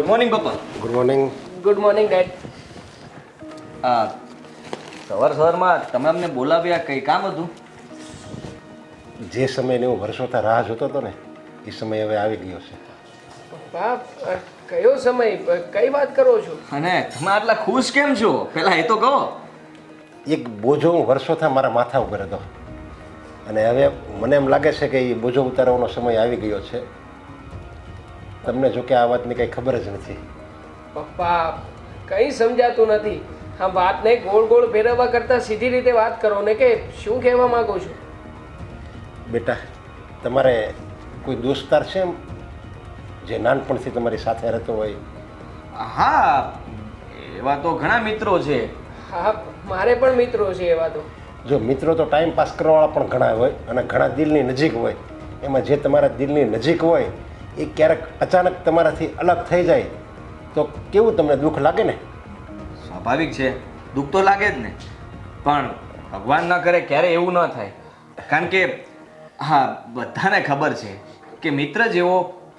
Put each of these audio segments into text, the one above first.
Morning પપ્પા. Good morning. Good morning dad. સવારમાં તમે અમને બોલાવ્યા કંઈ કામ હતું? જે સમયની હું વર્ષોથી રાહ જોતો હતો ને એ સમય હવે આવી ગયો છે. પપ્પા કયો સમય, કઈ વાત કરો છો? અને તમે આટલા ખુશ કેમ છો પહેલા એ તો કહો. એક બોજો હું વર્ષોથી મારા માથા ઉપર હતો અને હવે મને એમ લાગે છે કે એ બોજો ઉતારવાનો સમય આવી ગયો છે. તમને જો કે આ વાતની કંઈ ખબર જ નથી. પપ્પા કંઈ સમજાતું નથી. આ વાતને ગોળ ગોળ ફેરવવા કરતાં સીધી રીતે વાત કરો ને કે શું કહેવા માંગો છો? બેટા, તમારે કોઈ દોસ્તાર છે એમ જે નાનપણથી તમારી સાથે રહેતો હોય? હા, એવા તો ઘણા મિત્રો છે. હા, મારે પણ મિત્રો છે એવા તો. જો મિત્રો તો ટાઈમ પાસ કરવાવાળા પણ ઘણા હોય અને ઘણા દિલની નજીક હોય. એમાં જે તમારા દિલની નજીક હોય એ ક્યારેક અચાનક તમારાથી અલગ થઈ જાય તો કેવું તમને દુઃખ લાગે ને? સ્વાભાવિક છે, દુઃખ તો લાગે જ ને. પણ ભગવાન ના કરે ક્યારે એવું ન થાય. કારણ કે હા, બધાને ખબર છે કે મિત્ર જેવો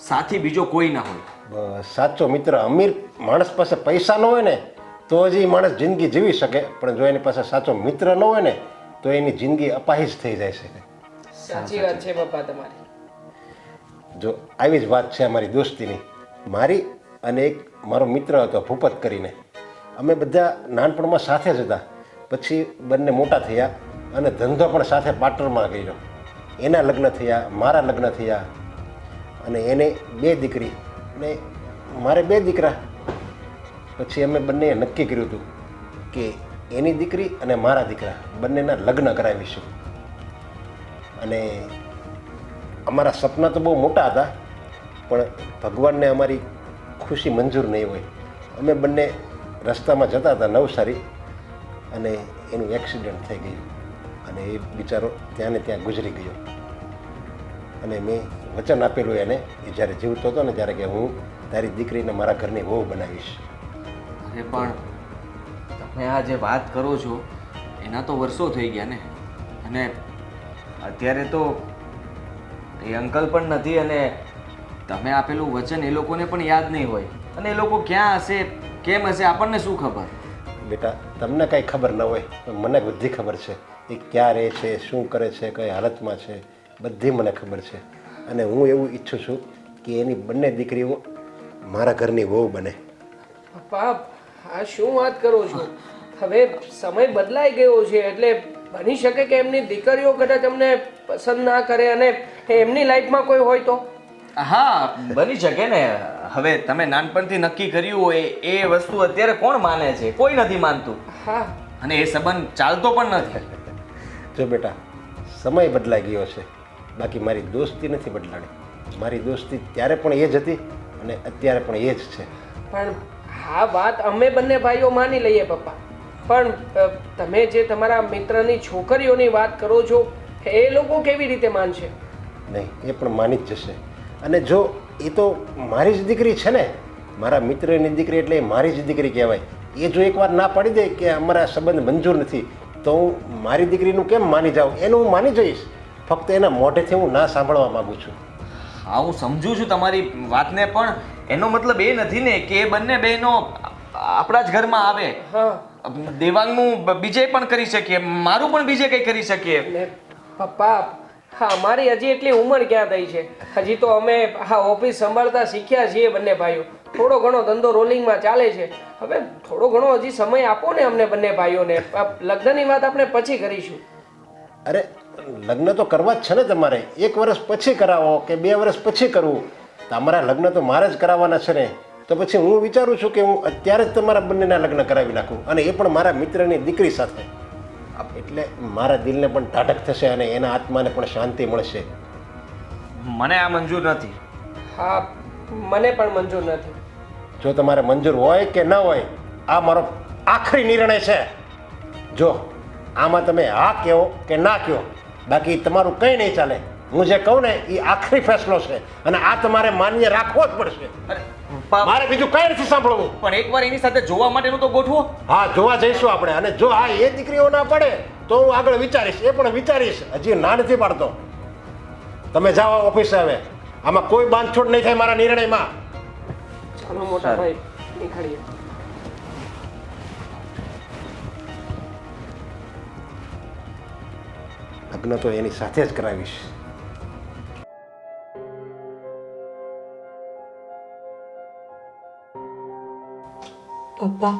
સાથી બીજો કોઈ ના હોય. બસ સાચો મિત્ર. અમીર માણસ પાસે પૈસા ન હોય ને તો જ એ માણસ જિંદગી જીવી શકે, પણ જો એની પાસે સાચો મિત્ર ન હોય ને તો એની જિંદગી અપાહિજ થઈ જાય છે. સાચી વાત છે પપ્પા તમારી. જો આવી જ વાત છે અમારી દોસ્તીની. મારી અને એક મારો મિત્ર હતો ભૂપત કરીને. અમે બધા નાનપણમાં સાથે જ હતા. પછી બંને મોટા થયા અને ધંધો પણ સાથે પાર્ટનરમાં કર્યો. એના લગ્ન થયા, મારા લગ્ન થયા અને એને 2 દીકરી ને મારે 2 દીકરા. પછી અમે બંને નક્કી કર્યું હતું કે એની દીકરી અને મારા દીકરા બંનેના લગ્ન કરાવીશું. અને અમારા સપના તો બહુ મોટા હતા પણ ભગવાનને અમારી ખુશી મંજૂર નહીં હોય. અમે બંને રસ્તામાં જતા હતા નવસારી અને એનું એક્સિડન્ટ થઈ ગયું અને એ બિચારો ત્યાં ને ત્યાં ગુજરી ગયો. અને મેં વચન આપેલું એને એ જ્યારે જીવતો હતો ને જ્યારે કે હું તારી દીકરીને મારા ઘરની વહુ બનાવીશ. અરે પણ તમે આ જે વાત કરો છો એના તો વર્ષો થઈ ગયા ને. અને અત્યારે તો એ અંકલ પણ નથી અને તમે આપેલું વચન એ લોકોને પણ યાદ નહીં હોય. અને એ લોકો ક્યાં હશે, કેમ હશે, આપણને શું ખબર? બેટા, તમને કાંઈ ખબર ન હોય પણ મને બધી ખબર છે. એ ક્યાં રહે છે, શું કરે છે, કઈ હાલતમાં છે, બધી મને ખબર છે. અને હું એવું ઈચ્છું છું કે એની બંને દીકરીઓ મારા ઘરની વહુ બને. પપ્પા આ શું વાત કરો છો? હવે સમય બદલાઈ ગયો છે એટલે બની શકે કે એમની દીકરીઓ કદાચ અમને પસંદ ના કરે અને એમની લાઈફમાં કોઈ હોય તો? હા, બની શકે ને. હવે તમે નાનપણથી નક્કી કર્યું હોય એ વસ્તુ અત્યારે કોણ માને છે? કોઈ નથી માનતું. હા, અને એ સંબંધ ચાલતો પણ નથી. જો બેટા, સમય બદલાઈ ગયો છે, બાકી મારી દોસ્તી નથી બદલાણી. મારી દોસ્તી ત્યારે પણ એ જ હતી અને અત્યારે પણ એ જ છે. પણ આ વાત અમે બંને ભાઈઓ માની લઈએ પપ્પા, પણ તમે જે તમારા મિત્રની છોકરીઓની વાત કરો છો એ લોકો કેવી રીતે માનશે? નહીં, એ પણ માની જ જશે. અને જો એ તો મારી જ દીકરી છે ને, મારા મિત્રની દીકરી એટલે એ મારી જ દીકરી કહેવાય. એ જો એકવાર ના પાડી દે કે અમારા સંબંધ મંજૂર નથી તો હું મારી દીકરીનું કેમ માની જાઉં? એનું હું માની જઈશ. ફક્ત એના મોઢેથી હું ના સાંભળવા માગું છું. હા, હું સમજુ છું તમારી વાતને, પણ એનો મતલબ એ નથી ને કે એ બંને બહેનો આપણા જ ઘરમાં આવે. હા, દેવાંગનું બીજે પણ કરી શકીએ, મારું પણ બીજે કંઈ કરી શકીએ. ને પપ્પા હા, અમારી હજી એટલી ઉંમર ક્યાં થઈ છે? હજી તો અમે આ ઓફિસ સંભાળતા શીખ્યા છીએ બંને ભાઈઓ. થોડો ઘણો ધંધો રોલિંગમાં ચાલે છે. હવે થોડો ઘણો હજી સમય આપો ને અમને બંને ભાઈઓને. લગ્નની વાત આપણે પછી કરીશું. અરે લગ્ન તો કરવા જ છે ને તમારે. 1 વર્ષ પછી કરાવો કે 2 વર્ષ પછી કરવું, તમારા લગ્ન તો મારે જ કરાવવાના છે ને. તો પછી હું વિચારું છું કે હું અત્યારે જ તમારા બંનેના લગ્ન કરાવી નાખું, અને એ પણ મારા મિત્રની દીકરી સાથે. એટલે મારા દિલને પણ ટાઢક થશે અને એના આત્માને પણ શાંતિ મળશે. મને આ મંજૂર નથી. હા, મને પણ મંજૂર નથી. જો તમારે મંજૂર હોય કે ન હોય, આ મારો આખરી નિર્ણય છે. જો આમાં તમે હા કહો કે ના કહો, બાકી તમારું કંઈ નહીં ચાલે. હું જે કહું ને એ આખરી ફેસલો છે અને આ તમારે માન્ય રાખવો જ પડશે. મારે બીજું કંઈ નથી સાંભળવું. પણ એકવાર એની સાથે જોવા માટેનું તો ગોઠવો. હા, જોવા જઈશું આપણે. અને જો હા એ દીકરીઓ ના પડે તો હું આગળ વિચારીશ. એ પણ વિચારીશ, હજી ના નથી પાડતો. તમે જાઓ ઓફિસે. હવે આમાં કોઈ બાંધછોડ નહીં થાય મારા નિર્ણયમાં. ચલો મોટા ભાઈ નીકળીએ. લગ્ન તો એની સાથે જ કરાવીશ. પપ્પા,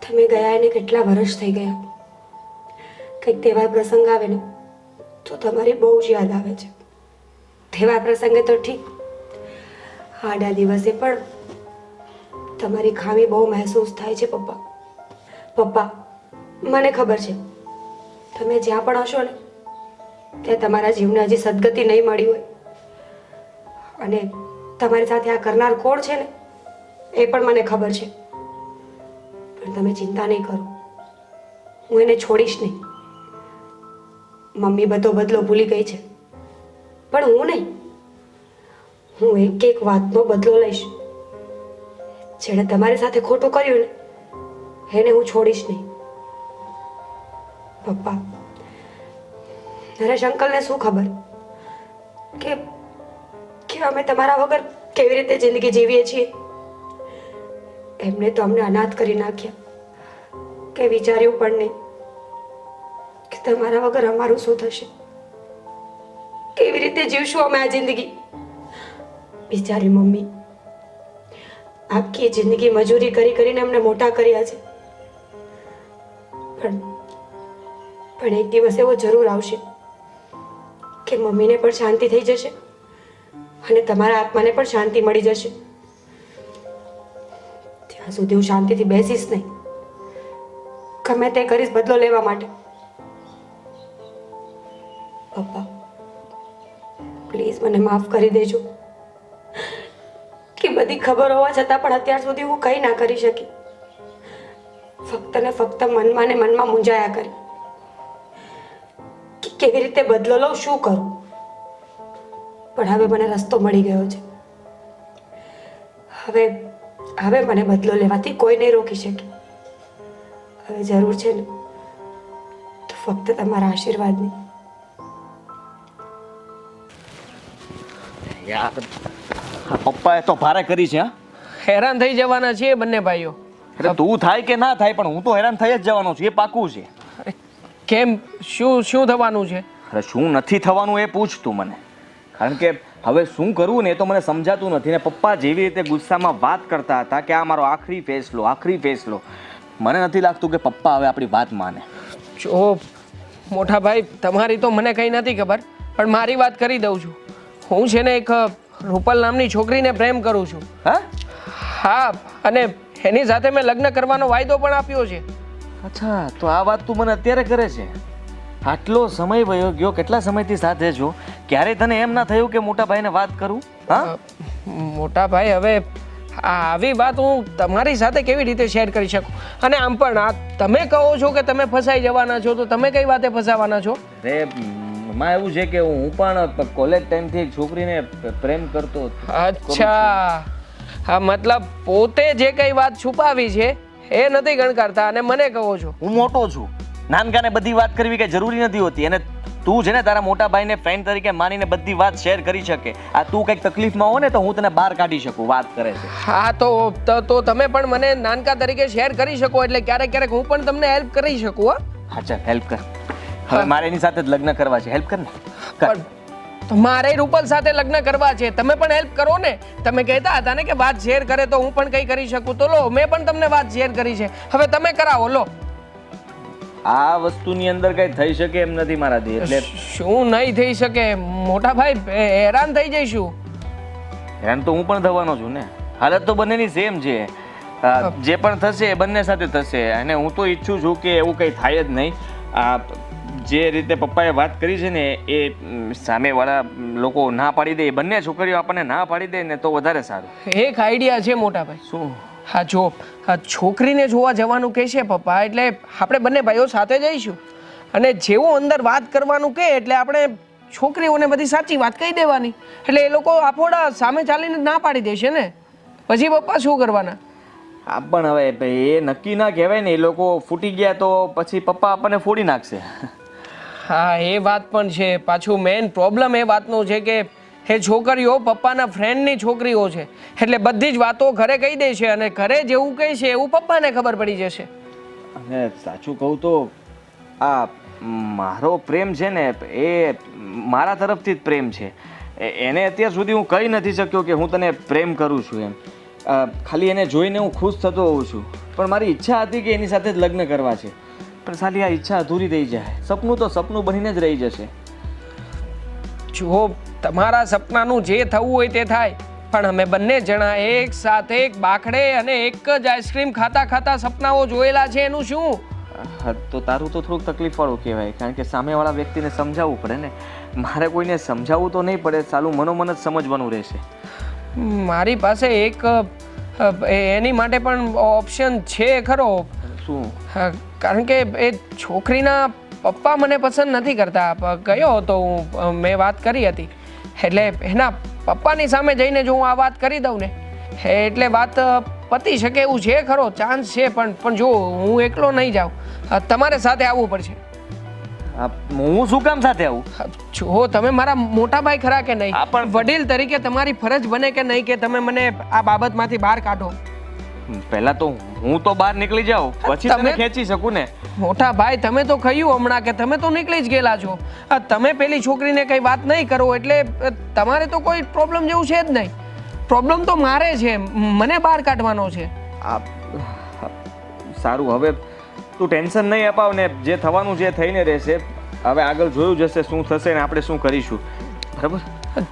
તમે ગયા એને કેટલા વર્ષ થઈ ગયા. કંઈક તહેવાર પ્રસંગ આવે ને તો તમારી બહુ જ યાદ આવે છે. તહેવાર પ્રસંગે તો ઠીક, આડા દિવસે પણ તમારી ખામી બહુ મહેસૂસ થાય છે પપ્પા. પપ્પા, મને ખબર છે તમે જ્યાં પણ હશો ને ત્યાં તમારા જીવને હજી સદગતિ નહીં મળી હોય, અને તમારી સાથે આ કરનાર કોણ છે ને એ પણ મને ખબર છે. પણ તમે ચિંતા નહીં કરો, હું એને છોડીશ નહીં. મમ્મી બધો બદલો ભૂલી ગઈ છે, પણ હું નહીં. હું એક એક વાતનો બદલો લઈશ. જેણે તમારી સાથે ખોટું કર્યું ને એને હું છોડીશ નહીં. પપ્પા, નરેશ અંકલને શું ખબર કે અમે તમારા વગર કેવી રીતે જિંદગી જીવીએ છીએ. એમણે તો અમને અનાથ કરી નાખ્યા કે વિચાર્યું પણ નહીં કે તમારા વગર અમારું શું થશે, કેવી રીતે જીવશું અમે આ જિંદગી. બિચારી મમ્મી આખી જિંદગી મજૂરી કરી કરીને અમને મોટા કર્યા છે. પણ એક દિવસ એવો જરૂર આવશે કે મમ્મીને પણ શાંતિ થઈ જશે અને તમારા આત્માને પણ શાંતિ મળી જશે. ત્યાં સુધી હું શાંતિથી બેસીશ નહીં. ગમે તે કરીશ બદલો લેવા માટે. પપ્પા, પ્લીઝ મને માફ કરી દેજો કે બધી ખબર હોવા છતાં પણ અત્યાર સુધી હું કંઈ ના કરી શકી. ફક્ત ને ફક્ત મનમાં ને મનમાં મૂંઝાયા કરી કે કેવી રીતે બદલો લઉં, શું કરું. પણ હવે મને રસ્તો મળી ગયો છે. હવે મને બદલો લેવાથી કોઈ નહીં રોકી શકે. હવે જરૂર છે ને તો ફક્ત તમારા આશીર્વાદની. યાર, આ પપ્પાએ તો ભારે કરી છે. હા, હેરાન થઈ જવાના છીએ બંને ભાઈઓ. એટલે તું થાય કે ના થાય પણ હું તો હેરાન થઈ જ જવાનો છું, એ પાકું છે. કેમ, શું થવાનું છે? અરે શું નથી થવાનું એ પૂછ તું મને. કારણ કે હવે શું કરવું ને એ તો મને સમજાતું નથી. ને પપ્પા જેવી રીતે ગુસ્સામાં વાત કરતા હતા કે આ મારો આખરી ફેસલો, મને નથી લાગતું કે પપ્પા હવે આપણી વાત માને. જો મોટા ભાઈ, તમારી તો મને કંઈ નથી ખબર, પણ મારી વાત કરી દઉં છું. હું છે ને એક રૂપલ નામની છોકરીને પ્રેમ કરું છું. હા, અને એની સાથે મેં લગ્ન કરવાનો વાયદો પણ આપ્યો છે. અચ્છા, તો આ વાત તું મને અત્યારે કરે છે? આટલો સમય વયો ગયો, કેટલા સમયથી સાથે છો, ક્યારે તને એમ ના થયું કે મોટા ભાઈને વાત કરું? હા મોટા ભાઈ, હવે આવી વાત હું તમારી સાથે કેવી રીતે શેર કરી શકું? અને આમ પણ આ તમે કહો છો કે તમે ફસાઈ જવાના છો, તો તમે કઈ વાતે ફસાવાના છો? અરે એમાં એવું છે કે હું પણ કોલેજ ટાઈમથી એક છોકરીને પ્રેમ કરતો હતો. અચ્છા, હા, મતલબ પોતે જે કઈ વાત છુપાવી છે એ નથી ગણકારતા અને મને કહો છો. હું મોટો છું, નાનકાને બધી વાત કરવી કઈ જરૂરી નથી હોતી. અને તું છે ને તારા મોટા ભાઈને ફ્રેન્ડ તરીકે માનીને બધી વાત શેર કરી શકે. આ તું કંઈક તકલીફમાં હો ને તો હું તને બહાર કાઢી શકું. વાત કરે છે. હા, તો તમે પણ મને નાનકા તરીકે શેર કરી શકો, એટલે ક્યારેક ક્યારેક હું પણ તમને હેલ્પ કરી શકું. હા ચાલ, હેલ્પ કર. હવે મારે એની સાથે જ લગ્ન કરવા છે, હેલ્પ કર ને. કર. પણ મારે રૂપલ સાથે લગ્ન કરવા છે, તમે પણ હેલ્પ કરો ને. તમે કહેતા હતા ને કે વાત શેર કરે તો હું પણ કંઈ કરી શકું, તો લો, મેં પણ તમને વાત શેર કરી છે, હવે તમે કરાવો. લો, આ વસ્તુની અંદર કઈ થઈ શકે એમ નથી મારાથી. એટલે શું નહીં થઈ શકે મોટા ભાઈ? હેરાન થઈ જઈશું. હેરાન તો હું પણ થવાનો છું ને. હાલત તો બંનેની સેમ છે. જે પણ થશે એ બંને સાથે થશે. અને હું તો ઈચ્છું છું કે એવું કંઈ થાય જ નહીં. આ જે રીતે પપ્પાએ વાત કરી છે ને એ સામેવાળા લોકો ના પાડી દે, બંને છોકરીઓ આપણને ના પાડી દે ને તો વધારે સારું. એક આઈડિયા છે મોટા ભાઈ. શું? હા, જો આ છોકરીને જોવા જવાનું કહેશે પપ્પા, એટલે આપણે બંને ભાઈઓ સાથે જઈશું. અને જેવું અંદર વાત કરવાનું કહે એટલે આપણે છોકરીઓને બધી સાચી વાત કહી દેવાની. એટલે એ લોકો આપોડા સામે ચાલીને ના પાડી દેશે ને. પછી પપ્પા શું કરવાના? આ પણ હવે એ નક્કી ના કહેવાય ને. એ લોકો ફૂટી ગયા તો પછી પપ્પા આપણને ફોડી નાખશે. હા, એ વાત પણ છે. પાછું મેઇન પ્રોબ્લેમ એ વાતનો છે કે એ છોકરીઓ પપ્પાના ફ્રેન્ડની છોકરીઓ છે, એટલે બધી જ વાતો ઘરે કહી દે છે અને ઘરે જેવું કહે છે એવું પપ્પાને ખબર પડી જશે. અને સાચું કહું તો આ મારો પ્રેમ છે ને એ મારા તરફથી જ પ્રેમ છે. એને અત્યાર સુધી હું કહી નથી શક્યો કે હું તને પ્રેમ કરું છું એમ. ખાલી એને જોઈને હું ખુશ થતો હોઉં છું, પણ મારી ઈચ્છા હતી કે એની સાથે જ લગ્ન કરવા છે. પણ સાલી આ ઈચ્છા અધૂરી રહી જાય. સપનું તો સપનું બનીને જ રહી જશે. જો તમારા સપનાનું જે થવું હોય તે થાય, પણ અમે બંને જણા એક સાથે એક બાખડે અને એક જ આઈસ્ક્રીમ ખાતા ખાતા સપનાઓ જોયેલા છે, એનું શું? તો તારું તો થોડુંક તકલીફવાળું કહેવાય, કારણ કે સામેવાળા વ્યક્તિને સમજાવવું પડે ને. મારે કોઈને સમજાવવું તો નહીં પડે, સાલું મનોમન જ સમજવાનું રહેશે. મારી પાસે એક એની માટે પણ ઓપ્શન છે ખરો. શું? કારણ કે એ છોકરીના પપ્પા મને પસંદ નથી કરતા. ગયો હતો હું, મેં વાત કરી હતી, એટલે એના પપ્પાની સામે જઈને જો હું આ વાત કરી દઉં ને એટલે વાત પતી શકે એવું છે ખરો, ચાન્સ છે. પણ જો હું એકલો નહીં જાઉં, તમારે સાથે આવવું પડશે. હું શું કામ સાથે આવું? જો તમે મારા મોટા ભાઈ ખરા કે નહીં, પણ વડીલ તરીકે તમારી ફરજ બને કે નહીં કે તમે મને આ બાબતમાંથી બહાર કાઢો. પહેલા તો હું તો બહાર નીકળી જાઉં, પછી તમે ખેંચી શકું ને. મોટા ભાઈ તમે તો કહ્યું હમણાં કે તમે તો નીકળી જ ગયેલા છો. તમે પેલી છોકરીને કઈ વાત નહીં કરો એટલે તમારે તો કોઈ પ્રોબ્લેમ જેવું છે જ નહીં. પ્રોબ્લેમ તો મારે છે, મને બહાર કાઢવાનો છે. સારું, હવે તું ટેન્શન નહીં અપાવ ને, જે થવાનું જે થઈને રહેશે. હવે આગળ જોયું જશે શું થશે ને આપણે શું કરીશું, બરાબર?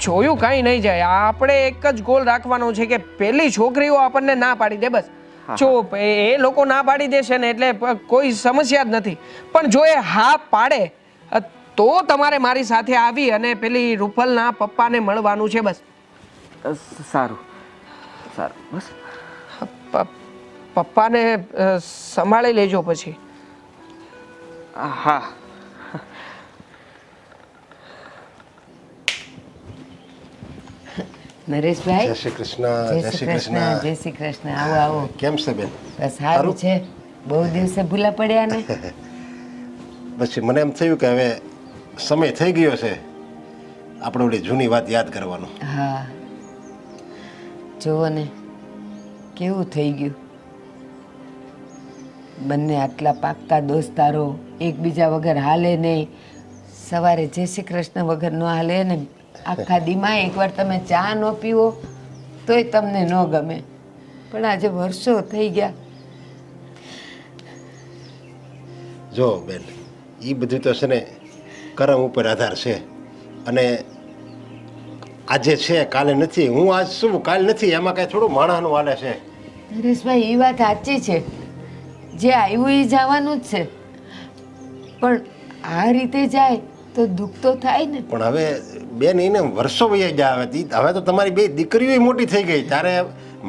જોયું કાંઈ નહીં જાય. આપણે એક જ ગોલ રાખવાનો છે કે પેલી છોકરીઓ આપણને ના પાડી દે, બસ. જો એ લોકો ના પાડી દેશે ને એટલે કોઈ સમસ્યા જ નથી. પણ જો એ હા પાડે તો તમારે મારી સાથે આવી અને પેલી રૂપલના પપ્પાને મળવાનું છે, બસ. સારું સારું, બસ. પપ્પાને સંભાળી લેજો પછી. હા. નરેશભાઈ, જય શ્રી કૃષ્ણ. જય શ્રી કૃષ્ણ. જય શ્રી કૃષ્ણ. આવો આવો. કેમ છે બેન? બસ સારું છે. બહુ દિવસે ભૂલા પડ્યા ને. પછી મને એમ થયું કે હવે સમય થઈ ગયો છે આપણે ઓલી જૂની વાત યાદ કરવાનો. હા, જુઓ ને કેવું થઈ ગયું. બંને આટલા પાક્કા દોસ્તારો, એકબીજા વગર હાલે નહીં. સવારે જય શ્રી કૃષ્ણ વગર ન હાલે ને. આખા દીમાં એકવાર તમે ચા ન પીવો તોય તમને ન ગમે. પણ આજે વર્ષો થઈ ગયા. જો બેન, એ બધું તો છે ને કરમ ઉપર આધાર છે. અને આજે છે કાલે નથી. હું આજ શું કાલ નથી, એમાં કાંઈ થોડું માણસનું હાલે છે. નરેશભાઈ, એ વાત સાચી છે. જે આવ્યું એ જવાનું જ છે. પણ આ રીતે જાય તો દુઃખ તો થાય ને. પણ હવે બેન એને વર્ષો વયા ગયા. હવે તો તમારી બે દીકરીઓ મોટી થઈ ગઈ. ત્યારે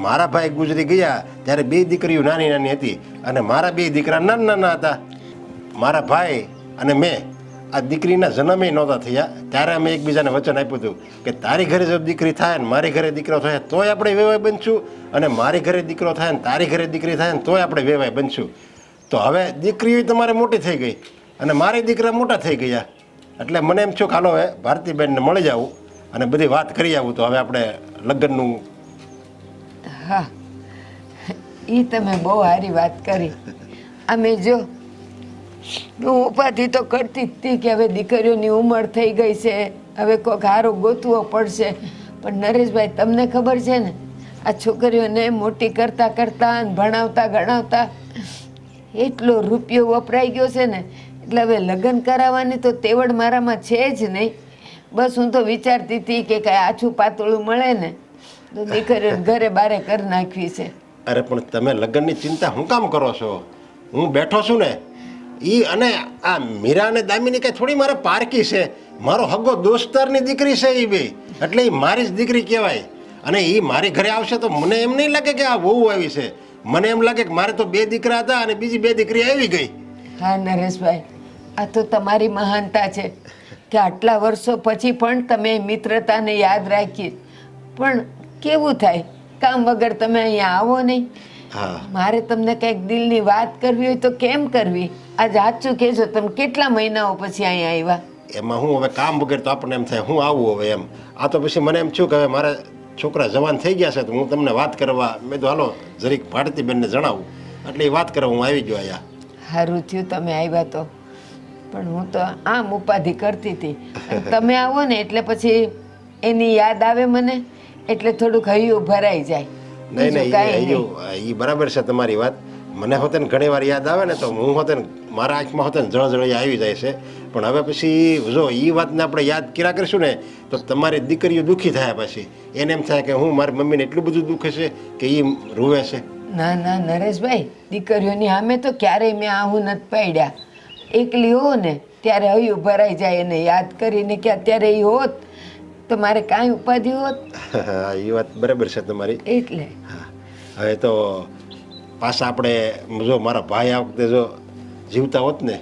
મારા ભાઈ ગુજરી ગયા ત્યારે બે દીકરીઓ નાની નાની હતી અને મારા બે દીકરા નાના નાના હતા. મારા ભાઈ અને મેં આ દીકરીના જન્મે નહોતા થયા ત્યારે અમે એકબીજાને વચન આપ્યું હતું કે તારી ઘરે જો દીકરી થાય ને મારી ઘરે દીકરો થાય તોય આપણે વેવાય બનશું, અને મારી ઘરે દીકરો થાય ને તારી ઘરે દીકરી થાય ને તોય આપણે વેવાય બનશું. તો હવે દીકરીઓ તમારે મોટી થઈ ગઈ અને મારી દીકરા મોટા થઈ ગયા. એટલે મને એમ થયું હાલો હવે ભારતીબેનને મળી જાવું અને બધી વાત કરી આવું તો હવે આપણે લગ્નનું. હા, એ તમે બહુ સારી વાત કરી. અમે જો હું ઉપાધિ તો કરતી જ હતી કે હવે દીકરીઓની ઉંમર થઈ ગઈ છે, હવે કોઈક હારો ગોતવો પડશે. પણ નરેશભાઈ, તમને ખબર છે ને આ છોકરીઓને મોટી કરતાં કરતાં ભણાવતા ગણાવતા એટલો રૂપિયો વપરાઈ ગયો છે ને, એટલે હવે લગ્ન કરાવવાની તો તેવડ મારામાં છે જ નહીં. બસ હું તો વિચારતી હતી કે કાંઈ આછું પાતળું મળે ને તો દીકરીઓને ઘરે બારે કરી નાખવી છે. અરે પણ તમે લગ્નની ચિંતા શું કામ કરો છો? હું બેઠો છું ને. અને આ મીરા અને દામિની કાંઈ થોડી મારે પારકી છે. મારો હગો દોસ્તારની દીકરી છે એ બે, એટલે એ મારી જ દીકરી કહેવાય. અને એ મારી ઘરે આવશે તો મને એમ નહીં લાગે કે આ વહુ આવી છે. મને એમ લાગે કે મારે તો બે દીકરા હતા અને બીજી બે દીકરી આવી ગઈ. હા નરેશભાઈ, આ તો તમારી મહાનતા છે કે આટલા વર્ષો પછી પણ તમે મિત્રતાને યાદ રાખી. પણ કેવું થાય કામ વગર તમે અહીંયા આવો નહીં. હા, મારે તમને કંઈક દિલની વાત કરવી હોય તો કેમ કરવી? આજ સાચું કહેજો, તમે કેટલા મહિનાઓ પછી અહીંયા આવ્યા? એમાં હું હવે કામ વગર તો આપણને એમ થાય હું આવું હવે એમ. આ તો પછી મને એમ થયું કે હવે મારા છોકરા જવાન થઈ ગયા છે તો હું તમને વાત કરવા મેં તો હાલો જરીક ભારતીબેનને જણાવું એટલે એ વાત કરવા હું આવી ગયો અહીંયા. સારું થયું તમે આવ્યા તો, પણ હું તો આમ ઉપાધિ કરતી હતી અને તમે આવો ને એટલે પછી એની યાદ આવે મને, એટલે થોડુંક હૈયું ભરાઈ જાય. નહીં બીજું કાંઈ નહીં. નહીં એ બરાબર છે તમારી વાત. મને હોતે ને ઘણી વાર યાદ આવે ને તો હું હોતે ને મારા આંખમાં હોતે ને જળજળી આવી જાય છે. પણ હવે પછી જો એ વાતને આપણે યાદ કર્યા કરીશું ને તો તમારી દીકરીઓ દુઃખી થાય. પછી એને એમ થાય કે હું મારી મમ્મીને એટલું બધું દુઃખે છે કે એ રૂવે છે. ના ના નરેશભાઈ, દીકરીઓની સામે તો ક્યારેય મેં આવું નથી પાડ્યા. એકલી હો ને ત્યારે હૈયું ભરાઈ જાય એને યાદ કરીને કે અત્યારે એ હોત તો મારે કાંઈ ઉપાધિ હોત. એ વાત બરાબર છે તમારી. એટલે હા, હવે તો પાછા આપણે જો મારા ભાઈ આ વખતે જો જીવતા હોત ને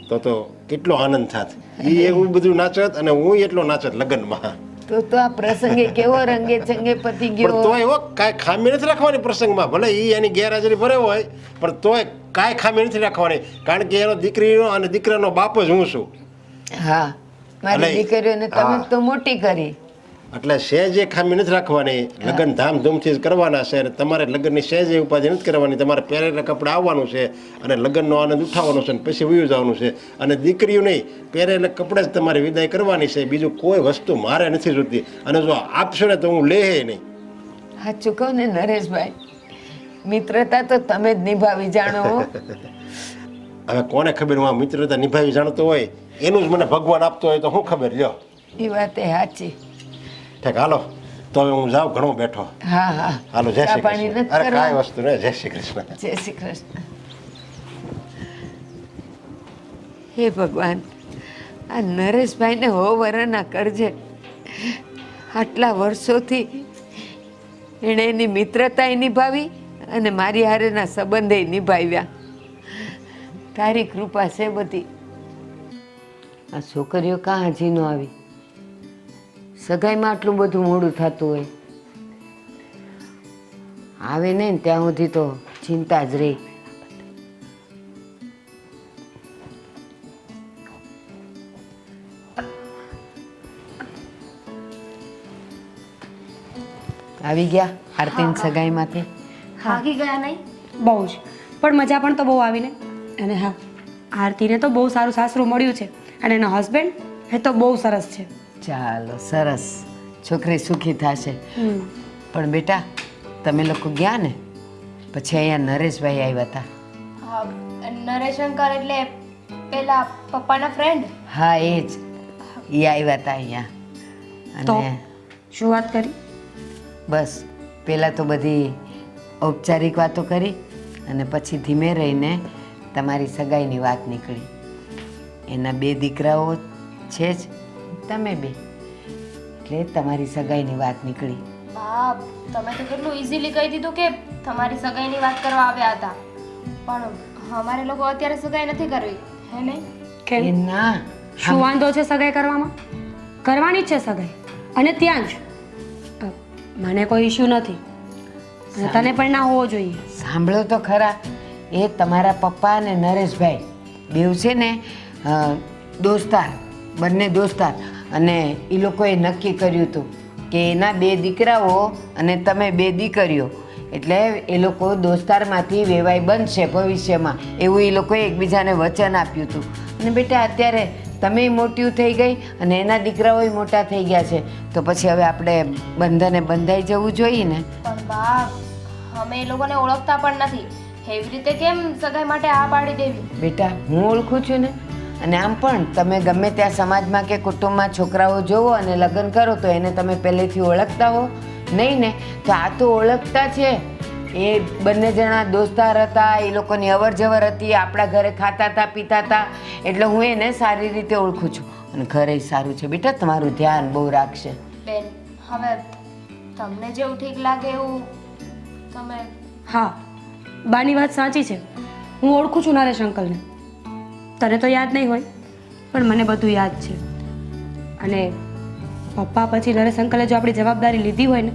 તો કેટલો આનંદ થાત. એ એવું બધું નાચત અને હું એટલો નાચત લગ્નમાં. તો આ પ્રસંગે કેવો રંગે ચંગે પતી પણ ગયો. તોય એવો કાંઈ ખામી નથી રાખવાની પ્રસંગમાં. ભલે એ એની ગેરહાજરી ભરે હોય પણ તોય કાંઈ ખામી નથી રાખવાની, કારણ કે એનો દીકરીનો અને દીકરાનો બાપ જ હું છું. હા, મારી એટલે- દીકરીઓને તમે હા. તો મોટી કરી. એટલે સહેજે ખામી નથી રાખવાની. લગ્ન ધામધૂમથી જ કરવાના છે અને તમારે લગ્નની સહેજે ઉપાધિ નથી કરવાની. તમારે પહેરેલા કપડાં આવવાનું છે અને લગ્નનો આનંદ ઉઠાવવાનો છે અને પછી વયું જવાનું છે. અને દીકરીઓ નહીં, પહેરેલા કપડાં જ તમારે વિદાય કરવાની છે. બીજું કોઈ વસ્તુ મારે નથી જોતી. અને જો આપશો ને તો હું લેહે નહીં. સાચું કહું ને નરેશભાઈ, મિત્રતા તો તમે જ નિભાવી જાણો હો. હવે કોને ખબર હું આ મિત્રતા નિભાવી જાણતો હોય, એનું જ મને ભગવાન આપતો હોય તો શું ખબર. લ્યો એ વાત એ સાચી. ઠીક, હાલો તો હવે હું જાઉં, ઘણો બેઠો. હા હા, હાલો, જય ચા શ્રી પાણી કૃષ્ણ. નથી અરે કરવા? કાંઈ વસ્તુ નહીં, જય શ્રી કૃષ્ણ. જય શ્રી કૃષ્ણ. હે ભગવાન, આ નરેશભાઈને હો વરના કરજે. આટલા વર્ષોથી એણે એની મિત્રતાય નિભાવી અને મારી હારેના સંબંધે નિભાવ્યા. તારી કૃપા છે બધી. આ છોકરીઓ કાં હજી ન આવી? સગાઈમાં આટલું બધું મોડું થતું હોય. આવે નહીં ને ત્યાં સુધી તો ચિંતા જ રહી. આવી ગયા આરતીન સગાઈમાંથી? ભાગી ગયા નહીં? બહુ જ, પણ મજા પણ તો બહુ આવીને. અને હા, આરતીને તો બહુ સારું સાસરું મળ્યું છે અને એનો હસબન્ડ એ તો બહુ સરસ છે. ચાલો સરસ, છોકરી સુખી થશે. પણ બેટા, તમે લોકો ગયા ને પછી અહીંયા નરેશભાઈ આવ્યા હતા. નરેશ અંકલ એટલે પેલા પપ્પાના ફ્રેન્ડ? હા એ જ, એ આવ્યા હતા અહીંયા. તો અને શું વાત કરી? બસ પહેલાં તો બધી ઔપચારિક વાતો કરી અને પછી ધીમે રહીને તમારી સગાઈની વાત નીકળી. એના 2 દીકરાઓ છે જ, તમે 2, એટલે તમારી સગાઈની વાત નીકળી. બાપ, તમે તો કેટલું ઇઝીલી કહી દીધું કે તમારી સગાઈની વાત કરવા આવ્યા હતા. પણ અમારે લોકો અત્યારે સગાઈ નથી કરવી, હે નહીં? એ કેમ? ના, શું વાંધો છે સગાઈ કરવામાં? કરવાની જ છે સગાઈ, અને ત્યાં જ. મને કોઈ ઇશ્યુ નથી અને તને પણ ના હોવો જોઈએ. સાંભળો તો ખરા, એ તમારા પપ્પા અને નરેશભાઈ બેવ છે ને દોસ્તાર, બંને દોસ્તાર. અને એ લોકોએ નક્કી કર્યું હતું કે એના 2 દીકરાઓ અને તમે 2 દીકરીઓ, એટલે એ લોકો દોસ્તારમાંથી વેવાઈ બનશે ભવિષ્યમાં, એવું એ લોકોએ એકબીજાને વચન આપ્યું હતું. અને બેટા અત્યારે તમે મોટી થઈ ગઈ અને એના દીકરાઓય મોટા થઈ ગયા છે, તો પછી હવે આપણે બંધને બંધાઈ જવું જોઈએ ને. પણ બાપ, અમે એ લોકોને ઓળખતા પણ નથી, એવી રીતે કેમ સગાઈ માટે આ પાડી દેવી? બેટા, હું ઓળખું છું ને. અને આમ પણ તમે ગમે ત્યાં સમાજમાં કે કુટુંબમાં છોકરાઓ જોવો અને લગ્ન કરો તો એને તમે પહેલેથી ઓળખતા હો નહીં ને? તો આ તો ઓળખતા છે. એ બંને જણા દોસ્તાર હતા, એ લોકોની અવર જવર હતી, આપણા ઘરે ખાતા હતા પીતા હતા, એટલે હું એને સારી રીતે ઓળખું છું. અને ઘરે સારું છે બેટા, તમારું ધ્યાન બહુ રાખશે. બેન, હવે તમને જેવું ઠીક લાગે એવું તમે. હા, બાની વાત સાચી છે. હું ઓળખું છું નરેશ અંકલને. તને તો યાદ નહીં હોય, પણ મને બધું યાદ છે. અને પપ્પા પછી નરેશ અંકલે જો આપણી જવાબદારી લીધી હોય ને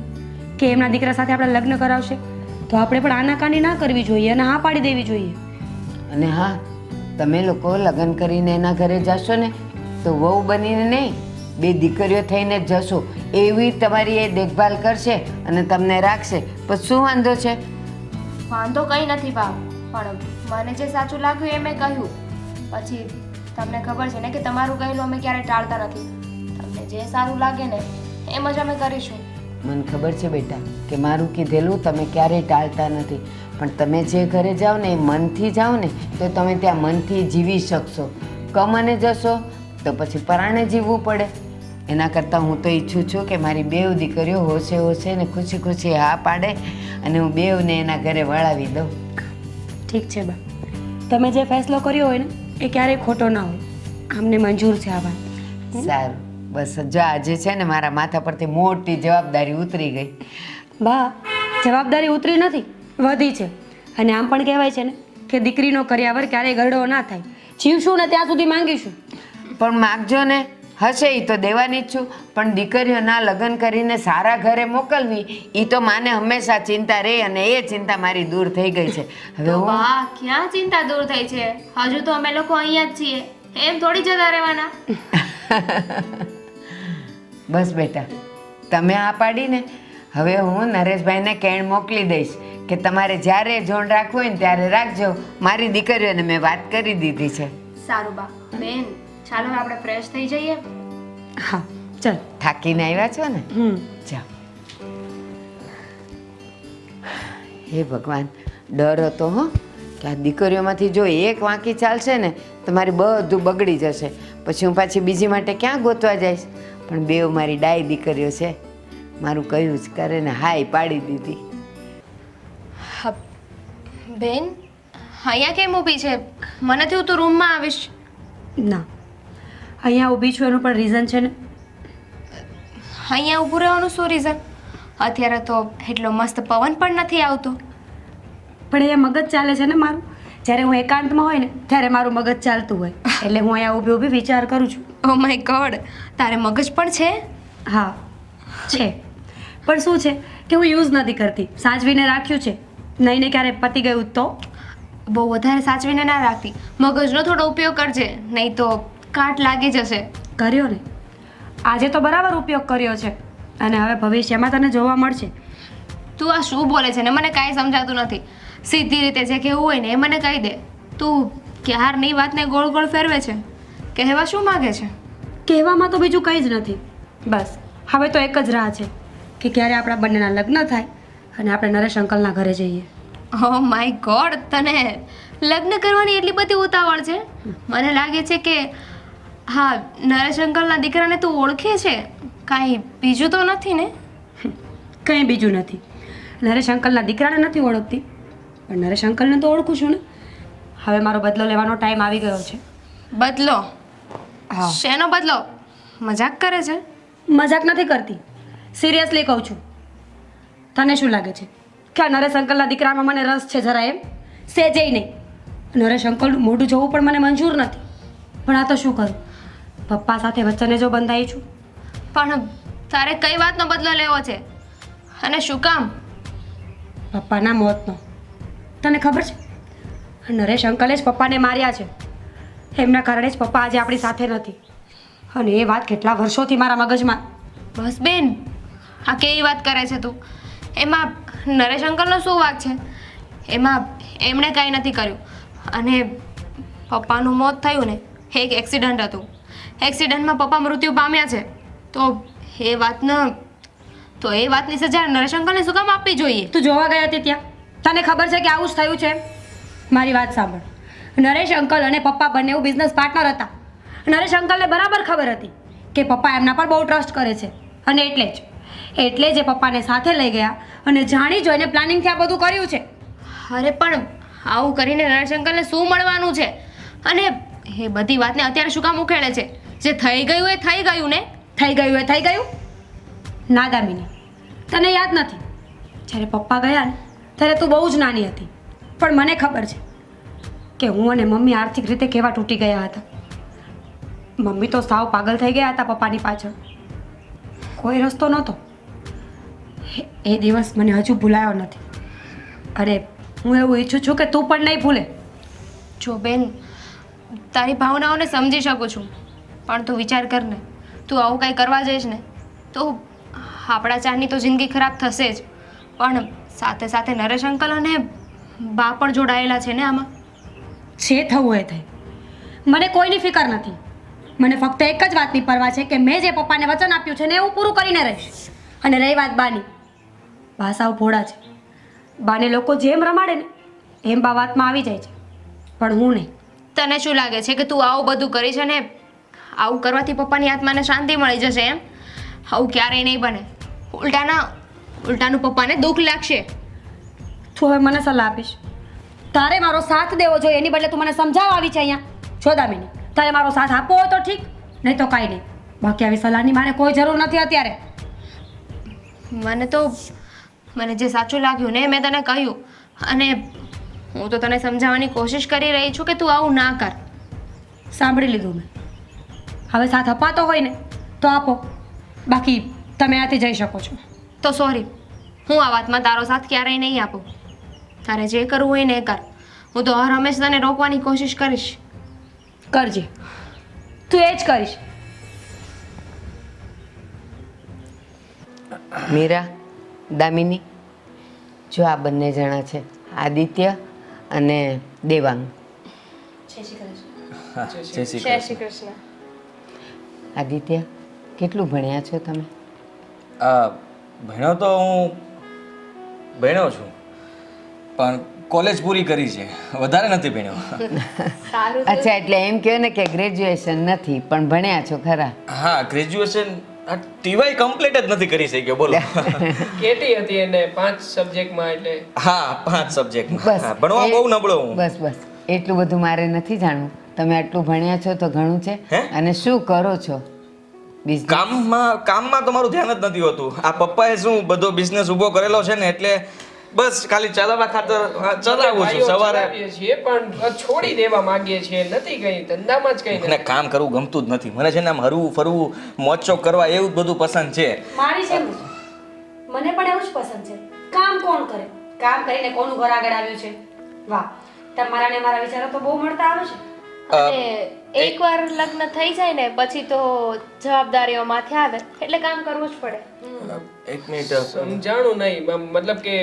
કે એમના દીકરા સાથે આપણે લગ્ન કરાવશે, તો આપણે પણ આનાકાની ના કરવી જોઈએ અને હા પાડી દેવી જોઈએ. અને હા, તમે લોકો લગ્ન કરીને એના ઘરે જશો ને તો વહુ બનીને નહીં, બે દીકરીઓ થઈને જ જશો. એવી તમારી એ દેખભાલ કરશે અને તમને રાખશે, પછી શું વાંધો છે? વાંધો કંઈ નથી બા, પણ મને જે સાચું લાગ્યું એ મેં કહ્યું. પછી તમને ખબર છે ને કે તમારું કહેલું અમે ક્યારેય ટાળતા નથી. તમને જે સારું લાગે ને એમ જ અમે કરીશું. મને ખબર છે બેટા કે મારું કીધેલું તમે ક્યારેય ટાળતા નથી, પણ તમે જે ઘરે જાઓ ને એ મનથી જાઓ ને તો તમે ત્યાં મનથી જીવી શકશો. કમને જશો તો પછી પરાણે જીવવું પડે. એના કરતાં હું તો ઈચ્છું છું કે મારી બેવ દીકરીઓ હોશે હોશે ને ખુશી ખુશી હા પાડે અને હું બેવને એના ઘરે વળાવી દઉં. ઠીક છે બા, તમે જે ફેસલો કર્યો હોય ને એ ક્યારેય ખોટો ના હોય. અમને મંજૂર છે આ વાત. સારું, બસ જો આજે છે ને મારા માથા પરથી મોટી જવાબદારી ઉતરી ગઈ. બા, જવાબદારી ઉતરી નથી, વધી છે. અને આમ પણ કહેવાય છે ને કે દીકરીનો કર્યાવર ક્યારેય ગરડો ના થાય. જીવશું ને ત્યાં સુધી માંગીશું. પણ માગજો ને, હશે એ તો દેવાની જ છું, પણ દીકરીઓના લગ્ન કરીને સારા ઘરે મોકલવી એ તો માને હંમેશા ચિંતા રહે અને એ ચિંતા મારી દૂર થઈ ગઈ છે. હવે તો હું બા ક્યાં ચિંતા દૂર થઈ છે? હજુ તો અમે લોકો અહીંયા જ છીએ, એમ થોડી જતા રહેવાના. બસ બેટા, તમે આ પાડીને હવે હું નરેશભાઈને કેણ મોકલી દઈશ કે તમારે જ્યારે જોણ રાખવું હોય ને ત્યારે રાખજો. મારી દીકરીઓને મેં વાત કરી દીધી છે. સારું બા. બેન ચાલો આપણે ફ્રેશ થઈ જઈએ. હા ચાલ. થાકીને આવ્યા છો ને? જાઓ. હે ભગવાન, ડર હતો હો કે આ દીકરીઓમાંથી જો એક વાંકી ચાલશે ને તો મારી બધું બગડી જશે. પછી હું પાછી બીજી માટે ક્યાં ગોતવા જઈશ? પણ બેવ મારી ડાઈ દીકરીઓ છે, મારું કહ્યું જ કરે ને હાય પાડી દીધી. બેન અહીંયા કેમ ઊભી છે? મને થયું તું રૂમમાં આવીશ. ના, અહીંયા ઊભી છું એનું પણ રીઝન છે ને. અહીંયા ઊભું રહેવાનું શું રીઝન? અત્યારે તો એટલો મસ્ત પવન પણ નથી આવતો. પણ અહીંયા મગજ ચાલે છે ને મારું. જ્યારે હું એકાંતમાં હોય ને ત્યારે મારું મગજ ચાલતું હોય, એટલે હું અહીંયા ઊભી ઊભી વિચાર કરું છું. ઓ માય ગોડ, તારે મગજ પણ છે? હા છે, પણ શું છે કે હું યુઝ નથી કરતી, સાચવીને રાખ્યું છે. નહીં ને ક્યારે પતી ગયું તો બહુ વધારે સાચવીને ના રાખતી. મગજનો થોડો ઉપયોગ કરજે, નહીં તો કાટ લાગી જશે. કર્યો ને, આજે તો બરાબર ઉપયોગ કર્યો છે અને હવે ભવિષ્યમાં તને જોવા મળશે. તું આ શું બોલે છે ને મને કાંઈ સમજાતું નથી. સીધી રીતે જે કહેવું હોય ને એ મને કહી દે. તું ક્યારની વાતને ગોળ ગોળ ફેરવે છે. કહેવા શું માગે છે? કહેવામાં તો બીજું કંઈ જ નથી. બસ હવે તો એક જ રાહ છે કે ક્યારે આપણા બંનેના લગ્ન થાય અને આપણે નરેશ અંકલના ઘરે જઈએ. ઓ માય ગોડ, તને લગ્ન કરવાની એટલી બધી ઉતાવળ છે? મને લાગે છે કે હા, નરેશ અંકલના દીકરાને તું ઓળખે છે. કાંઈ બીજું તો નથી ને? કંઈ બીજું નથી. નરેશ અંકલના દીકરાને નથી ઓળખતી, પણ નરેશ અંકલને તો ઓળખું છું ને. હવે મારો બદલો લેવાનો ટાઈમ આવી ગયો છે. બદલો? હા. શેનો બદલો? મજાક કરે છે? મજાક નથી કરતી, સિરિયસલી કહું છું. તને શું લાગે છે કે આ નરેશ અંકલના દીકરામાં મને રસ છે જરા એમ? સેજેય નહીં. નરેશ અંકલનું મોઢું જોવું પણ મને મંજૂર નથી, પણ આ તો શું કરું? પપ્પા સાથે વચ્ચે જો બંધાઈ છું. પણ તારે કઈ વાતનો બદલો લેવો છે અને શું કામ? પપ્પાના મોતનો. તને ખબર છે, નરેશ અંકલે જ પપ્પાને માર્યા છે. એમના કારણે જ પપ્પા આજે આપણી સાથે નથી. અને એ વાત કેટલા વર્ષોથી મારા મગજમાં. બસ બેન, આ કેવી વાત કરે છે તું? એમાં નરેશ અંકલનો શું વાંક છે? એમાં એમણે કાંઈ નથી કર્યું. અને પપ્પાનું મોત થયું ને એ એક એક્સિડન્ટ હતું. એક્સિડન્ટમાં પપ્પા મૃત્યુ પામ્યા છે. તો એ વાતની સજા નરેશ અંકલને શું કામ આપવી જોઈએ? તું જોવા ગઈ હતી ત્યાં, તને ખબર છે કે આવું જ થયું છે? મારી વાત સાંભળ. નરેશ અંકલ અને પપ્પા બંને બિઝનેસ પાર્ટનર હતા. નરેશ અંકલને બરાબર ખબર હતી કે પપ્પા એમના પર બહુ ટ્રસ્ટ કરે છે, અને એટલે જ એ પપ્પાને સાથે લઈ ગયા અને જાણી જોઈને પ્લાનિંગથી આ બધું કર્યું છે. અરે પણ આવું કરીને નરેશ અંકલને શું મળવાનું છે? અને એ બધી વાતને અત્યારે શું કામ ઉકેળે છે? જે થઈ ગયું એ થઈ ગયું ને. થઈ ગયું. ના દામિની, તને યાદ નથી, જ્યારે પપ્પા ગયા ને ત્યારે તું બહુ જ નાની હતી. પણ મને ખબર છે કે હું અને મમ્મી આર્થિક રીતે કેવા તૂટી ગયા હતા. મમ્મી તો સાવ પાગલ થઈ ગયા હતા પપ્પાની પાછળ. કોઈ રસ્તો નહોતો. એ દિવસ મને હજુ ભૂલાયો નથી. અરે હું એવું ઈચ્છું છું કે તું પણ નહીં ભૂલે. જો બેન, તારી ભાવનાઓને સમજી શકું છું, પણ તું વિચાર કર ને, તું આવું કાંઈ કરવા જઈશ ને તો આપણા ચારની તો જિંદગી ખરાબ થશે જ, પણ સાથે સાથે નરેશ અંકલ અને બા પણ જોડાયેલા છે ને આમાં. જે થવું એ થાય, મને કોઈની ફિકર નથી. મને ફક્ત એક જ વાતની પરવા છે કે મેં જે પપ્પાને વચન આપ્યું છે ને એ હું પૂરું કરીને રહીશ. અને રહી વાત બાની, બા સાવ ભોળા છે. બાને લોકો જેમ રમાડે ને એમ બા વાતમાં આવી જાય છે, પણ હું નહીં. તને શું લાગે છે કે તું આવું બધું કરીશ અને આવું કરવાથી પપ્પાની આત્માને શાંતિ મળી જશે એમ? આવું ક્યારેય નહીં બને. ઉલટાનું પપ્પાને દુઃખ લાગશે. તું હવે મને સલાહ આપીશ? તારે મારો સાથ દેવો જોઈએ, એની બદલે તું મને સમજાવવા આવી છે અહીંયા. જો દામિની, તારે મારો સાથ આપવો હોય તો ઠીક, નહીં તો કાંઈ નહીં. બાકી આવી સલાહની મારે કોઈ જરૂર નથી અત્યારે. મને જે સાચું લાગ્યું ને મેં તને કહ્યું, અને હું તો તને સમજાવવાની કોશિશ કરી રહી છું કે તું આવું ના કર. સાંભળી લીધું મેં. હવે સાથ અપાતો હોય ને તો આપો, બાકી તમે આથી જઈ શકો છો. તો સોરી, હું આ વાતમાં તારો સાથ ક્યારેય નહીં આપું. તારે જે કરવું હોય ને એ કર. હું તો હર હંમેશ તને રોકવાની કોશિશ કરીશ. કરજે, તું એ જ કરીશ. મીરા, દામિની, જો આ બંને જણા છે, આદિત્ય અને દેવાંગ. હા, જય શ્રી જય શ્રી કૃષ્ણ. આદિત્ય, કેટલું ભણ્યા છો તમે? ભણ્યો તો હું ભણ્યો છું, પણ કોલેજ પૂરી કરી છે, વધારે નથી ભણ્યો. અચ્છા, એટલે એમ કહો ને કે ગ્રેજ્યુએશન નથી પણ ભણ્યા છો ખરા? હા, ગ્રેજ્યુએશન ટીવાય કમ્પ્લીટ જ નથી કરી શક્યો. બોલો. કેટી હતી એને 5 સબ્જેક્ટમાં, એટલે હા, 5 સબ્જેક્ટમાં. બસ, ભણવા બહુ નબળો હું. બસ બસ, એટલું બધું મારે નથી જાણવું. તમે આટલું ભણ્યા છો તો ઘણું છે. હે? અને શું કરો છો? બિઝનેસ? કામમાં તમારું ધ્યાન જ નથી હોતું. આ પપ્પાએ શું બધો બિઝનેસ ઊભો કરેલો છે ને, એટલે બસ ખાલી ચલાવવા ખાતર ચલાવું છું. સવારે ચલાવીએ છીએ પણ છોડી દેવા માંગીએ છીએ, નથી કઈ ધંધામાં જ કઈ મને કામ કરવું ગમતું જ નથી. મને છે ને આમ હરવું ફરવું, મોજશોખ કરવા એવું જ બધું પસંદ છે. મારી છે મને પણ એવું જ પસંદ છે. કામ કોણ કરે? કામ કરીને કોનું ઘર આગળ આવ્યું છે? વાહ, તમારા ને મારા વિચારો તો બહુ મળતા આવે છે. અને એકવાર લગ્ન થઈ જાય ને પછી તો જવાબદારીઓ માથે આવે એટલે કામ કરવું જ પડે. એક મિનિટ. સમજાણું નહીં, મતલબ કે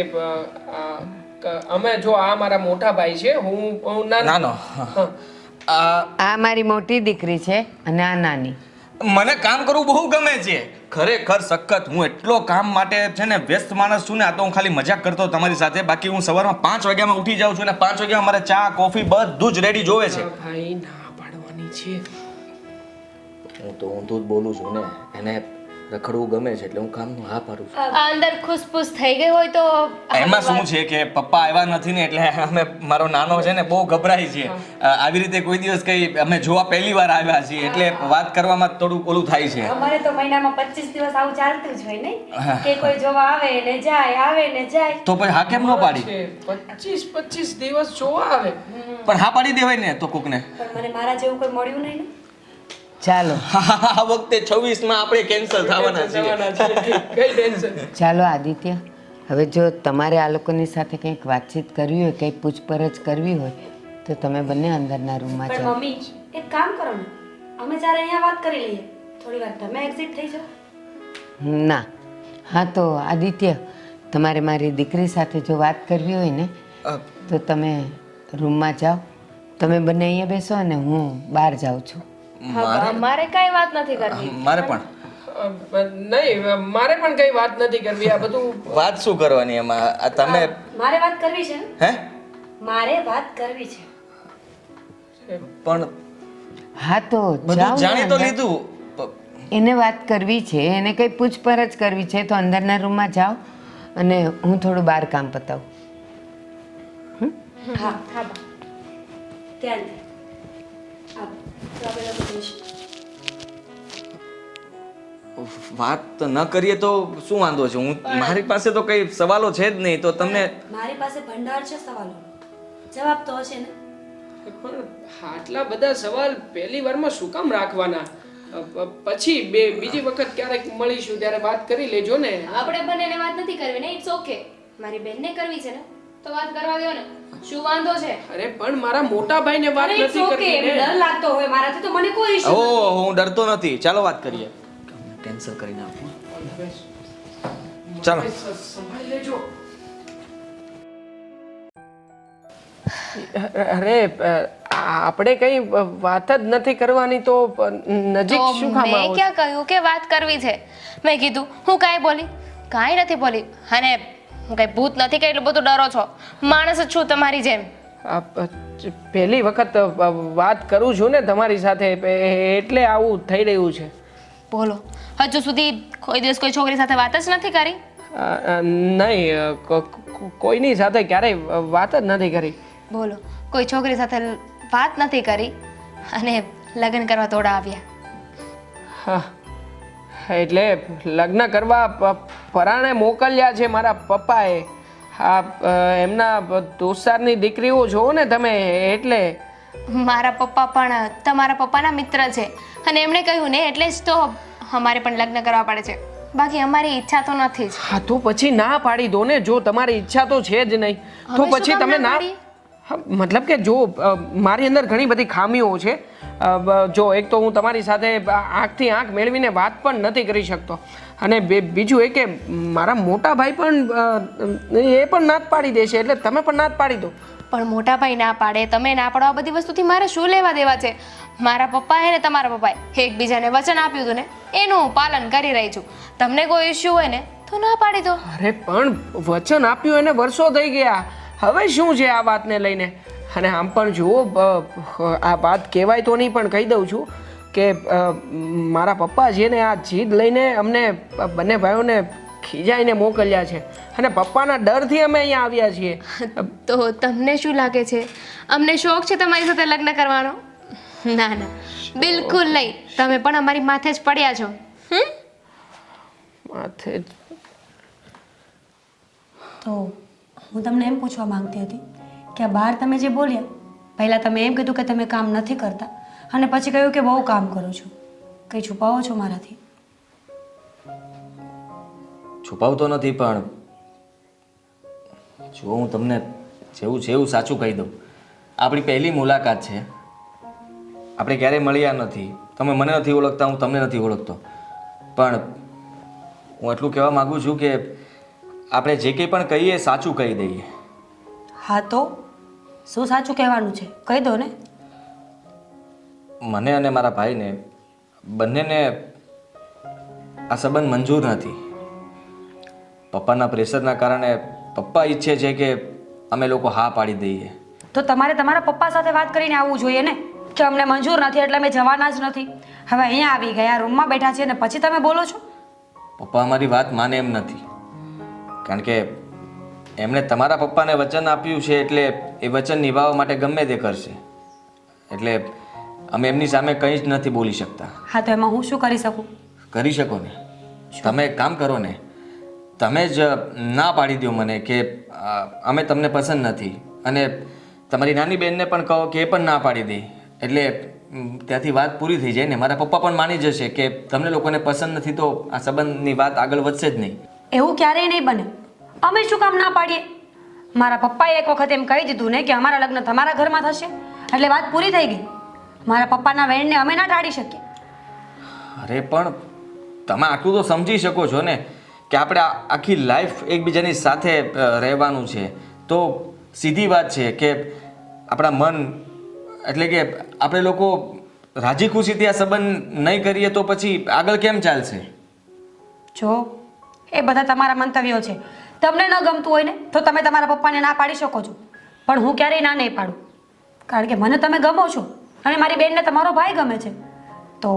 અમે જો આ મારા મોટા ભાઈ છે, હું નાનો. હા. આ મારી મોટી દીકરી છે અને આ નાની. મને કામ કરવું બહુ ગમે છે, ખરેખર સખત. હું એટલો કામ માટે છે ને વ્યસ્ત માણસ છું ને. આ તો હું ખાલી મજાક કરતો તમારી સાથે. બાકી હું સવારમાં 5 વાગ્યામાં ઉઠી જાઉં છું અને 5 વાગ્યામાં મારે ચા કોફી બધું જ રેડી જોવે છે. ભાઈ ના પાડવાની છે. હું તો ઊંધું જ બોલું છું ને. એને રખડવું ગમે છે એટલે હું કામનું હા પાડું છું. આ અંદર ખુશપુશ થઈ ગઈ હોય તો એમાં શું છે કે પપ્પા આવ્યા નથી ને, એટલે અમે મારો નાનો છે ને બહુ ગભરાય છે. આવી રીતે કોઈ દિવસ કઈ અમે જોવા પહેલી વાર આવ્યા છીએ, એટલે વાત કરવામાં થોડું ઓલું થાય છે. અમારે તો મહિનામાં 25 દિવસ આવું ચાલતું જ હોય નહીં કે કોઈ જોવા આવે ને જાય, આવે ને જાય. તો પછી હા કેમ ન પાડી? 25 દિવસ જોવા આવે. પણ હા પાડી દેવાય ને તો કોકને. પણ મને મારા જેવું કોઈ મળ્યું નહીં ને. ચાલો આ વખતે 26 માં આપણે કેન્સલ થવાના છીએ. કઈ ટેન્શન. ચાલો આદિત્ય, હવે જો તમારે આ લોકોની સાથે કંઈક વાતચીત કરવી હોય, કંઈક પૂછપરછ કરવી હોય તો તમે બંને અંદરના રૂમમાં પણ જાઓ. મમ્મી, એક કામ કરો ને, અમે ચારે અહીંયા વાત કરી લઈએ. થોડી વાર તમે એક્ઝિટ થઈ જાઓ. ના, હા તો આદિત્ય, તમારે મારી દીકરી સાથે જો વાત કરવી હોય ને તો તમે રૂમમાં જાઓ. તમે બંને અહીંયા બેસો અને હું બહાર જાઉં છું. મારે કઈ વાત નથી કરવી. મારે પણ નહીં, મારે પણ કઈ વાત નથી કરવી. આ બધું વાત શું કરવાની એમાં? આ તમે મારે વાત કરવી છે. હે? મારે વાત કરવી છે. પણ હા તો બધું જાઓ ને જાણી તો અંદર. લીધું. એને વાત કરવી છે, એને કંઈ પૂછપરછ કરવી છે તો અંદરના રૂમમાં જાઓ અને હું થોડું બહાર કામ પતાવું. હા હા બા, ધ્યાન દે. આવો, તો આપણે લોકો જઈશું. વાત ન કરીએ તો શું વાંધો છે? મારી પાસે તો કઈ સવાલો છે જ નહીં. તો તમને મારી પાસે ભંડાર છે સવાલો. જવાબ તો હશે ને. પણ આટલા બધા સવાલ પહેલી વારમાં શું કામ રાખવાના? પછી બીજી વખત ક્યારેક મળીશું ત્યારે વાત કરી લેજો ને. આપણે બંનેને વાત નથી કરવી ને, ઇટ્સ ઓકે. મારી બેનને કરવી છે ને તો વાત કરવા દો ને, શું વાંધો છે? અરે પણ મારા મોટા ભાઈને વાત અરે it's નથી okay, કરવી એમને ને. ડર લાગતો હોય મારાથી તો મને કોઈ issue નથી. ઓ હું ડરતો નથી, ચાલો વાત કરીએ. કેન્સલ કરી નાખો. ચાલો. સંભાળી લેજો. અરે આપણે કઈ વાત જ નથી કરવાની તો નજીક તો શું કામ મેં આવો છો? ક્યાં કહ્યું કે વાત કરવી છે? મેં કીધું હું કાંઈ બોલી? કાંઈ નથી બોલી. અને હું કાંઈ ભૂત નથી કે એટલું બધું ડરો છો? માણસ જ છું તમારી જેમ. પહેલી વખત વાત કરું છું ને તમારી સાથે એટલે આવું થઈ રહ્યું છે. બોલો, હજુ સુધી કોઈ દિવસ કોઈ છોકરી સાથે વાત જ નથી કરી? નહીં, કોઈની સાથે ક્યારેય વાત જ નથી કરી. બોલો, કોઈ છોકરી સાથે વાત નથી કરી અને લગ્ન કરવા તોડા આવ્યા? હા, એટલે લગ્ન કરવા પરાણે મોકલ્યા છે મારા પપ્પાએ. એમના દોસ્તારની દીકરીઓ છો ને તમે એટલે. મારા પપ્પા પણ તમારા પપ્પાના મિત્ર છે અને એમણે કહ્યું ને એટલે જ તો અમારે પણ લગ્ન કરવા પડે છે, બાકી અમારી ઈચ્છા તો નથી જ. હા તો પછી ના પાડી દો ને, જો તમારી ઈચ્છા તો છે જ નહીં તો હવે શું પછી કામ તમે ના ના પાડી? હા, મતલબ કે જો મારી અંદર ઘણી બધી ખામીઓ છે. જો એક તો હું તમારી સાથે આંખથી આંખ મેળવીને વાત પણ નથી કરી શકતો અને બીજું એ કે મારા મોટા ભાઈ પણ એ પણ ના જ પાડી દેશે એટલે તમે પણ ના જ પાડી દો. પણ મોટા ભાઈ ના પાડે, તમે ના પાડો, આ બધી વસ્તુથી મારે શું લેવા દેવા છે? મારા પપ્પાએ ને તમારા પપ્પાએ એકબીજાને વચન આપ્યું હતું ને એનું હું પાલન કરી રહી છું. તમને કોઈ ઇશ્યુ હોય ને તો ના પાડી દો. અરે પણ વચન આપ્યું એને વર્ષો થઈ ગયા, હવે શું છે આ વાતને લઈને? અને આમ પણ જુઓ, આ વાત કહેવાય તો નહીં પણ કહી દઉં છું કે મારા પપ્પા છે ને આ જીદ લઈને અમને બંને ભાઈઓને ખીજાઈને મોકલ્યા છે અને પપ્પાના ડરથી અમે અહીંયા આવ્યા છીએ. તો તમને શું લાગે છે અમને શોખ છે તમારી સાથે લગ્ન કરવાનો? ના ના, બિલકુલ નહીં. તમે પણ અમારી માથે જ પડ્યા છો. માથે જ. તો હું તમને એમ પૂછવા માંગતી હતી કે આ બહાર તમે જે બોલ્યા, પહેલાં તમે એમ કીધું કે તમે કામ નથી કરતા અને પછી કહ્યું કે બહુ કામ કરો છો. કંઈ છુપાવો છો મારાથી? છુપાવતો નથી પણ જો હું તમને જેવું છે એવું સાચું કહી દઉં. આપણી પહેલી મુલાકાત છે, આપણે ક્યારેય મળ્યા નથી. તમે મને નથી ઓળખતા, હું તમને નથી ઓળખતો, પણ હું એટલું કહેવા માગું છું કે આપણે જે કંઈ પણ કહીએ સાચું કહી દઈએ. હા તો શું સાચું કહેવાનું છે કહી દો ને. મને અને મારા ભાઈને બંનેને આ સંબંધ મંજૂર નથી. પપ્પાના પ્રેશરના કારણે પપ્પા ઈચ્છે છે કે અમે લોકો હા પાડી દઈએ. તો તમારે તમારા પપ્પા સાથે વાત કરીને આવવું જોઈએ ને કે અમને મંજૂર નથી એટલે અમે જવાના જ નથી. હવે અહીંયા આવી ગયા, રૂમમાં બેઠા છીએ ને પછી તમે બોલો છો? પપ્પા અમારી વાત માને એમ નથી, કારણ કે એમણે તમારા પપ્પાને વચન આપ્યું છે એટલે એ વચન નિભાવવા માટે ગમે તે કરશે. એટલે અમે એમની સામે કંઈ જ નથી બોલી શકતા. હા તો એમાં હું શું કરી શકું? કરી શકો ને, તમે એક કામ કરો ને, તમે જ ના પાડી દો મને કે અમે તમને પસંદ નથી, અને તમારી નાની બહેનને પણ કહો કે એ પણ ના પાડી દે, એટલે ત્યાંથી વાત પૂરી થઈ જાય ને. મારા પપ્પા પણ માની જશે કે તમને લોકોને પસંદ નથી તો આ સંબંધની વાત આગળ વધશે જ નહીં. એવું ક્યારેય નહીં બને. અમે શું કામ ના પાડીએ? મારા પપ્પાએ એક વખત એમ કહી દીધું ને કે અમારા લગ્ન તમારા ઘરમાં થશે એટલે વાત પૂરી થઈ ગઈ. મારા પપ્પાના વેણને અમે ના ટાળી શકીએ. અરે પણ તમે આટલું તો સમજી શકો છો ને કે આપણે આખી લાઈફ એકબીજાની સાથે રહેવાનું છે. તો સીધી વાત છે કે આપણા મન એટલે કે આપણે લોકો રાજી ખુશીથી આ સંબંધ નહીં કરીએ તો પછી આગળ કેમ ચાલશે? જો એ બધા તમારા મંતવ્યો છે. તમને ન ગમતું હોય ને તો તમે તમારા પપ્પાને ના પાડી શકો છો, પણ હું ક્યારેય ના નહીં પાડું, કારણ કે મને તમે ગમો છો અને મારી બેનને તમારો ભાઈ ગમે છે. તો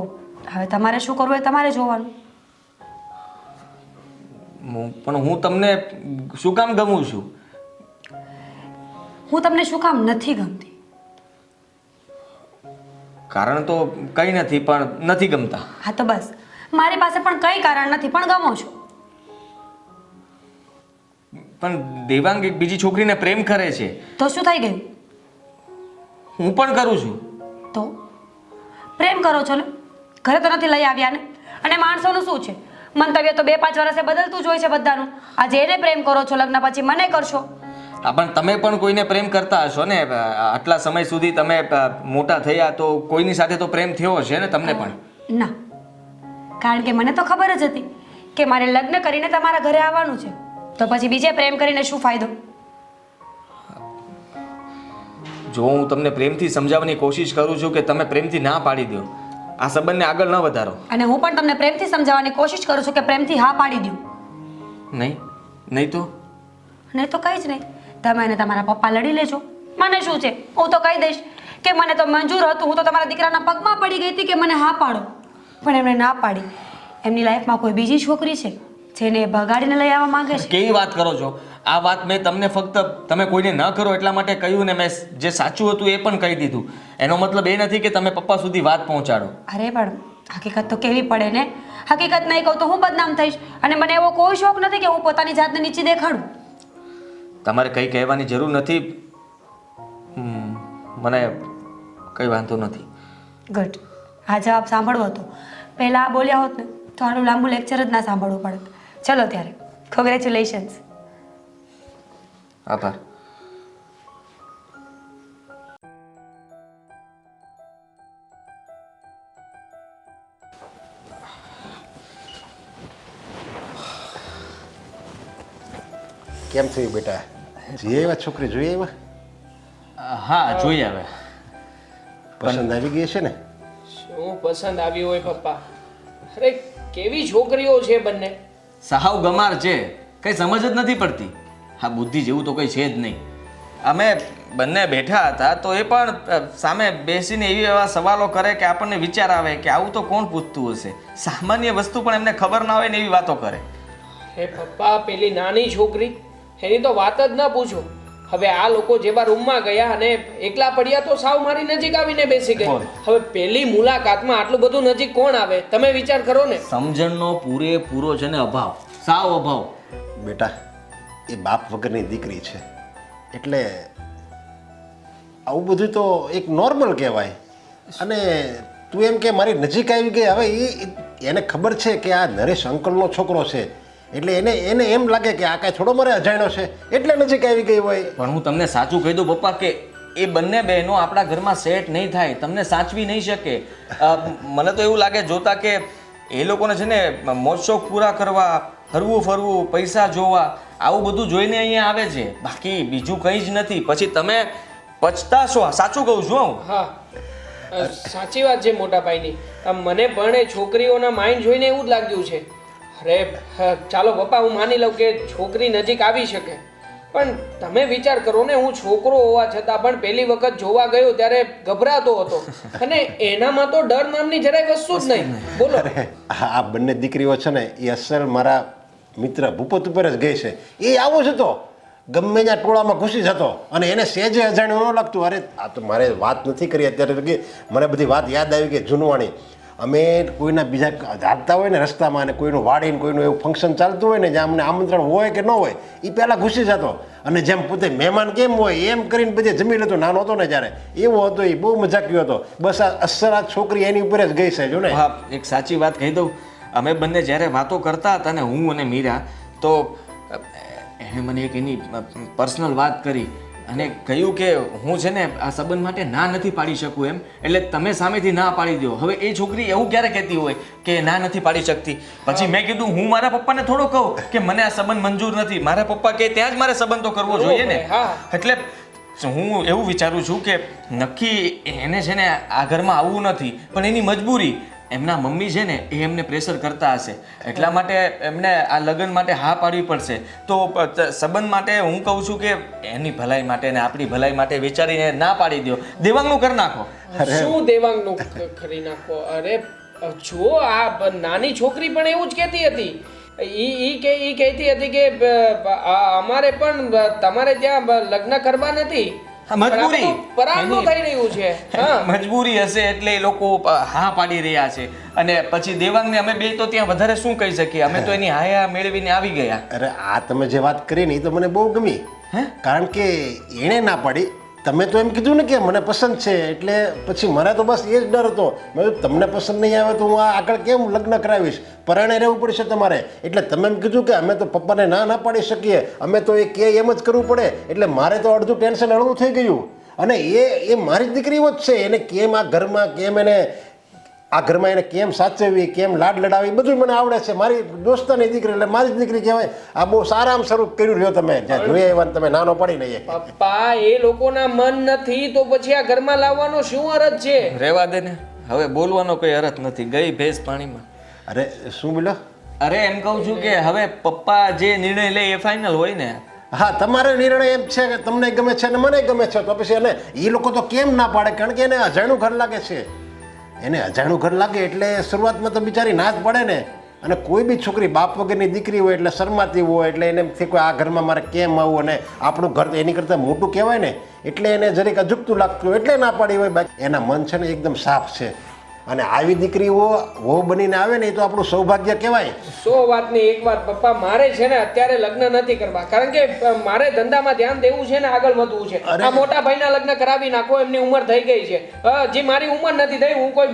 હવે તમારે શું કરવું એ તમારે જોવાનું. પણ હું તમને શું કામ ગમું છું? હું તમને શું કામ નથી ગમતી? કારણ તો કંઈ નથી, પણ નથી ગમતા. હા તો બસ, મારી પાસે પણ કંઈ કારણ નથી પણ ગમો છો. પણ દેવાંગ એક બીજી છોકરીને પ્રેમ કરે છે. તો શું થઈ ગયું? હું પણ કરું છું. તો પ્રેમ કરો છો ને, ઘરે તો નથી લઈ આવ્યા ને. અને માણસોનું શું છે, મંતવ્ય તો 2-5 વર્ષે બદલતું જ હોય છે બધાનું. આજે એને પ્રેમ કરો છો, લગ્ન પછી મને કરશો. પણ તમે પણ કોઈને પ્રેમ કરતા હશો ને આટલા સમય સુધી તમે મોટા થયા તો કોઈની સાથે તો પ્રેમ થયો હશે ને તમને પણ? ના, કારણ કે મને તો ખબર જ હતી કે મારે લગ્ન કરીને તમારા ઘરે આવવાનું છે, તો પછી બીજે પ્રેમ કરીને શું ફાયદો? જો હું તમને પ્રેમથી સમજાવવાની કોશિશ કરું છું કે તમે પ્રેમથી ના પાડી દો, આ સંબંધને આગળ ન વધારો. અને હું પણ તમને પ્રેમથી સમજાવવાની કોશિશ કરું છું કે પ્રેમથી હા પાડી દો. નહીં તો નહીં તો કંઈ જ નહીં. તમે અને તમારા પપ્પા લડી લેજો, મને શું છે? હું તો કહી દઈશ કે મને તો મંજૂર હતું, હું તો તમારા દીકરાના પગમાં પડી ગઈ હતી કે મને હા પાડો, પણ એમણે ના પાડી. એમની લાઈફમાં કોઈ બીજી છોકરી છે જેને એ ભગાડીને લઈ આવવા માંગે છે. કેવી વાત કરો છો? આ વાત મેં તમને ફક્ત તમે કોઈને ન કરો એટલા માટે કહ્યું ને, મેં જે સાચું હતું એ પણ કહી દીધું. એનો મતલબ એ નથી કે તમે પપ્પા સુધી વાત પહોંચાડો. અરે પણ હકીકત તો કેવી પડે ને. હકીકત નહીં કહું તો હું બદનામ થઈશ, અને મને એવો કોઈ શોખ નથી કે હું પોતાની જાતને નીચે દેખાડું. તમારે કંઈ કહેવાની જરૂર નથી, મને કંઈ વાંધો નથી. ગુડ. આ જવાબ સાંભળવો હતો. પહેલાં આ બોલ્યા હોત ને તો આનું લાંબુ લેક્ચર જ ના સાંભળવું પડત. ચલો ત્યારે, કોંગ્રેચ્યુલેશન્સ. આભાર. કેમ થયું બેટા? જોઈએ એવા છોકરી જોઈએ એવા હા, જોઈ આવે. પસંદ આવી ગઈ છે ને? શું પસંદ આવી હોય પપ્પા? અરે કેવી છોકરીઓ છે બંને. સાવ ગમાર છે, કઈ સમજ જ નથી પડતી. હા, બુદ્ધિ જેવું તો કંઈ છે જ નહીં. અમે બંને બેઠા હતા તો એ પણ સામે બેસીને એવા સવાલો કરે કે આપણને વિચાર આવે કે આવું તો કોણ પૂછતું હશે. સામાન્ય વસ્તુ પણ એમને ખબર ના હોય ને એવી વાતો કરે. હે પપ્પા, પેલી નાની છોકરી, એની તો વાત જ ના પૂછો. હવે આ લોકો જેવા રૂમમાં ગયા અને એકલા પડ્યા તો સાવ મારી નજીક આવીને બેસી ગઈ. હવે પહેલી મુલાકાતમાં આટલું બધું નજીક કોણ આવે? તમે વિચાર કરો ને. સમજણનો પૂરેપૂરો છે ને અભાવ, સાવ અભાવ. બેટા, એ બાપ વગરની દીકરી છે એટલે આવું બધું તો એક નોર્મલ કહેવાય. અને તું એમ કે મારી નજીક આવી ગઈ, હવે એને ખબર છે કે આ નરેશ અંકલનો છોકરો છે એટલે એને એમ લાગે કે આ કાંઈ થોડો મારે અજાણ્યો છે એટલે નજીક આવી ગઈ હોય. પણ હું તમને સાચું કહી દઉં પપ્પા કે એ બંને બહેનો આપણા ઘરમાં સેટ નહીં થાય, તમને સાચવી નહીં શકે. મને તો એવું લાગે જોતા કે એ લોકોને છે ને મોજ શોખ પૂરા કરવા, હરવું ફરવું, પૈસા જોવા, આવું બધું જોઈને અહીંયા આવે છે, બાકી બીજું કંઈ જ નથી. પછી તમે પછતાશો. સાચું કહું છું હું. હા, સાચી વાત છે મોટા ભાઈની. મને પણ એ છોકરીઓના માઇન્ડ જોઈને એવું જ લાગ્યું છે. અરે ચાલો પપ્પા, હું માની લઉં કે છોકરી નજીક આવી શકે, પણ તમે વિચાર કરો ને, હું છોકરો હોવા છતાં પણ પહેલી વખત જોવા ગયો ત્યારે ગભરાતો હતો, અને એનામાં તો ડર નામની જરાય વસ્તુ જ નહીં. બોલો. આ બંને દીકરીઓ છે ને એ અસલ મારા મિત્ર ભૂપત ઉપર જ ગઈ છે. એ આવો જ હતો, ગમે ત્યાં ટોળામાં ઘૂસી જતો અને એને સેજે અજાણ્યું ન લાગતું. અરે આ તો મારે વાત નથી કરી અત્યારે કે મને બધી વાત યાદ આવી કે જૂનવાણી. અમે કોઈના બીજા જાગતા હોય ને રસ્તામાં અને કોઈનું વાડીને કોઈનું એવું ફંક્શન ચાલતું હોય ને જ્યાં અમને આમંત્રણ હોય કે ન હોય, એ પહેલાં ઘૂસી જતો અને જેમ પોતે મહેમાન કેમ હોય એમ કરીને બધે જમી લેતો. નાનો હતો ને જ્યારે એવો હતો, એ બહુ મજાક્યો હતો. બસ આ અસર આ છોકરી એની ઉપર જ ગઈ છે. જો ને, હા, એક સાચી વાત કહી દઉં. અમે બંને જ્યારે વાતો કરતા હતા ને, હું અને મીરા, તો એણે મને એક એની પર્સનલ વાત કરી અને કહ્યું કે હું છે ને આ સંબંધ માટે ના નથી પાડી શકું એમ, એટલે તમે સામેથી ના પાડી દો. હવે એ છોકરી એવું ક્યારે કહેતી હોય કે ના નથી પાડી શકતી? પછી મેં કીધું હું મારા પપ્પાને થોડો કહું કે મને આ સંબંધ મંજૂર નથી. મારા પપ્પા કે ત્યાં જ મારે સંબંધ તો કરવો જોઈએ ને. એટલે હું એવું વિચારું છું કે નક્કી એને છે ને આ ઘરમાં આવવું નથી, પણ એની મજબૂરી, એમના મમ્મી છે ને એ એમને પ્રેશર કરતા હશે, એટલા માટે એમને આ લગ્ન માટે હા પાડવી પડશે. તો સંબંધ માટે હું કહું છું કે એની ભલાઈ માટે ને આપણી ભલાઈ માટે વિચારીને ના પાડી દો. દેવાંગનું કરી નાખો. શું દેવાંગનું કરી નાખો? અરે જો આ નાની છોકરી પણ એવું જ કહેતી હતી. ઈ કહેતી હતી કે અમારે પણ તમારે ત્યાં લગ્ન કરવા નથી, મજબૂરી પરામનું થઈ રહ્યું છે. મજબૂરી હશે એટલે એ લોકો હા પાડી રહ્યા છે. અને પછી દેવાંગને અમે બે તો ત્યાં વધારે શું કહી શકીએ? અમે તો એની હાયા મેળવીને આવી ગયા. અરે આ તમે જે વાત કરી ને એ તો મને બહુ ગમી, કારણ કે એણે ના પાડી તમે તો એમ કીધું ને કે મને પસંદ છે, એટલે પછી મને તો બસ એ જ ડર હતો. મેં કીધું તમને પસંદ નહીં આવે તો હું આ આગળ કેમ લગ્ન કરાવીશ, પરાણે રહેવું પડશે તમારે. એટલે તમે એમ કીધું કે અમે તો પપ્પાને ના પાડી શકીએ, અમે તો એ કે એમ જ કરવું પડે. એટલે મારે તો અડધું ટેન્શન હળવું થઈ ગયું. અને એ મારી દીકરીઓ જ છે, એને કેમ આ ઘરમાં કેમ એને આ ઘરમાં એને કેમ સાચવવી, કેમ લાડ લડાવી, બધું મને આવડે છે. મારી દોસ્તાની દીકરી એટલે મારી જ દીકરી કહેવાય. આ બહુ સારામાં શરૂ કર્યું લ્યો તમે, જ્યાં જોઈએ એવા તમે નાનો પડી નહીં. પપ્પા એ લોકોના મન નથી તો પછી આ ઘરમાં લાવવાનો શું અરજ છે? રહેવા દે ને, હવે બોલવાનો કોઈ અર્થ નથી, ગઈ ભેંસ પાણીમાં. અરે શું બોલો? અરે એમ કહું છું કે હવે પપ્પા જે નિર્ણય લે એ ફાઇનલ હોય ને. હા, તમારો નિર્ણય એમ છે કે તમને ગમે છે અને મને ગમે છે, તો પછી એને એ લોકો તો કેમ ના પાડે? કારણ કે એને અજાણ્યું ઘર લાગે છે. એને અજાણ્યું ઘર લાગે એટલે શરૂઆતમાં તો બિચારી ના જ પડે ને. અને કોઈ બી છોકરી બાપ વગરની દીકરી હોય એટલે શરમાતી હોય, એટલે એને એમથી કોઈ આ ઘરમાં મારે કેમ આવું, અને આપણું ઘર તો એની કરતાં મોટું કહેવાય ને, એટલે એને જરીક અજુકતું લાગતું હોય એટલે ના પાડી હોય. બાકી એના મન છે ને એકદમ સાફ છે. અને આવી દીકરીઓ વહુ બનીને આવે ને એ તો આપણું સૌભાગ્ય કહેવાય. 100 વાતની એક વાત પપ્પા, મારે છે ને અત્યારે લગ્ન નથી કરવા, કારણ કે મારે ધંધામાં ધ્યાન દેવું છે ને આગળ વધવું છે. આ મોટા ભાઈના લગ્ન કરાવી નાખો, એમની ઉંમર થઈ ગઈ છે. જે મારી ઉંમર નથી થઈ, હું કોઈ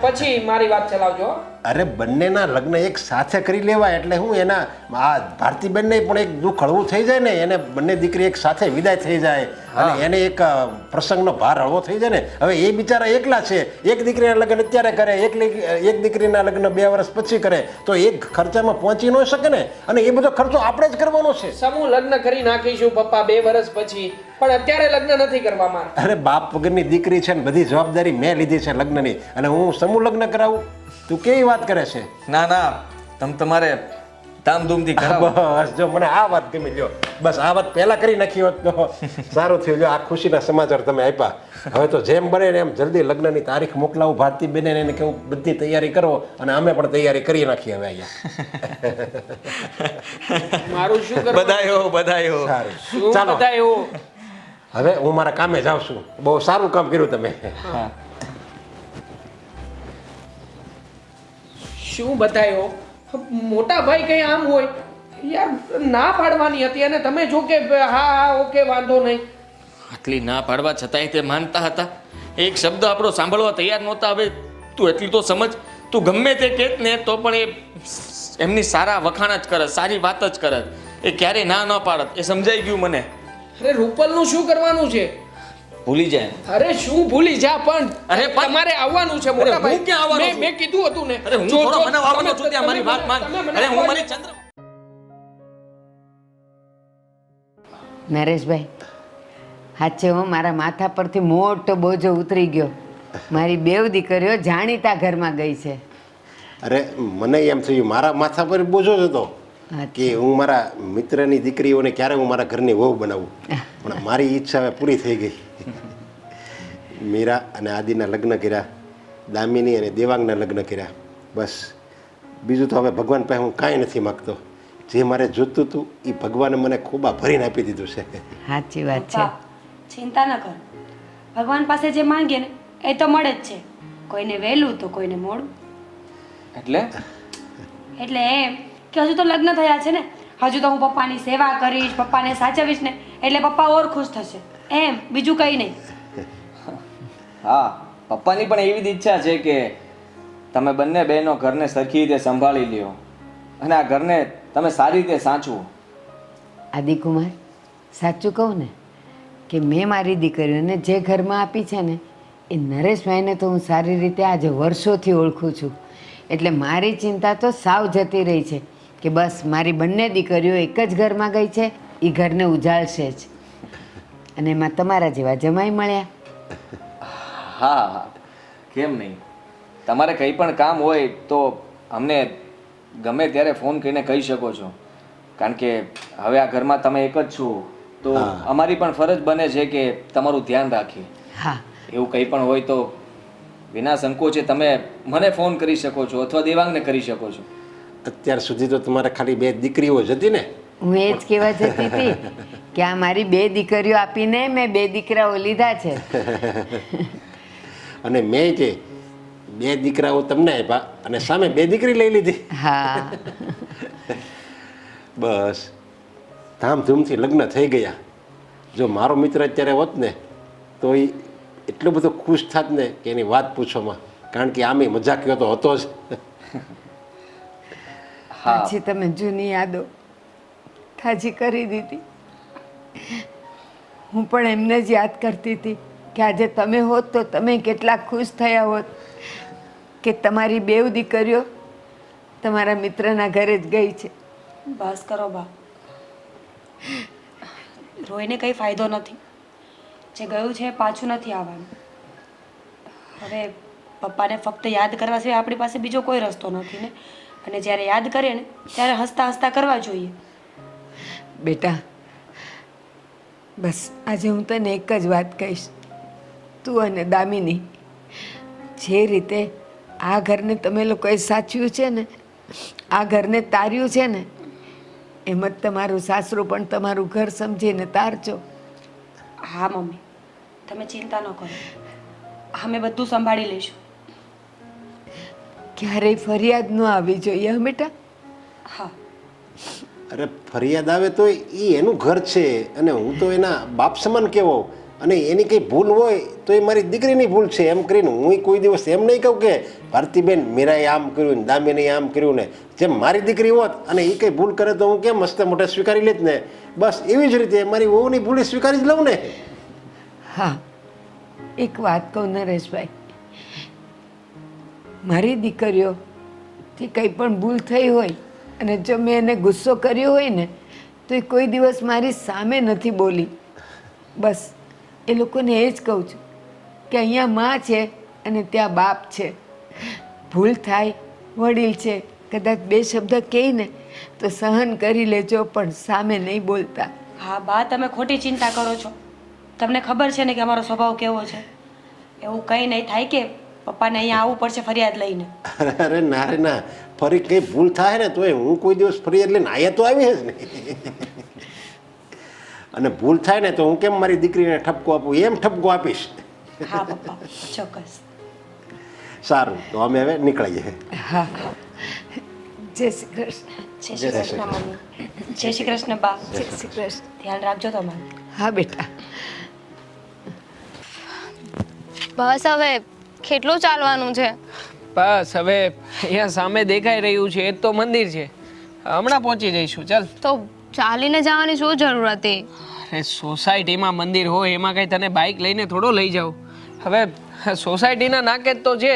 પછી મારી વાત ચલાવજો. અરે બંનેના લગ્ન એક સાથે કરી લેવાય એટલે હું એના આ ભારતીબેનને પણ એક દુઃખ હળવું થઈ જાય ને, એને બંને દીકરી એક સાથે વિદાય થઈ જાય અને એને એક પ્રસંગનો ભાર હળવો થઈ જાય ને. હવે એ બિચારા એકલા છે, એક દીકરીના લગ્ન અત્યારે કરે, એક દીકરીના લગ્ન 2 વર્ષ પછી કરે, તો એક ખર્ચામાં પહોંચી ન શકે ને. અને એ બધો ખર્ચો આપણે જ કરવાનો છે. સમૂહ લગ્ન કરી નાખીશું પપ્પા 2 વર્ષ પછી, પણ અત્યારે લગ્ન નથી કરવા મારે. અરે બાપ વગરની દીકરી છે ને બધી જવાબદારી મેં લીધી છે લગ્નની, અને હું સમૂહ લગ્ન કરાવું? તું કેવી વાત કરે છે? ના ના, તમારે ધામધૂમથી કરાવો. બસ જો મને આ વાત ગમી. લ્યો બસ આ વાત પહેલા કરી નાખી હોત તો સારું થયું. લ્યો આ ખુશીના સમાચાર તમે આપ્યા. હવે તો જેમ બને ને એમ જલ્દી લગ્નની તારીખ મોકલાવું ભારતી બેને, એને કેવું બધી તૈયારી કરો, અને અમે પણ તૈયારી કરી નાખીએ હવે અહીંયા. મારું શું કરવું? બધાયો. સારું શું ચાલો બધાયો? હવે હું મારા કામે જાઉં છું. બહુ સારું કામ કર્યું તમે. શું બતાયો? મોટા ભાઈ કઈ આમ હોય યાર, ના પાડવાની હતી અને તમે જો કે હા ઓકે વાંધો નહીં. આટલી ના પાડવા છતાંય તે માનતા હતા, એક શબ્દ આપણો સાંભળવા તૈયાર નહોતા. હવે તું એટલી તો સમજ, તું ગમે તે કહેત ને તો પણ એ એમની સારા વખાણ જ કરત, સારી વાત જ કરત, એ ક્યારેય ના ન પાડત. એ સમજાઈ ગયું મને. અરે રૂપલનું શું કરવાનું છે? ભૂલી જાય. અરે શું ભૂલી જા, પણ અરે પણ તમારે આવવાનું છે મોટા ભાઈ. હું ક્યાં આવવાનો છું? મેં કીધું હતું ને. અરે હું થોડો મનાવવાનો છું, ત્યાં મારી વાત માન. અરે હું મને ચંદ્ર નરેશભાઈ, સાચે હો મારા માથા પરથી મોટો બોજો ઉતરી ગયો. મારી 2 દીકરીઓ જાણીતા ઘરમાં ગઈ છે. અરે મને એમ થયું મારા માથા પર બોજો જ હતો કે હું મારા મિત્રની દીકરીઓને ક્યારે હું મારા ઘરની વહુ બનાવું. પણ મારી ઈચ્છા હવે પૂરી થઈ ગઈ. મીરા અને આદિના લગ્ન કર્યા, દામિની અને દેવાંગના લગ્ન કર્યા. બસ બીજું તો હવે ભગવાન પાસે હું કાંઈ નથી માગતો. જે મારે જોતું હતું એ ભગવાને મને ખૂબ ભરીને આપી દીધું છે. સાચી વાત છે. પપ્પા, ચિંતા ન કર. ભગવાન પાસે જે માંગીએ ને એ તો મળે જ છે. કોઈને વહેલું તો કોઈને મોડું. એટલે એમ કે હજુ તો લગ્ન થયા છે ને, હજુ તો હું પપ્પાની સેવા કરીશ, પપ્પાને સાચવીશ ને, એટલે પપ્પા ઓર ખુશ થશે. એમ બીજું કંઈ નહીં. હા, પપ્પાની પણ એવી જ ઈચ્છા છે કે તમે બંને બહેનો ઘરને સરખી રીતે સંભાળી લ્યો અને આ ઘરને તમે સારી રીતે સાચવો. આદિકુમાર, સાચું કહું ને કે મેં મારી દીકરીઓને જે ઘરમાં આપી છે ને એ નરેશભાઈને તો હું સારી રીતે આજે વર્ષોથી ઓળખું છું. એટલે મારી ચિંતા તો સાવ જતી રહી છે કે બસ મારી બંને દીકરીઓ એક જ ઘરમાં ગઈ છે, એ ઘરને ઉજાળશે જ. અને એમાં તમારા જેવા જમાઈ મળ્યા. હા, કેમ નહીં. તમારે કંઈ પણ કામ હોય તો અમને ગમે ત્યારે ફોન કરીને કહી શકો છો, કારણ કે હવે આ ઘરમાં તમે એક જ છો તો અમારી પણ ફરજ બને છે કે તમારું ધ્યાન રાખીએ. હા, એવું કંઈ પણ હોય તો વિના સંકોચે તમે મને ફોન કરી શકો છો અથવા દેવાંગને કરી શકો છો. અત્યાર સુધી તો તમારે ખાલી 2 દીકરીઓ જ હતી ને? હું એ જ કહેવા જતી હતી કે આ મારી 2 દીકરીઓ આપીને મેં 2 દીકરાઓ લીધા છે. અને મેં જે 2 દીકરાઓ તમને આપ્યા અને સામે 2 દીકરી લઈ લીધી. હા. બસ ધામધૂમથી લગ્ન થઈ ગયા. જો મારો મિત્ર અત્યારે હોત ને તો એ એટલો બધો ખુશ થાત ને કે એની વાત પૂછોમાં, કારણ કે આમે મજાકીયો તો હતો જ. પછી તમે જૂની યાદો તાજી કરી દીધી. હું પણ એમને જ યાદ કરતી હતી કે આજે તમે હોત તો તમે કેટલા ખુશ થયા હોત કે તમારી બેવ દીકરીઓ તમારા મિત્રના ઘરે જ ગઈ છે. બસ કરો બા, રોઈને કંઈ ફાયદો નથી. જે ગયું છે એ પાછું નથી આવવાનું. હવે પપ્પાને ફક્ત યાદ કરવા સિવાય આપણી પાસે બીજો કોઈ રસ્તો નથી ને. અને જ્યારે યાદ કરીએ ને ત્યારે હસતા હસતા કરવા જોઈએ. બેટા, બસ આજે હું તને એક જ વાત કહીશ. તું અને દામિની જે રીતે આ ઘરને તમે લોકોએ સાચવ્યું છે ને, આ ઘરને તાર્યું છે ને, એમ જ તમારું સાસરું પણ તમારું ઘર સમજીને તારજો. હા મમ્મી, તમે ચિંતા ન કરો, અમે બધું સંભાળી લઈશું. ક્યારેય ફરિયાદ ન આવવી જોઈએ હં બેટા. હા, અરે ફરિયાદ આવે તો એ એનું ઘર છે અને હું તો એના બાપ સમાન કહેવો, અને એની કંઈ ભૂલ હોય તો એ મારી દીકરીની ભૂલ છે એમ કરીને હું કોઈ દિવસ એમ નહીં કહું કે ભારતીબેન મીરાએ આમ કર્યું ને દામિનીએ આમ કર્યું ને. જેમ મારી દીકરી હોત અને એ કંઈ ભૂલ કરે તો હું કેમ મસ્ત મોઢે સ્વીકારી લેત ને, બસ એવી જ રીતે મારી વહુની ભૂલ સ્વીકારી જ લઉં ને. હા, એક વાત કહું નરેશભાઈ, મારી દીકરીઓથી કંઈ પણ ભૂલ થઈ હોય અને જો મેં એને ગુસ્સો કર્યો હોય ને તો એ કોઈ દિવસ મારી સામે નથી બોલી. બસ એ લોકોને એ જ કહું છું કે અહીંયા માં છે અને ત્યાં બાપ છે. ભૂલ થાય, વડીલ છે, કદાચ બે શબ્દ કહે ને તો સહન કરી લેજો, પણ સામે નહીં બોલતા. હા બા, તમે ખોટી ચિંતા કરો છો. તમને ખબર છે ને કે અમારો સ્વભાવ કેવો છે. એવું કંઈ નહીં થાય કે પપ્પાને અહીંયા આવવું પડશે ફરિયાદ લઈને. અરે ના રે ના, ફરી કંઈ ભૂલ થાય ને તોય હું કોઈ દિવસ ફરિયાદ લઈને આયા તો આવી જ ને. અને ભૂલ થાય ને તો હું કેમ મારી દીકરીને ઠપકો આપું એમ ઠપકો આપીશ. હા પપ્પા, ચોક્કસ. સારું, તો અમે હવે નીકળીએ. હા, જય શ્રી કૃષ્ણ. જય શ્રી કૃષ્ણ મમ્મી. જય શ્રી કૃષ્ણ બા. જય શ્રી કૃષ્ણ. ધ્યાન રાખજો તમારું. હા બેટા. બસ હવે કેટલું ચાલવાનું છે? બસ હવે અહીંયા સામે દેખાઈ રહ્યું છે એ જ તો મંદિર છે. હમણાં પહોંચી જઈશું. ચાલ. તો ચાલીને જવાની શું જરૂર હતી? અરે સોસાયટીમાં મંદિર હોય એમાં કંઈ તને બાઇક લઈને થોડો લઈ જાઉં. હવે સોસાયટીના નાકે જ તો છે,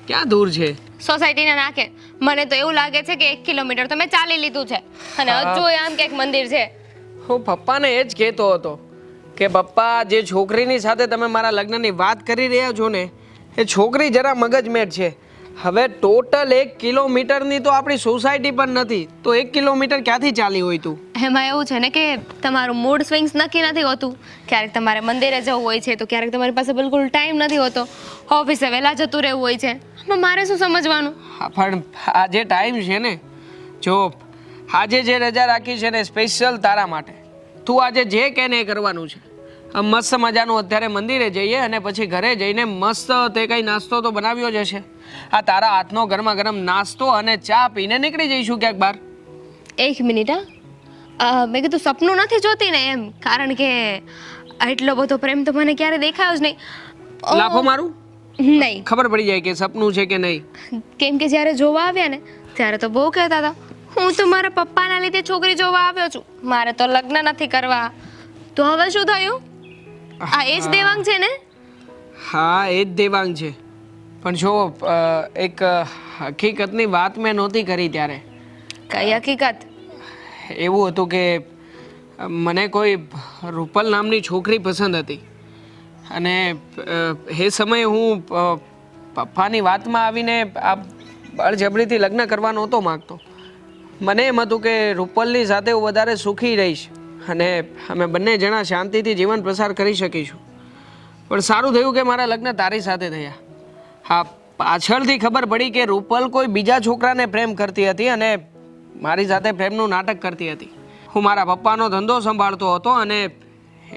ક્યાં દૂર છે? સોસાયટીના નાકે મને તો એવું લાગે છે કે 1 કિલોમીટર તો મેં ચાલી લીધું છે અને હજુ આમ કે એક મંદિર છે. હું પપ્પાને એ જ કહેતો હતો કે પપ્પા, જે છોકરીની સાથે તમે મારા લગ્નની વાત કરી રહ્યા છો ને એ છોકરી જરા મગજમેર છે. હવે ટોટલ 1 કિલોમીટરની તો આપણી સોસાયટી પણ નથી, તો 1 કિલોમીટર ક્યાંથી ચાલી હોય તું? એમાં એવું છે ને કે તમારું મૂડ સ્વિંગ્સ નક્કી નથી હોતું. ક્યારેક તમારે મંદિરે જવું હોય છે તો ક્યારેક તમારી પાસે બિલકુલ ટાઈમ નથી હોતો. ઓફિસે વહેલા જતું રહેવું હોય છે. આમાં મારે શું સમજવાનું? હા, પણ આ જે ટાઈમ છે ને, જો આજે જે રજા રાખી છે ને સ્પેશિયલ તારા માટે, તું આજે જે કહે ને એ કરવાનું છે. મસ્ત મજાનું અત્યારે મંદિરે જઈએ અને પછી ઘરે જઈને મસ્ત તે કંઈ નાસ્તો તો બનાવ્યો જ હશે. આ તારા હાથનો ગરમા ગરમ નાસ્તો અને ચા પીને નીકળી જઈશું ક્યાંક બહાર. 1 મિનિટ. હા, મેં કીધું સપનું નથી જોતી ને એમ, કારણ કે એટલો બધો પ્રેમ તો મને ક્યારે દેખાયો જ નહીં. લાફો મારું? નહીં, ખબર પડી જાય કે સપનું છે કે નહીં. કેમ કે જ્યારે જોવા આવ્યા ને ત્યારે તો બહુ કહેતા હતા હું તો મારા પપ્પાના લીધે છોકરી જોવા આવ્યો છું, મારે તો લગ્ન નથી કરવા. તો હવે શું થયું? આ એ જ દેવાંગ છે ને? હા, એ જ દેવાંગ છે. પણ જો એક હકીકતની વાત મેં નહોતી કરી ત્યારે. કઈ હકીકત? એવું હતું કે મને કોઈ રૂપલ નામની છોકરી પસંદ હતી અને એ સમયે હું પપ્પાની વાતમાં આવીને આ બળજબરીથી લગ્ન કરવા નહોતો માગતો. મને એમ હતું કે રૂપલની સાથે હું વધારે સુખી રહીશ અને અમે બંને જણા શાંતિથી જીવન પસાર કરી શકીશું. પણ સારું થયું કે મારા લગ્ન તારી સાથે થયા. હા, પાછળથી ખબર પડી કે રૂપલ કોઈ બીજા છોકરાને પ્રેમ કરતી હતી અને મારી સાથે પ્રેમનું નાટક કરતી હતી. હું મારા પપ્પાનો ધંધો સંભાળતો હતો અને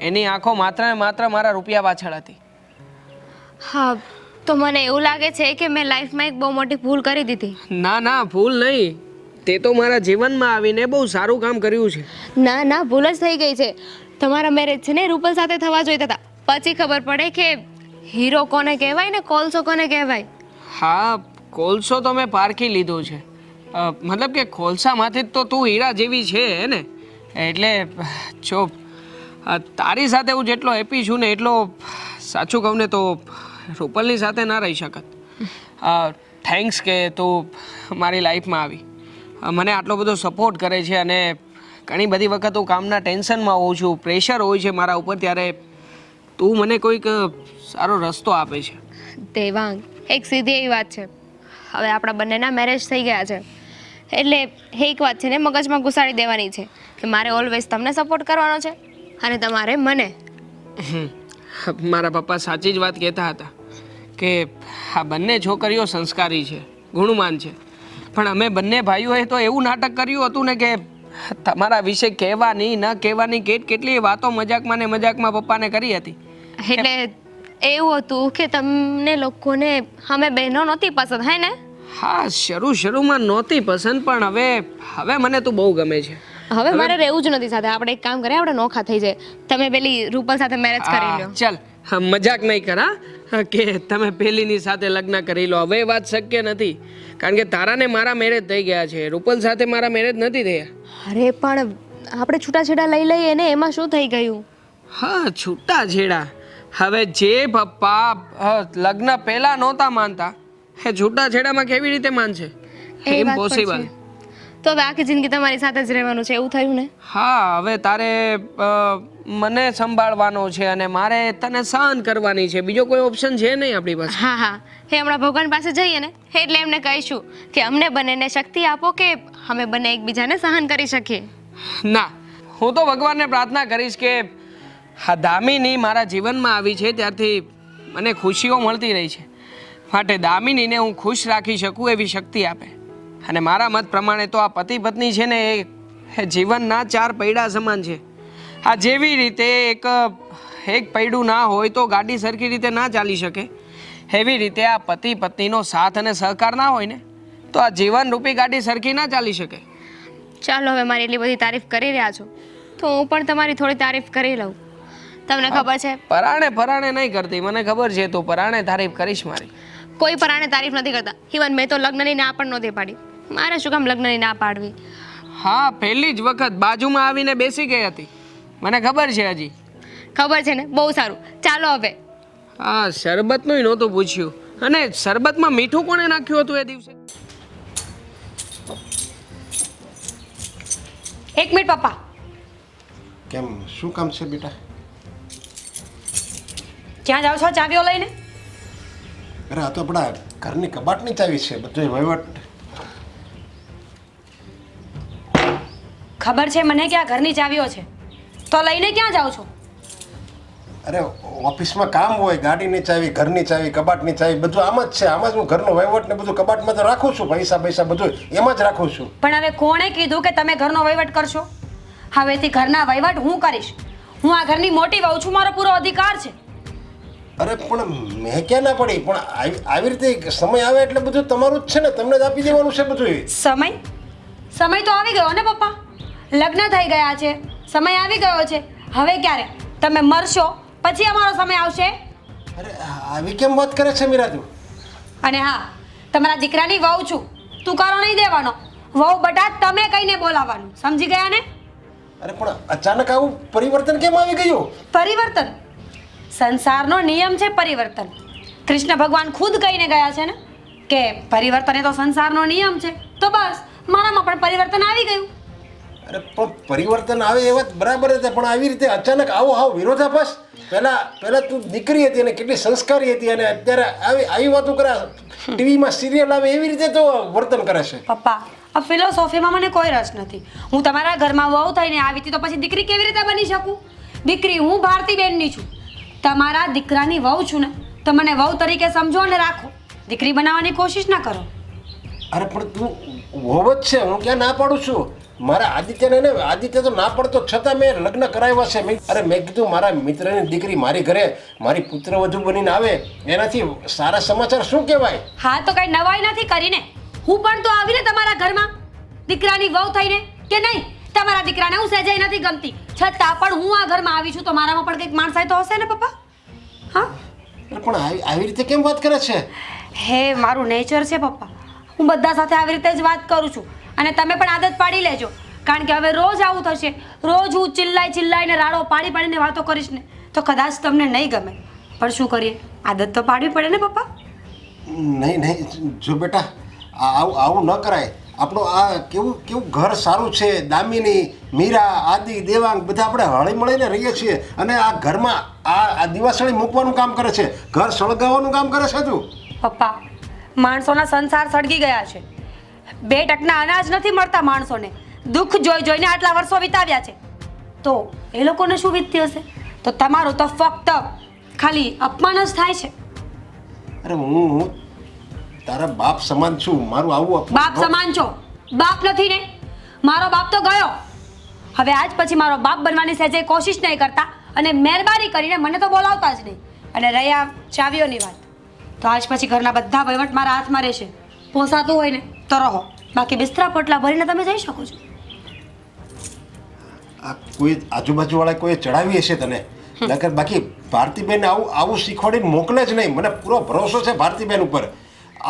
એની આંખો માત્ર ને માત્ર મારા રૂપિયા પાછળ હતી. હા, તો મને એવું લાગે છે કે મેં લાઈફમાં એક બહુ મોટી ભૂલ કરી દીધી. ના ના, ભૂલ નહીં. તે તો મારા જીવનમાં આવીને બહુ સારું કામ કર્યું છે. ના ના, ભૂલ જ થઈ ગઈ છે. તમારા મેરેજ છે ને રૂપલ સાથે થવા જોઈતા હતા, પછી ખબર પડે કે હીરો કોને કહેવાય ને કોલસો કોને કહેવાય. હા, કોલસો તો મેં પારખી લીધો છે. મતલબ કે કોલસામાંથી જ તો તું હીરા જેવી છે ને. એટલે જો તારી સાથે હું જેટલો હેપી છું ને એટલો સાચું કહું ને તો રૂપલની સાથે ના રહી શકત. થેન્ક્સ કે તું મારી લાઈફમાં આવી, મને આટલો બધો સપોર્ટ કરે છે અને ઘણી બધી વખત હું કામના ટેન્શનમાં હોઉં છું, પ્રેશર હોય છે મારા ઉપર, ત્યારે તું મને કોઈક સારો રસ્તો આપે છે. દેવાંગ, એક સીધી એવી વાત છે, હવે આપણા બંનેના મેરેજ થઈ ગયા છે એટલે એક વાત છે ને મગજમાં ઘુસાડી દેવાની છે કે મારે ઓલવેઝ તમને સપોર્ટ કરવાનો છે અને તમારે મને. મારા પપ્પા સાચી જ વાત કહેતા હતા કે આ બંને છોકરીઓ સંસ્કારી છે, ગુણવાન છે, પણ અમે બંને ભાઈઓએ તો એવું નાટક કર્યું હતું ને કે તમારા વિશે કહેવાની ન કહેવાની કેટલી વાતો મજાકમાં ને મજાકમાં પપ્પાને કરી હતી. એટલે એવું હતું કે તમને લોકોને અમે બહેનો નહોતી પસંદ, હે ને? હા, શરૂમાં નહોતી પસંદ, પણ હવે મને તું બહુ ગમે છે. હવે મારે રહેવું જ નથી સાથે. આપણે એક કામ કરીએ, આપણે નોખા થઈ જાય. તમે પેલી રૂપલ સાથે મેરેજ કરી લો. ચાલ, મજાક નહીં કર હા, કે તમે પેલીની સાથે લગ્ન કરી લો. હવે એ વાત શક્ય નથી, કારણ કે તારા ને મારા મેરેજ થઈ ગયા છે, રૂપલ સાથે મારા મેરેજ નથી થયા. અરે પણ આપણે છૂટાછેડા લઈ લઈએ ને, એમાં શું થઈ ગયું? હા, છૂટાછેડા. હવે જે પપ્પા લગ્ન પહેલા નહોતા માનતા એ છૂટાછેડામાં કેવી રીતે માનશે? ઇમ્પોસિબલ. તો હવે આખી જિંદગી તમારી સાથે જ રહેવાનું છે, એવું થયું ને? હા, હવે તારે મને સંભાળવાનો છે અને મારે તને સહન કરવાની છે, બીજો કોઈ ઓપ્શન છે નહીં આપણી પાસે. હા હા, એ હમણાં ભગવાન પાસે જઈએ ને એટલે એમને કહીશું કે અમને બંનેને શક્તિ આપો કે અમે બંને એકબીજાને સહન કરી શકીએ. ના, હું તો ભગવાનને પ્રાર્થના કરીશ કે હા, દામિની મારા જીવનમાં આવી છે ત્યારથી મને ખુશીઓ મળતી રહી છે, માટે દામિનીને હું ખુશ રાખી શકું એવી શક્તિ આપે. અને મારા મત પ્રમાણે તો આ પતિ પત્ની છે ને એ જીવનના 4 પૈડા સમાન છે. આ જેવી રીતે એક પૈડું ના હોય તો ગાડી સરખી રીતે ના ચાલી શકે, એવી રીતે આ પતિ પત્નીનો સાથ અને સહકાર ના હોય ને તો આ જીવનરૂપી ગાડી સરખી ના ચાલી શકે. ચાલો, હવે મારી એટલી બધી તારીફ કરી રહ્યા છો તો હું પણ તમારી થોડી તારીફ કરી લઉં. તમને ખબર છે, પરાણે નહીં કરતી, મને ખબર છે તું પરાણે તારીફ કરીશ મારી. કોઈ પરાણે તારીફ નથી કરતા. ઇવન મેં તો લગ્નની ના પણ નહોતી પાડી. મારે શું કામ લગ્નની ના પાડવી? હા, પહેલી જ વખત બાજુમાં આવીને બેસી ગઈ હતી, મને ખબર છે. હજી ખબર છે ને? બહુ સારું. ચાલો હવે. હા, શરબતનું નહોતું પૂછ્યું, અને શરબતમાં મીઠું કોણે નાખ્યું હતું એ દિવસે? એક મિનિટ પપ્પા. કેમ, શું કામ છે બેટા? ક્યાં જાઓ છો ચાવીઓ લઈને? અરે આ તો આપણા ઘરની કબાટની ચાવી છે, બધો વહીવટ. ખબર છે મને કે આ ઘરની ચાવીઓ છે, તો લઈને ક્યાં જાઓ છો? અરે ઓફિસમાં કામ હોય, ગાડીની ચાવી, ઘરની ચાવી, કબાટની ચાવી, બધું આમ જ છે. આમ જ હું ઘરનો વહીવટ ને બધું કબાટમાં તો રાખું છું, પૈસા બધું એમાં જ રાખું છું. પણ હવે કોણે કીધું કે તમે ઘરનો વહીવટ કરશો? હવેથી ઘરના વહીવટ હું કરીશ. હું આ ઘરની મોટી વહુ છું, મારો પૂરો અધિકાર છે. અરે પણ મેં ક્યાં ના પડી, પણ આવી રીતે સમય આવે એટલે બધું તમારું જ છે ને, તમને જ આપી દેવાનું છે બધું. સમય તો આવી ગયો ને પપ્પા, લગ્ન થઈ ગયા છે, સમય આવી ગયો છે. હવે ક્યારે તમે મરશો પછી અમારો સમય આવશે. અરે આવી કેમ વાત કરે છે મીરા તું? અને હા, તમારા દીકરાની વહુ છું, તુકારો નહીં દેવાનો. વહુ બટા તમે કહીને બોલાવવાનું, સમજી ગયા ને? અરે પણ અચાનક આવું પરિવર્તન કેમ આવી ગયું? પરિવર્તન સંસારનો નિયમ છે. પરિવર્તન કૃષ્ણ ભગવાન ખુદ કહીને ગયા છે ને કે પરિવર્તન એ તો સંસારનો નિયમ છે. તો બસ મારામાં પણ પરિવર્તન આવી ગયું. અરે પણ પરિવર્તન આવે એ વાત બરાબર હતી, પણ આવી રીતે અચાનક આવો વિરોધાભાસ. પહેલા તું દીકરી હતી અને કેટલી સંસ્કારી હતી, અને અત્યારે આવી વાતો કરે, ટીવીમાં સિરિયલ આવે એવી રીતે તો વર્તન કરે છે. પપ્પા, આ ફિલોસોફીમાં મને કોઈ રસ નથી. હું તમારા ઘરમાં વહુ થઈને આવી હતી તો પછી દીકરી કેવી રીતે બની શકું? દીકરી હું ભારતીબેનની છું, તમારા દીકરાની વહુ છું ને, તો મને વહુ તરીકે સમજો અને રાખો. દીકરી બનાવવાની કોશિશ ના કરો. અરે પણ તું વહુ જ છે, હું ક્યાં ના પાડું છું. મારા આદિત્ય તો ના પડતો છતાં મેં લગ્ન કરાવ્યા છે. મેં કીધું મારા મિત્રની દીકરી મારી ઘરે મારી પુત્રવધુ બનીને આવે, એનાથી સારા સમાચાર શું કહેવાય? હા, તો કઈ નવાઈ નથી કરીને. હું પણ તો આવીને તમારા ઘરમાં દીકરાની વહુ થઈને, કે નહીં? તમારા દીકરાને હું સહેજે નથી ગમતી, છતાં પણ હું આ ઘરમાં આવી છું, તો મારામાં પણ કંઈક માણસાઈ તો હશે ને પપ્પા? હા પણ આવી રીતે કેમ વાત કરે છે? હે મારું નેચર છે પપ્પા, હું બધા સાથે આવી રીતે જ વાત કરું છું. અને તમે પણ આદત પાડી લેજો, કારણ કે હવે રોજ આવું થશે. રોજ હું ચિલ્લાઈને રાડો પાડીને વાતો કરીશ ને તો કદાચ તમને નહીં ગમે. પણ શું કરીએ, આદત તો પાડવી પડે ને પપ્પા. નહીં જો બેટા, આવું ન કરાય. આપણું આ કેવું કેવું ઘર સારું છે. દામિની, મીરા, આદિ, દેવાંગ બધા આપણે હળી મળીને રહીએ છીએ. અને આ ઘરમાં આ દિવાસળી મૂકવાનું કામ કરે છે, ઘર સળગાવવાનું કામ કરે છે તું. પપ્પા, માણસોના સંસાર સળગી ગયા છે. 2 ટકના અનાજ નથી મળતા માણસોને. દુઃખ જોઈને આટલા વર્ષો વિતાવ્યા છે, તો એ લોકોને શું વીતતી હશે? તો તમારું તો ફક્ત ખાલી અપમાન જ થાય છે. અરે હું તારા બાપ સમાન છું. મારું આવું બાપ સમાન છો? બાપ નથી ને, મારો બાપ તો ગયો. હવે આજ પછી મારો બાપ બનવાની સહેજે કોશિશ નહીં કરતા, અને મહેરબાની કરીને મને તો બોલાવતા જ નહીં. અને રહ્યા ચાવીઓની વાત, તો આજ પછી ઘરના બધા વહીવટ મારા હાથમાં રહેશે. પોસાતું હોય ને તો રહો, બાકી બિસ્તરા પોટલા ભરીને તમે જઈ શકો છો. આ કોઈ આજુબાજુવાળા કોઈ ચડાવી હશે તને, નકર બાકી ભારતીબેન આવું શીખવાડીને મોકલે જ નહીં. મને પૂરો ભરોસો છે ભારતીબેન ઉપર.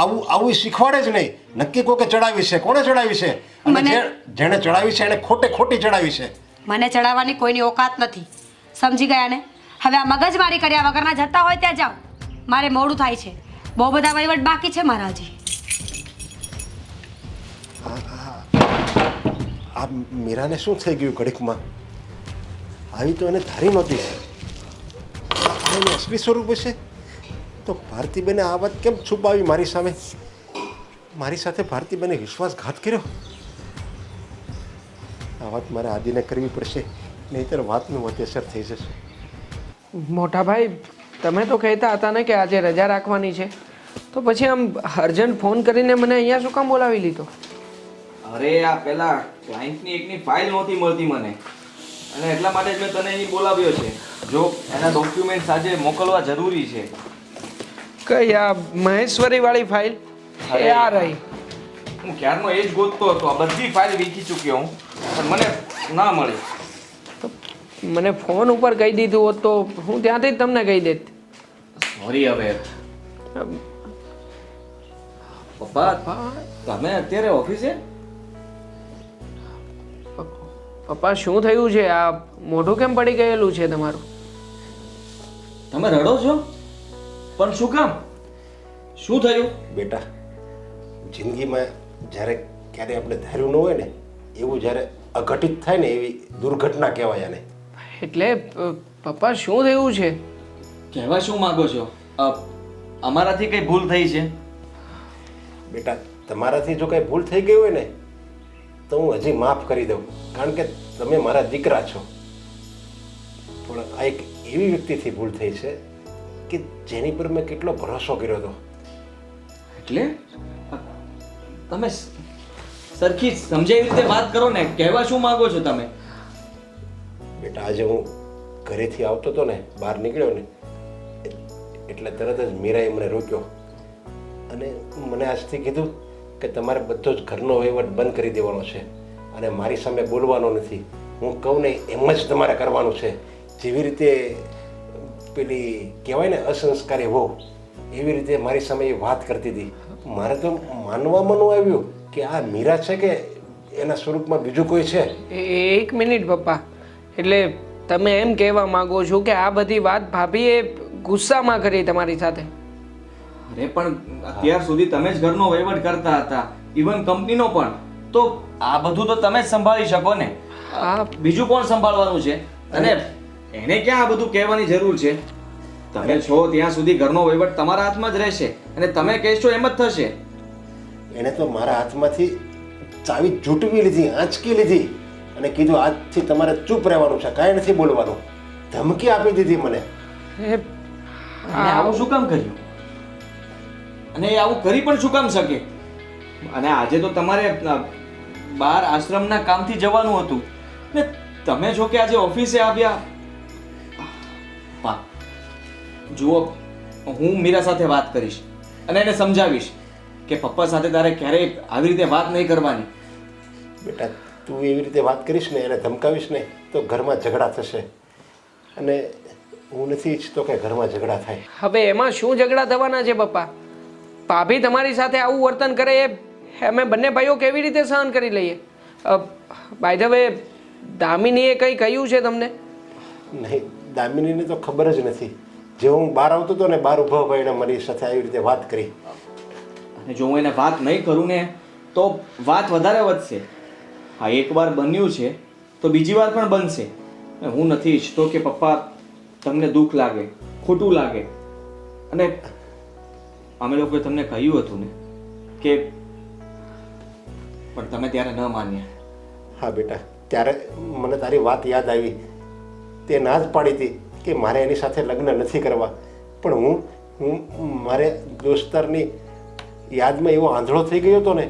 આવું શીખવાડે જ નહીં. નક્કી કોકે ચડાવી છે. કોણે ચડાવી છે? અને જેણે ચડાવી છે એને ખોટી ચડાવી છે. મને ચડાવવાની કોઈની ઓકાત નથી, સમજી ગયા ને? હવે આ મગજમારી કર્યા વગરના જતા હોય ત્યાં જાઓ, મારે મોડું થાય છે. બહુ બધા વહીવટ બાકી છે મારા હજી. આ મીરાને શું થઈ ગયું ઘડીકમાં? આવી તો એને ધારી નહોતી. આ એનું અસલી સ્વરૂપ હશે તો ભારતીબેને આ વાત કેમ છુપાવી મારી સામે? મારી સાથે ભારતીબેને વિશ્વાસઘાત કર્યો. આ વાત મારે આદિને કરવી પડશે, નહીંતર વાતનું અત્યાસર થઈ જશે. મોટા ભાઈ, તમે તો કહેતા હતા ને કે આજે રજા રાખવાની છે, તો પછી આમ અર્જન્ટ ફોન કરીને મને અહીંયા શું કામ બોલાવી લીધો? અરે આ પેલા ક્લાયન્ટની એકની ફાઇલ નહોતી મળતી મને, અને એટલા માટે જ મેં તને અહીં બોલાવ્યો છે. જો એના ડોક્યુમેન્ટ્સ આજે મોકલવા જરૂરી છે. કઈ આ મહેશ્વરી વાળી ફાઇલ? એ આ રહી. હું ક્યારનો એ જ ગોતતો હતો. આ બધી ફાઇલ વીખી ચૂક્યો હું, પણ મને ના મળી. મને ફોન ઉપર કહી દીધું હોત તો હું ત્યાંથી જ તમને કહી દેત. સોરી. હવે પપ્પા, તમે અત્યારે ઓફિસે? પપ્પા, શું થયું છે? આ મોઢું કેમ પડી ગયેલું છે તમારું? તમે રડો છો? પણ શું કામ? શું થયું? બેટા, જિંદગીમાં જ્યારે ક્યારે આપણે ધાર્યું ન હોય ને એવું જ્યારે અઘટિત થાય ને એવી દુર્ઘટના કહેવાય આને. એટલે પપ્પા, શું થયું છે? કહેવા શું માંગો છો? અમારાથી કઈ ભૂલ થઈ છે? બેટા, તમારાથી જો કંઈ ભૂલ થઈ ગઈ હોય ને તો હું હજી માફ કરી દઉં, કારણ કે તમે મારા દીકરા છો. પણ આ એક એવી વ્યક્તિથી ભૂલ થઈ છે કે જેની પર મેં કેટલો ભરોસો કર્યો હતો. એટલે તમે સરખી સમજાય રીતે વાત કરો ને. કહેવા શું માંગો છો તમે? બેટા, આજે હું ઘરેથી આવતો હતો ને, બહાર નીકળ્યો ને એટલે તરત જ મીરાએ મને રોક્યો અને મને આજથી કીધું કે તમારે બધો જ ઘરનો વહીવટ બંધ કરી દેવાનો છે અને મારી સામે બોલવાનો નથી. હું કહું ને એમ જ તમારે કરવાનું છે. જેવી રીતે પેલી કહેવાય ને અસંસ્કારી વહુ, એવી રીતે મારી સામે એ વાત કરતી હતી. મારે તો માનવામાં ન આવ્યું કે આ મીરા છે કે એના સ્વરૂપમાં બીજું કોઈ છે. એક મિનિટ પપ્પા, એટલે તમે એમ કહેવા માંગો છો કે આ બધી વાત ભાભીએ ગુસ્સામાં કરી તમારી સાથે? અરે પણ અત્યાર સુધી તમે જ ઘરનો વહીવટ કરતા હતા, ઇવન કંપનીનો પણ. તો આ બધું તો તમે જ સંભાળી શકો ને. બીજું કોણ સંભાળવાનું છે? અને એને ક્યાં આ બધું કહેવાની જરૂર છે? તમે છો ત્યાં સુધી ઘરનો વહીવટ તમારા હાથમાં જ રહેશે અને તમે કહેશો એમ જ થશે. એણે તો મારા હાથમાંથી ચાવી ઝૂંટવી લીધી, આંચકી લીધી અને કીધું આજથી તમારે ચૂપ રહેવાનું છે, કાંઈ નથી બોલવાનું. ધમકી આપી દીધી મને. અને આવું શું કામ કર્યું? અને એ આવું કરી પણ શું કામ શકે? અને આજે તો તમારે બહાર આશ્રમના કામથી જવાનું હતું ને તમે જો કે આજે ઓફિસે આવ્યા. જુઓ, હું મીરા સાથે વાત કરીશ અને એને સમજાવીશ કે પપ્પા સાથે તારે ક્યારેય આવી રીતે વાત નહીં કરવાની. બેટા, તું એવી રીતે વાત કરીશ ને, એને ધમકાવીશ ને તો ઘરમાં ઝઘડા થશે અને હું નથી ઈચ્છતો કે ઘરમાં ઝઘડા થાય. હવે એમાં શું ઝઘડા થવાના છે પપ્પા? ભાભી તમારી સાથે આવું વર્તન કરે એ અમે બંને ભાઈઓ કેવી રીતે સહન કરી લઈએ? બાય ધ વે, દામિનીએ કંઈ કહ્યું છે તમને? નહીં, દામિનીને તો ખબર જ નથી. જે હું બહાર આવતો હતો ને, બહાર ઊભા ભાઈને મારી સાથે આવી રીતે વાત કરી. અને જો હું એને વાત નહીં કરું ને તો વાત વધારે વધશે. હા, એકવાર બન્યું છે તો બીજી વાર પણ બનશે. અને હું નથી ઈચ્છતો કે પપ્પા તમને દુઃખ લાગે, ખોટું લાગે. અને અમે લોકોએ તમને કહ્યું હતું ને કે, પણ તમે ત્યારે ન માન્યા. હા બેટા, ત્યારે મને તારી વાત યાદ આવી. તે ના જ પાડી હતી કે મારે એની સાથે લગ્ન નથી કરવા. પણ હું મારે દોસ્તારની યાદમાં એવો આંધળો થઈ ગયો હતો ને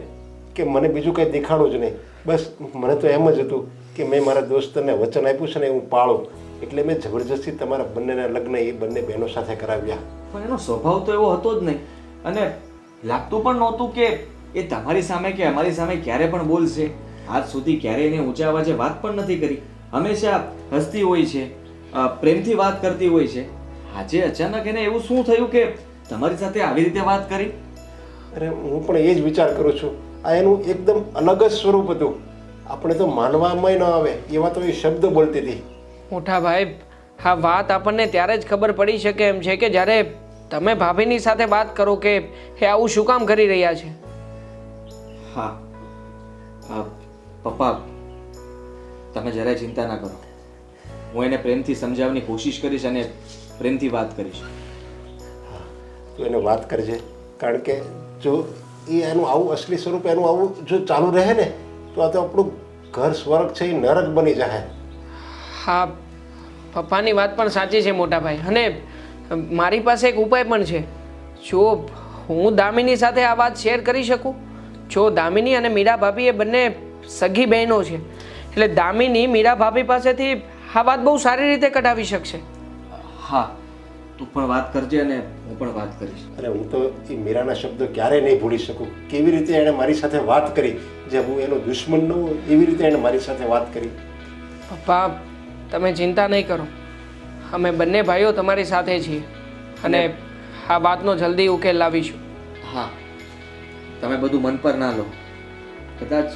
કે મને બીજું કંઈ દેખાણું જ નહીં. બસ મને તો એમ જ હતું કે મેં મારા દોસ્તને વચન આપ્યું છે ને હું પાળું. એટલે મેં જબરજસ્તી તમારા બંનેના લગ્ન એ બંને બહેનો સાથે કરાવ્યા. પણ એનો સ્વભાવ તો એવો હતો જ નહીં. અને લાગતું પણ નહોતું કે એ તમારી સામે કે અમારી સામે ક્યારે પણ બોલશે. આજ સુધી ક્યારેય એને ઊંચા અવાજે વાત પણ નથી કરી. હંમેશા હસતી હોય છે, પ્રેમથી વાત કરતી હોય છે. આજે અચાનક એને એવું શું થયું કે તમારી સાથે આવી રીતે વાત કરી? અરે હું પણ એ જ વિચાર કરું છું. આ એનું એકદમ અલગ જ સ્વરૂપ હતું. આપણે તો માનવામાં ન આવે એવા તો એ શબ્દ બોલતી હતી. મોટા ભાઈ, આ વાત આપણને ત્યારે જ ખબર પડી શકે એમ છે કે જ્યારે તમે ભાભીની સાથે વાત કરો કે એ આવું શું કામ કરી રહ્યા છે. હા, પપ્પા તમે જરાય ચિંતા ના કરો. હું એને પ્રેમથી સમજાવવાની કોશિશ કરીશ અને પ્રેમથી વાત કરીશ. તું એને વાત કરજે. કારણ કે જો એ એનું આવું અસલી સ્વરૂપ એનું આવું જો ચાલુ રહે ને તો આ તો આપણું ઘર સ્વર્ગ છે એ નરક બની જાય. હા, પપ્પાની વાત પણ સાચી છે મોટા ભાઈ. અને મારી પાસે એક ઉપાય પણ છે. જો હું દામિની સાથે આ વાત શેર કરી શકું. જો દામિની અને મીરા ભાભી એ બંને સગી બહેનો છે, એટલે દામિની મીરા ભાભી પાસેથી આ વાત બહુ સારી રીતે કઢાવી શકશે. હા, તું પણ વાત કરજે અને હું પણ વાત કરીશ. અને હું તો એ મીરાના શબ્દો ક્યારેય નહીં ભૂલી શકું. કેવી રીતે એણે મારી સાથે વાત કરી, જે હું એનો દુશ્મન ન હોઉં એવી રીતે એણે મારી સાથે વાત કરી. પપ્પા, તમે ચિંતા નહીં કરો. અમે બંને ભાઈઓ તમારી સાથે છીએ અને આ વાતનો જલ્દી ઉકેલ લાવીશું. હા, તમે બધું મન પર ના લો. કદાચ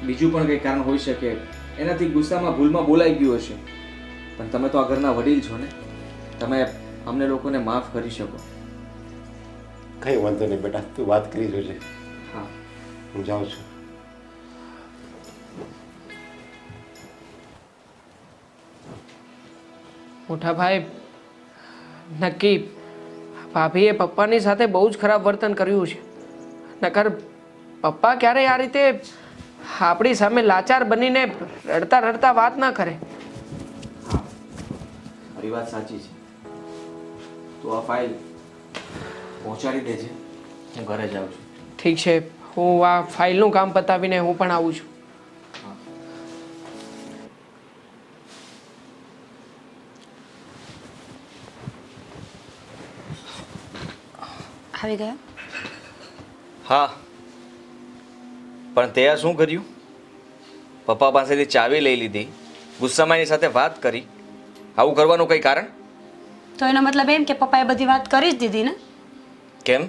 બીજું પણ કંઈ કારણ હોઈ શકે. એનાથી ગુસ્સામાં ભૂલમાં બોલાઈ ગયું હશે. પણ તમે તો આ ઘરના વડીલ છો ને, તમે અમને લોકોને માફ કરી શકો. કંઈ વાંધો નહીં બેટા, તું વાત કરી જોજે. હા, હું જાઉં છું. મોટા ભાઈ, નક્કી ભાભીએ પપ્પાની સાથે બહુ જ ખરાબ વર્તન કર્યું છે. નકર પપ્પા ક્યારેય આ રીતે આપણી સામે લાચાર બનીને રડતા રડતા વાત ના કરે. હા, મારી વાત સાચી છે. તો આ ફાઇલ પહોંચાડી દેજે, હું ઘરે જાઉં છું. ઠીક છે, હું આ ફાઇલનું કામ પતાવીને હું પણ આવું છું. આવી ગયા? હા, પણ તે આ શું કર્યું? પપ્પા પાસેથી ચાવી લઈ લીધી, ગુસ્સામાં એની સાથે વાત કરી. આવું કરવાનું કંઈ કારણ? તો એનો મતલબ એમ કે પપ્પાએ બધી વાત કરી જ દીધી ને? કેમ?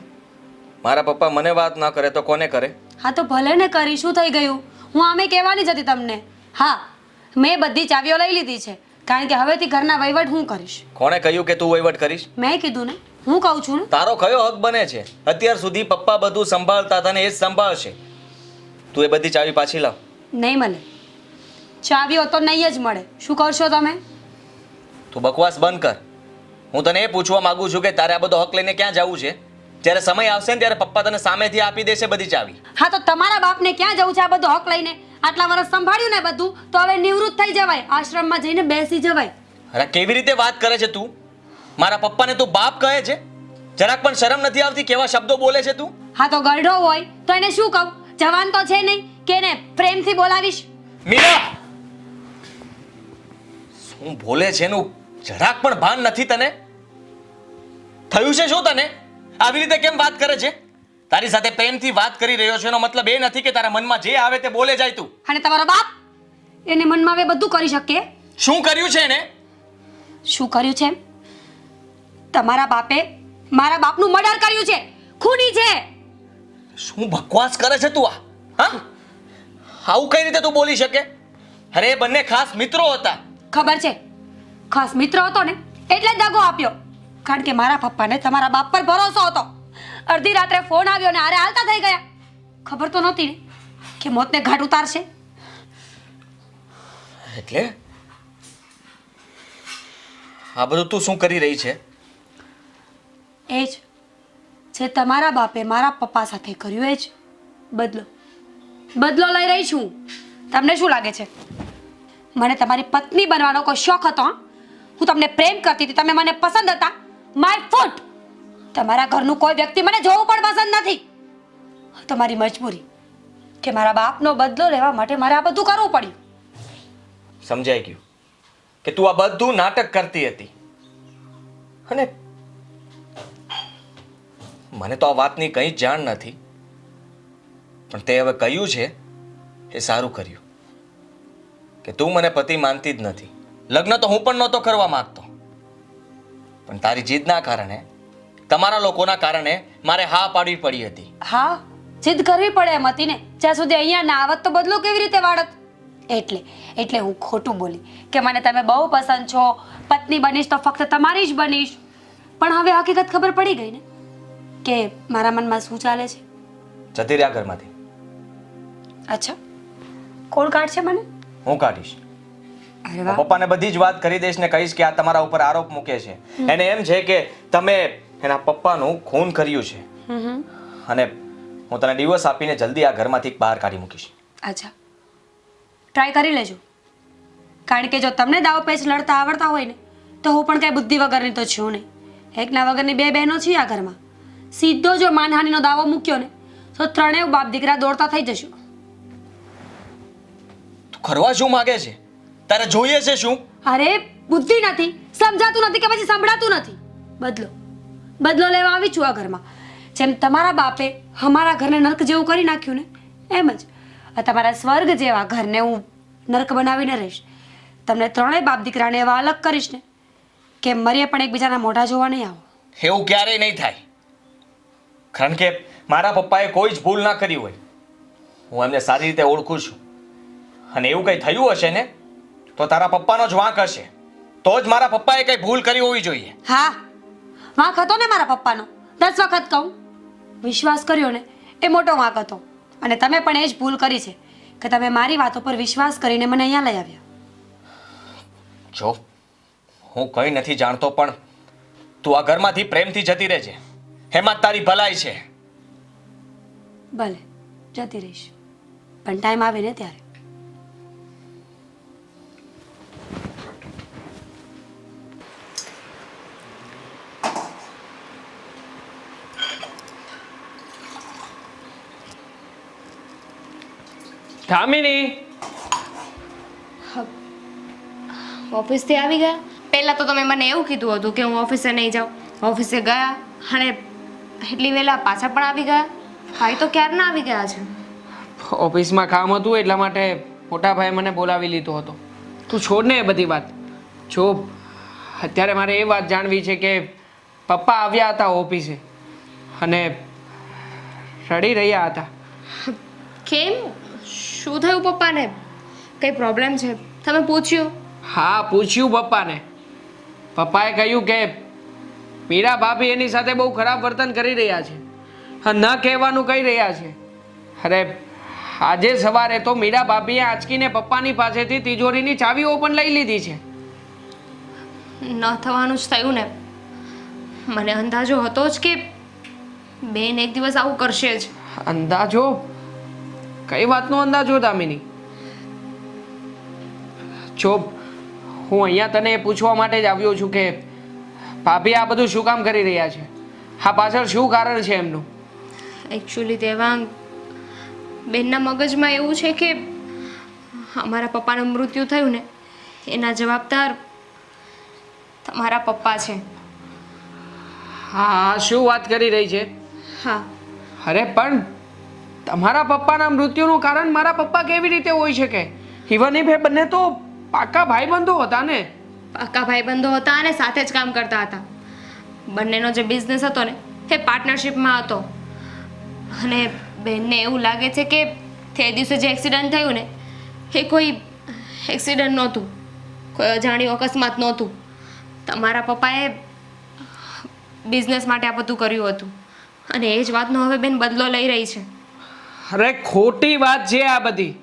મારા પપ્પા મને વાત ન કરે તો કોને કરે? હા તો ભલે ને કરી, શું થઈ ગયું? હું આમે કહેવાની જ હતી તમને. હા, મેં બધી ચાવીઓ લઈ લીધી છે, કારણ કે હવેથી ઘરના વહીવટ હું કરીશ. કોણે કહ્યું કે તું વહીવટ કરીશ? મેં કીધું ને, હું કહું છું ને. તારો કયો હક બને છે? અત્યાર સુધી પપ્પા બધું સંભાળતા હતા ને એ જ સંભાળશે. તું એ બધી ચાવી પાછી લાવ. નહીં મળે. ચાવીઓ તો નહીં જ મળે. શું કરશો તમે? તું બકવાસ બંધ કર. હું તને એ પૂછવા માંગુ છું કે તારે આ બધો હક લઈને ક્યાં જવું છે? જ્યારે સમય આવશે ને ત્યારે પપ્પા તને સામેથી આપી દેશે બધી ચાવી. હા તો તમારા બાપને ક્યાં જવું છે આ બધો હક લઈને? આટલા વર્ષ સંભાળ્યું ને બધું, તો હવે નિવૃત્ત થઈ જવાય, આશ્રમમાં જઈને બેસી જવાય. અરે કેવી રીતે વાત કરે છે તું? મારા પપ્પાને તું બાપ કહે છે? જરાક પણ શરમ નથી આવતી? કેવા શબ્દો બોલે છે તું? હા તો ગરડો હોય તો એને શું કહું? જવાન તો છે નહીં કે એને પ્રેમથી બોલાવીશ. મીરા, શું બોલે છે એનું જરાક પણ ભાન નથી તને? થયું છે શું તને? આવી રીતે કેમ વાત કરે છે? તારી સાથે પ્રેમથી વાત કરી રહ્યો છે એનો મતલબ એ નથી કે તારા મનમાં જે આવે તે બોલે જાય તું. અને તમારો બાપ એને મનમાં આવે બધું કરી શકે. શું કર્યું છે એને? શું કર્યું છે? તમારા બાપે મારા બાપનું મર્ડર કર્યું છે, ખૂની છે. શું બકવાસ કરે છે તું? હા, આવું કઈ રીતે તું બોલી શકે? અરે એ બંને ખાસ મિત્રો હતા. ખબર છે, ખાસ મિત્ર હતો ને એટલે જ દગો આપ્યો. કારણ કે મારા પપ્પાને તમારા બાપ પર ભરોસો હતો. અડધી રાત્રે ફોન આવ્યો ને આરે હાલતા થઈ ગયા. ખબર તો નહોતી ને કે મોતને ઘાટ ઉતારશે. એટલે આ બધું તું શું કરી રહી છે? એ જ જે તમારા બાપે મારા પપ્પા સાથે કર્યું એ જ બદલો લઈ રહી છું. તમને શું લાગે છે મને તમારી પત્ની બનવાનો કોઈ શોખ હતો? હું તમને પ્રેમ કરતી હતી, તમે મને પસંદ હતા. My foot. તમારા ઘરનું કોઈ વ્યક્તિ મને જોવું પણ પસંદ નથી. તમારી મજબૂરી કે મારા બાપનો બદલો લેવા માટે મારે આ બધું કરવું પડ્યું. સમજાઈ ગયું કે તું આ બધું નાટક કરતી હતી. અને મને તો આ વાતની કંઈ જ જાણ નથી, પણ તે હવે કહ્યું છે એ સારું કર્યું કે તું મને પતિ માનતી જ નથી. લગ્ન તો હું પણ નહોતો કરવા માંગતો, પણ તારી જીદના કારણે, તમારા લોકોના કારણે મારે હા પાડવી પડી હતી. હા, જીદ કરવી પડે એમ હતી ને. જ્યાં સુધી અહીંયા ના આવત તો બદલો કેવી રીતે વાળત? એટલે હું ખોટું બોલી કે મને તમે બહુ પસંદ છો, પત્ની બનીશ તો ફક્ત તમારી જ બનીશ. પણ હવે હકીકત ખબર પડી ગઈ ને કે મારા મનમાં શું ચાલે છે. જતી રહ્યા ઘરમાંથી. અચ્છા, કોણ કાઢશે મને? હું કાઢીશ. અરે વાહ. પપ્પાને બધી જ વાત કરી દઈશ ને કહીશ કે આ તમારા ઉપર આરોપ મૂકે છે. એને એમ છે કે તમે એના પપ્પાનું ખૂન કર્યું છે, અને હું તને ડિવોર્સ આપીને જલ્દી આ ઘરમાંથી બહાર કાઢી મૂકીશ. અચ્છા, ટ્રાય કરી લેજો. કારણ કે જો તમને દાવ પેચ લડતા આવડતા હોય ને તો હું પણ કઈ બુદ્ધિ વગરની તો છું નહીં. એકના વગરની બે બહેનો છીએ આ ઘરમાં. સીધો જો માનહાનિનો દાવો મૂક્યો ને તો ત્રણેય બાપ દીકરા દોડતા થઈ જશું. તું કરવા શું માંગે છે? તારે જોઈએ છે શું? અરે બુદ્ધિ નથી, સમજાતું નથી કે પછી સંભળાતું નથી. બદલો લેવા આવી છું આ ઘરમાં. જેમ તમારા બાપે અમારા ઘરને નર્ક જેવું કરી નાખ્યું ને એમ જ આ તમારા સ્વર્ગ જેવા ઘરને હું નર્ક બનાવીને રહીશ. તમને ત્રણેય બાપ દીકરાને એવા અલગ કરીશ ને કે મરીએ પણ એકબીજાના મોઢા જોવા નહીં આવો. એવું ક્યારેય નહીં થાય, કારણ કે મારા પપ્પાએ કોઈ જ ભૂલ ના કરી હોય. હું એમને સારી રીતે ઓળખું છું, અને એવું કંઈ થયું હશે ને તો તારા પપ્પાનો જ વાંક હશે. તો જ મારા પપ્પાએ કંઈ ભૂલ કરી હોવી જોઈએ. હા, વાંક હતો ને મારા પપ્પાનો. 10 વખત કહું, વિશ્વાસ કર્યો ને એ મોટો વાંક હતો. અને તમે પણ એ જ ભૂલ કરી છે કે તમે મારી વાતો પર વિશ્વાસ કરીને મને અહીંયા લઈ આવ્યા. જો હું કંઈ નથી જાણતો, પણ તું આ ઘરમાંથી પ્રેમથી જતી રહેજે, એમાં જ તારી ભલાઈ છે. ભલે જતી રહીશ, પણ ટાઈમ આવે ને ત્યારે. કામિની, ઓફિસથી આવી ગયા? પહેલાં તો તમે મને એવું કીધું હતું કે હું ઓફિસે નહીં જાઉં. ઓફિસે ગયા અને એટલી વહેલા પાછા પણ આવી ગયા. ભાઈ તો ક્યારના આવી ગયા છે. ઓફિસમાં કામ હતું એટલા માટે મોટા ભાઈ મને બોલાવી લીધો હતો. તું છોડ ને એ બધી વાત. જો અત્યારે મારે એ વાત જાણવી છે કે પપ્પા આવ્યા હતા ઓફિસે અને રડી રહ્યા હતા. કેમ? શું થયું પપ્પાને? કંઈ પ્રોબ્લેમ છે? તમે પૂછ્યું? હા, પૂછ્યું પપ્પાને. પપ્પાએ કહ્યું કે મીરા ભાભી એની સાથે બહુ ખરાબ વર્તન કરી રહ્યા છે, ન કહેવાનું કહી રહ્યા છે. અરે આજે સવારે તો મીરા ભાભીએ આંચકીને પપ્પાની પાસેથી તિજોરીની ચાવીઓ પણ લઈ લીધી છે. ન થવાનું જ થયું ને. મને અંદાજો હતો જ કે બેન એક દિવસ આવું કરશે જ. અંદાજો? કઈ વાતનો અંદાજો દામિની? જો હું અહીંયા તને એ પૂછવા માટે જ આવ્યો છું કે ભાભી આ બધું શું કામ કરી રહ્યા છે? આ પાછળ શું કારણ છે એમનું? એકચ્યુઅલી દેવાંગ, બેનના મગજમાં એવું છે કે અમારા પપ્પાનું મૃત્યુ થયું ને એના જવાબદાર તમારા પપ્પા છે. હા, શું વાત કરી રહી છે? હા. અરે પણ તમારા પપ્પાના મૃત્યુનું કારણ મારા પપ્પા કેવી રીતે હોઈ શકે? ઇવન એ બંને તો પાક્કા ભાઈબંધો હતા ને. પાક્કા ભાઈબંધો હતા અને સાથે જ કામ કરતા હતા. બંનેનો જે બિઝનેસ હતો ને એ પાર્ટનરશિપમાં હતો. અને બેનને એવું લાગે છે કે તે દિવસે જે એક્સિડન્ટ થયું ને એ કોઈ એક્સિડન્ટ નહોતું, કોઈ અજાણ્યું અકસ્માત નહોતું. તમારા પપ્પાએ બિઝનેસ માટે આ બધું કર્યું હતું અને એ જ વાતનો હવે બેન બદલો લઈ રહી છે. અરે ખોટી વાત છે આ બધી.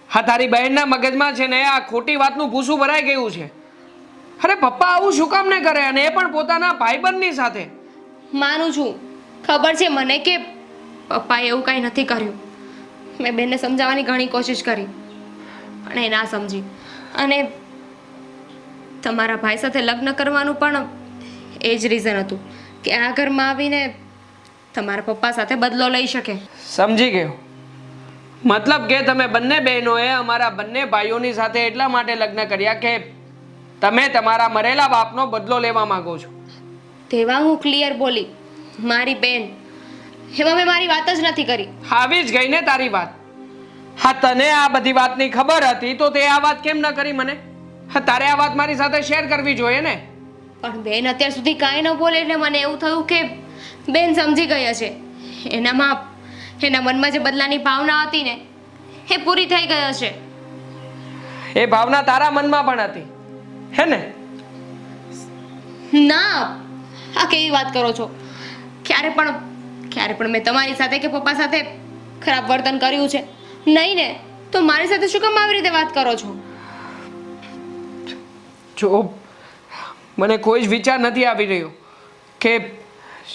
હા, તારી બહેનના મગજમાં છે ને આ ખોટી વાતનું ભૂસું ભરાઈ ગયું છે. અરે પપ્પા આવું શું કામ ને કરે, અને એ પણ પોતાના ભાઈબંધની સાથે. માનું છું, ખબર છે મને કે પપ્પાએ એવું કાંઈ નથી કર્યું. મેં બેનને સમજાવવાની ઘણી કોશિશ કરી પણ એ ના સમજી. અને તમારા ભાઈ સાથે લગ્ન કરવાનું પણ એ જ રીઝન હતું કે આ ઘરમાં આવીને તમારા પપ્પા સાથે બદલો લઈ શકે. સમજી ગયો. મતલબ કે તમે બંને બહેનોએ અમારા બંને ભાઈઓની સાથે એટલા માટે લગ્ન કર્યા કે તમે તમારા મરેલા બાપનો બદલો લેવા માંગો છો. તેવા હું ક્લિયર બોલી, મારી બેન. એમાં મેં મારી વાત જ નથી કરી. આવી જ ગઈ ને તારી વાત. હા, તને આ બધી વાતની ખબર હતી તો તે આ વાત કેમ ન કરી મને? હા, તારે આ વાત મારી સાથે શેર કરવી જોઈએ ને. પણ બેન અત્યાર સુધી કાંઈ ન બોલે એટલે મને એવું થયું કે બેન સમજી ગઈ હશે. એના મનમાં જે બદલાની ભાવના હતી ને એ પૂરી થઈ ગઈ હશે. એ ભાવના તારા મનમાં પણ હતી, હે ને? ના, આ કેવી વાત કરો છો? ક્યારે પણ મેં તમારી સાથે કે પપ્પા સાથે ખરાબ વર્તન કર્યું છે? નહીં ને. તો મારી સાથે શું કામ આવી રીતે વાત કરો છો? જો મને કોઈ જ વિચાર નથી આવી રહ્યો કે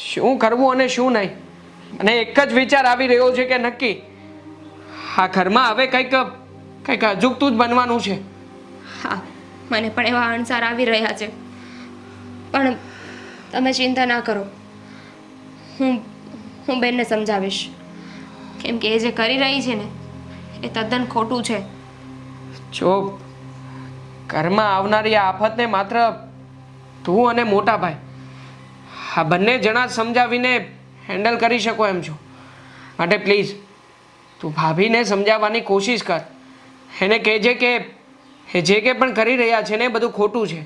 શું કરવું અને શું નહીં. અને એક જ વિચાર આવી રહ્યો છે કે નક્કી આ ઘરમાં હવે કંઈક અજુગતું જ બનવાનું છે. હા, મને પણ એવા અણસાર આવી રહ્યા છે. પણ તમે ચિંતા ના કરો, હું બેનને સમજાવીશ. કેમ કે એ જે કરી રહી છે ને એ તદ્દન ખોટું છે. જો ઘરમાં આવનારી આ આફતને માત્ર તું અને મોટા ભાઈ આ બંને જણા સમજાવીને હેન્ડલ કરી શકો એમ છો. માટે પ્લીઝ તું ભાભીને સમજાવવાની કોશિશ કર. એને કહેજે કે એ જે કંઈ પણ કરી રહ્યા છે ને એ બધું ખોટું છે.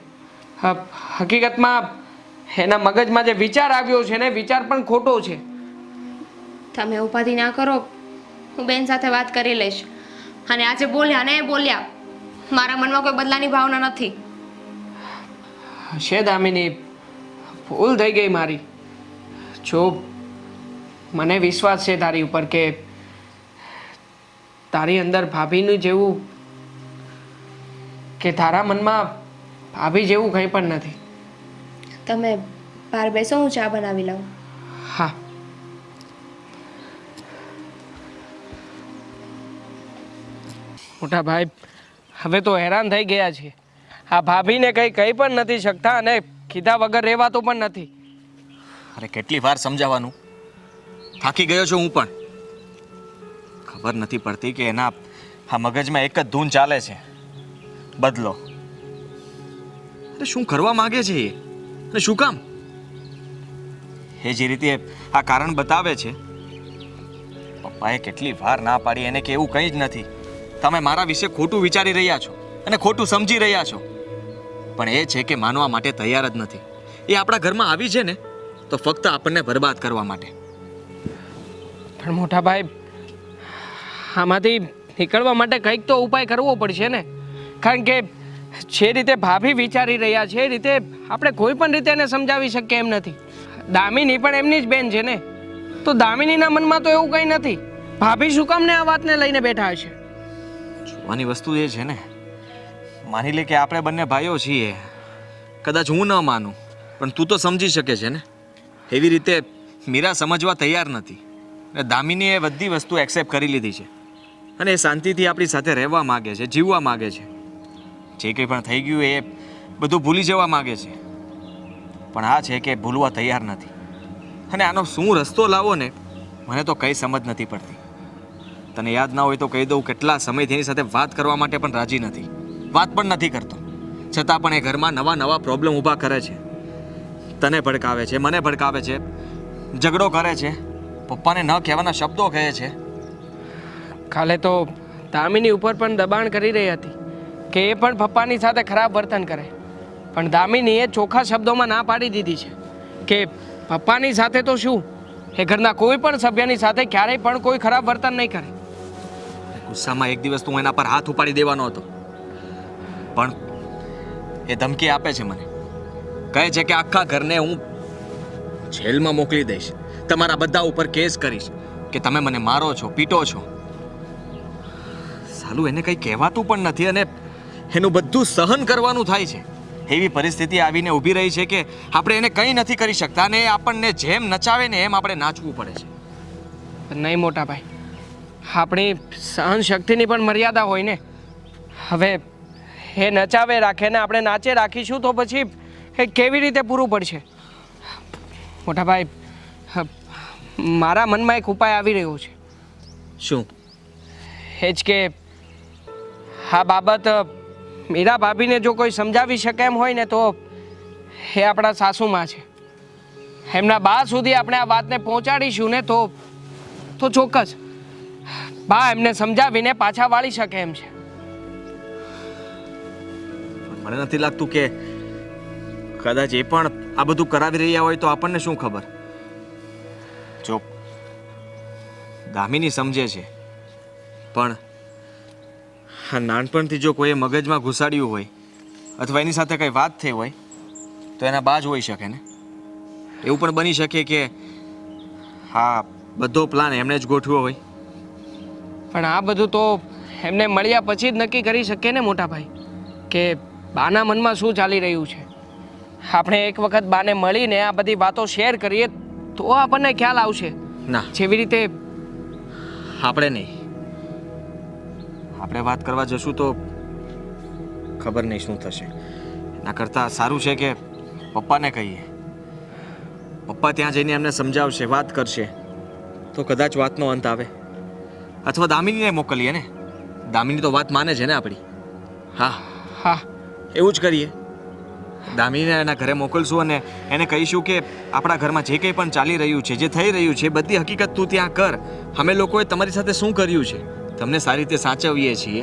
હકીકતમાં એના મગજમાં જે વિચાર આવ્યો છે ને વિચાર પણ ખોટો છે. તમે ઉપાધિ ના કરો, હું બેન સાથે વાત કરી લઈશ. અને આજે બોલ્યા ને બોલ્યા, મારા મનમાં કોઈ બદલાની ભાવના નથી. હશે દામિની, ભૂલ થઈ ગઈ મારી. જો મને વિશ્વાસ છે તારી ઉપર કે તારી અંદર ભાભીનું જેવું કે તારા મનમાં ભાભી જેવું કંઈ પણ નથી. તમે બહાર બેસો, હું ચા બનાવી લઉં. હા. મોટા ભાઈ, હવે તો હેરાન થઈ ગયા છીએ. આ ભાભીને કહી પણ નથી શકતા અને કીધા વગર રહેવાતું પણ નથી. અરે કેટલી વાર સમજાવવાનું, થાકી ગયો છું હું પણ. ખબર નથી પડતી કે એના આ મગજમાં એક જ ધૂન ચાલે છે, બદલો. અરે શું કરવા માંગે છે એ, અને શું કામ? એ જે રીતે આ કારણ બતાવે છે, પપ્પાએ કેટલી વાર ના પાડી એને કે એવું કંઈ જ નથી, તમે મારા વિશે ખોટું વિચારી રહ્યા છો અને ખોટું સમજી રહ્યા છો. પણ એ છે કે માનવા માટે તૈયાર જ નથી. એ આપણા ઘરમાં આવી છે ને તો ફક્ત આપણને બરબાદ કરવા માટે. પણ મોટા ભાઈ, આમાંથી નીકળવા માટે કંઈક તો ઉપાય કરવો પડશે ને. કારણ કે જે રીતે ભાભી વિચારી રહ્યા છે એ રીતે આપણે કોઈ પણ રીતે એને સમજાવી શકીએ એમ નથી. દામિની પણ એમની જ બેન છે ને, તો દામિનીના મનમાં તો એવું કંઈ નથી. ભાભી શું કામ ને આ વાતને લઈને બેઠા હશે? જોવાની વસ્તુ એ છે ને, માની લે કે આપણે બંને ભાઈઓ છીએ, કદાચ હું ન માનું પણ તું તો સમજી શકે છે ને. એવી રીતે મીરા સમજવા તૈયાર નથી અને દામિનીએ એ બધી વસ્તુ એક્સેપ્ટ કરી લીધી છે અને એ શાંતિથી આપણી સાથે રહેવા માગે છે, જીવવા માગે છે. જે કંઈ પણ થઈ ગયું એ બધું ભૂલી જવા માગે છે. પણ આ છે કે ભૂલવા તૈયાર નથી. અને આનો શું રસ્તો લાવો ને મને તો કંઈ સમજ નથી પડતી. તને યાદ ના હોય તો કહી દઉં, કેટલા સમયથી એની સાથે વાત કરવા માટે પણ રાજી નથી, વાત પણ નથી કરતો. છતાં પણ એ ઘરમાં નવા પ્રોબ્લેમ ઊભા કરે છે. તને ભડકાવે છે, મને ભડકાવે છે, ઝઘડો કરે છે, પપ્પાને ન કહેવાના શબ્દો કહે છે. કાલે તો દામિની ઉપર પણ દબાણ કરી રહી હતી કે એ પણ પપ્પાની સાથે ખરાબ વર્તન કરે, પણ દામિનીએ ચોખ્ખા શબ્દોમાં ના પાડી દીધી છે કે પપ્પાની સાથે તો શું, એ ઘરના કોઈ પણ સભ્યની સાથે ક્યારેય પણ કોઈ ખરાબ વર્તન નહીં કરે. ગુસ્સામાં એક દિવસ તું એના પર હાથ ઉપાડી દેવાનો હતો, પણ એ ધમકી આપે છે મને. કહે છે કે આખા ઘરને હું જેલમાં મોકલી દઈશ, તમારા બધા ઉપર કેસ કરીશ કે તમે મને મારો છો, પીટો છો. સાલું એને કંઈ કહેવાતું પણ નથી અને એનું બધું સહન કરવાનું થાય છે. એવી પરિસ્થિતિ આવીને ઊભી રહી છે કે આપણે એને કંઈ નથી કરી શકતા અને આપણને જેમ નચાવે ને એમ આપણે નાચવું પડે છે. નહીં મોટા ભાઈ, આપણી સહન શક્તિની પણ મર્યાદા હોય ને. હવે એ નચાવે રાખે ને આપણે નાચે રાખીશું તો પછી એ કેવી રીતે પૂરું પડશે? મોટા ભાઈ, મારા મનમાં એક ઉપાય આવી રહ્યો છે. શું? એ જ કે આ બાબત મીરા ભાભીને જો કોઈ સમજાવી શકે એમ હોય ને તો એ આપણા સાસુમાં છે. એમના બા સુધી આપણે આ વાતને પહોંચાડીશું ને તો ચોક્કસ બા એમને સમજાવીને પાછા વાળી શકે એમ છે. મને નથી લાગતું કે કદાચ એ પણ આ બધું કરાવી રહ્યા હોય તો આપણને શું ખબર. જો દામિની સમજે છે, પણ હા નાનપણથી જો કોઈએ મગજમાં ઘુસાડ્યું હોય અથવા એની સાથે કંઈ વાત થઈ હોય તો એના બા જ હોઈ શકે ને. એવું પણ બની શકે કે હા બધો પ્લાન એમણે જ ગોઠવ્યો હોય. પણ આ બધું તો એમને મળ્યા પછી જ નક્કી કરી શકીએ ને મોટા ભાઈ, કે બાના મનમાં શું ચાલી રહ્યું છે. આપણે એક વખત બાને મળીને આ બધી વાતો શેર કરીએ તો આપણને ખ્યાલ આવશે. ના, જેવી રીતે આપણે નહીં. આપણે વાત કરવા જશું તો ખબર નહીં શું થશે. એના કરતાં સારું છે કે પપ્પાને કહીએ. પપ્પા ત્યાં જઈને એમને સમજાવશે, વાત કરશે તો કદાચ વાતનો અંત આવે. અથવા દામિનીને મોકલીએ ને, દામિની તો વાત માને છે ને આપણી. હા હા, એવું જ કરીએ. દામિનીને એના ઘરે મોકલશું અને એને કહીશું કે આપણા ઘરમાં જે કંઈ પણ ચાલી રહ્યું છે, જે થઈ રહ્યું છે, બધી હકીકત તું ત્યાં કર. અમે લોકોએ તમારી સાથે શું કર્યું છે, તમને સારી રીતે સાચવીએ છીએ,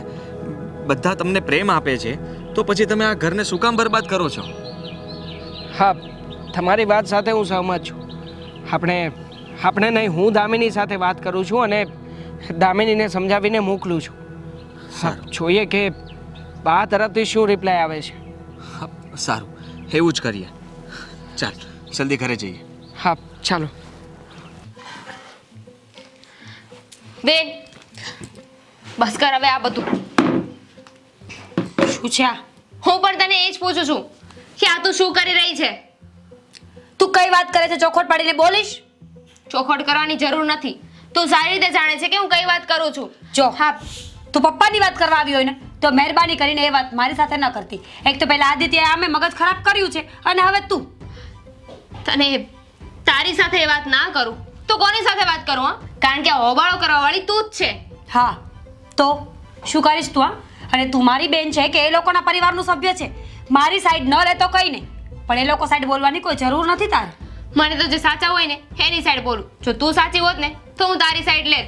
બધા તમને પ્રેમ આપે છે, તો પછી તમે આ ઘરને શું કામ બરબાદ કરો છો? હા, તમારી વાત સાથે હું સહમત છું. આપણે નહીં, હું દામિની સાથે વાત કરું છું અને દામિનીને સમજાવીને મોકલું છું. જોઈએ કે બા તરફથી શું રિપ્લાય આવે છે. હા, સારું, એવું જ કરીએ. ચાલ જલ્દી ઘરે જઈએ. હા ચાલો. બેન બસ કર હવે આ બધું. શું છે આ? હું પણ તને એ જ પૂછું છું કે આ તું શું કરી રહી છે? તું કઈ વાત કરે છે? ચોખવટ પાડીને બોલીશ. ચોખવટ કરવાની જરૂર નથી. તું સારી રીતે જાણે છે કે હું કઈ વાત કરું છું. જો હા, તું પપ્પાની વાત કરવા આવી હોય ને તો મહેરબાની કરીને એ વાત મારી સાથે ન કરતી. એક તો પહેલા આદિત્યએ આમે મગજ ખરાબ કર્યું છે અને હવે તું. તને તારી સાથે એ વાત ના કરું તો કોની સાથે વાત કરું? હા, કારણ કે હોબાળો કરવા વાળી તું જ છે. હા તો શું કરીશ તું? હા, અને તું મારી બેન છે કે એ લોકોના પરિવારનું સભ્ય છે? મારી સાઈડ ન લે તો કંઈ નહીં, પણ એ લોકો સાઈડ બોલવાની કોઈ જરૂર નથી તારે. મને તો જે સાચા હોય ને એની સાઈડ બોલું. જો તું સાચી હોત ને તો હું તારી સાઈડ લે.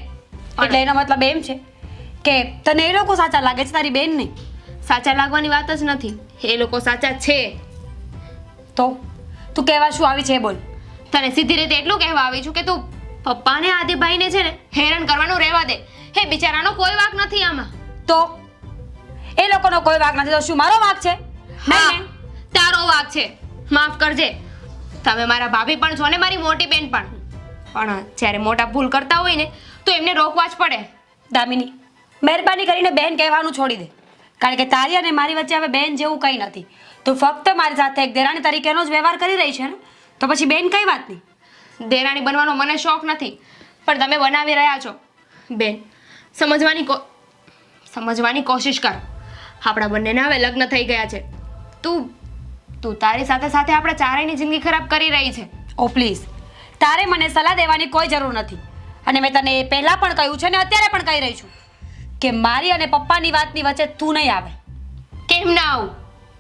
એટલે એનો મતલબ એમ છે કે તને એ લોકો સાચા લાગે છે, તારી બેન નહીં? સાચા લાગવાની વાત જ નથી, એ લોકો સાચા છે. તો તું કહેવા શું આવી છે એ બોલ. તને સીધી રીતે એટલું કહેવા આવી છું કે તું પપ્પાને આદિભાઈને છે ને હેરાન કરવાનું રહેવા દે. હે બિચારાનો કોઈ વાંક નથી આમાં. તો એ લોકોનો કોઈ વાંક નથી તો શું મારો વાંક છે? હા, નહીં ને? તારો વાંક છે. માફ કરજે. તમે મારા ભાભી પણ છો ને મારી મોટી બેન પણ. પણ જ્યારે મોટા ભૂલ કરતા હોય ને તો એમને રોકવા જ પડે. દામિની, મહેરબાની કરીને બેન કહેવાનું છોડી દે, કારણ કે તારી અને મારી વચ્ચે હવે બેન જેવું કંઈ નથી. તું ફક્ત મારી સાથે એક દેરાણી તરીકેનો જ વ્યવહાર કરી રહી છે ને, તો પછી બેન કઈ વાતની? દેરાણી બનવાનો મને શોખ નથી, પણ તમે બનાવી રહ્યા છો. બેન સમજવાની કોશિશ કર. આપણા બંનેના હવે લગ્ન થઈ ગયા છે. તું તારી સાથે સાથે આપણા ચારેયની જિંદગી ખરાબ કરી રહી છે. ઓ પ્લીઝ, તારે મને સલાહ દેવાની કોઈ જરૂર નથી. અને મેં તને પહેલાં પણ કહ્યું છે ને અત્યારે પણ કહી રહી છું કે મારી અને પપ્પાની વાતની વચ્ચે તું નહીં આવે. કેમ ના આવું?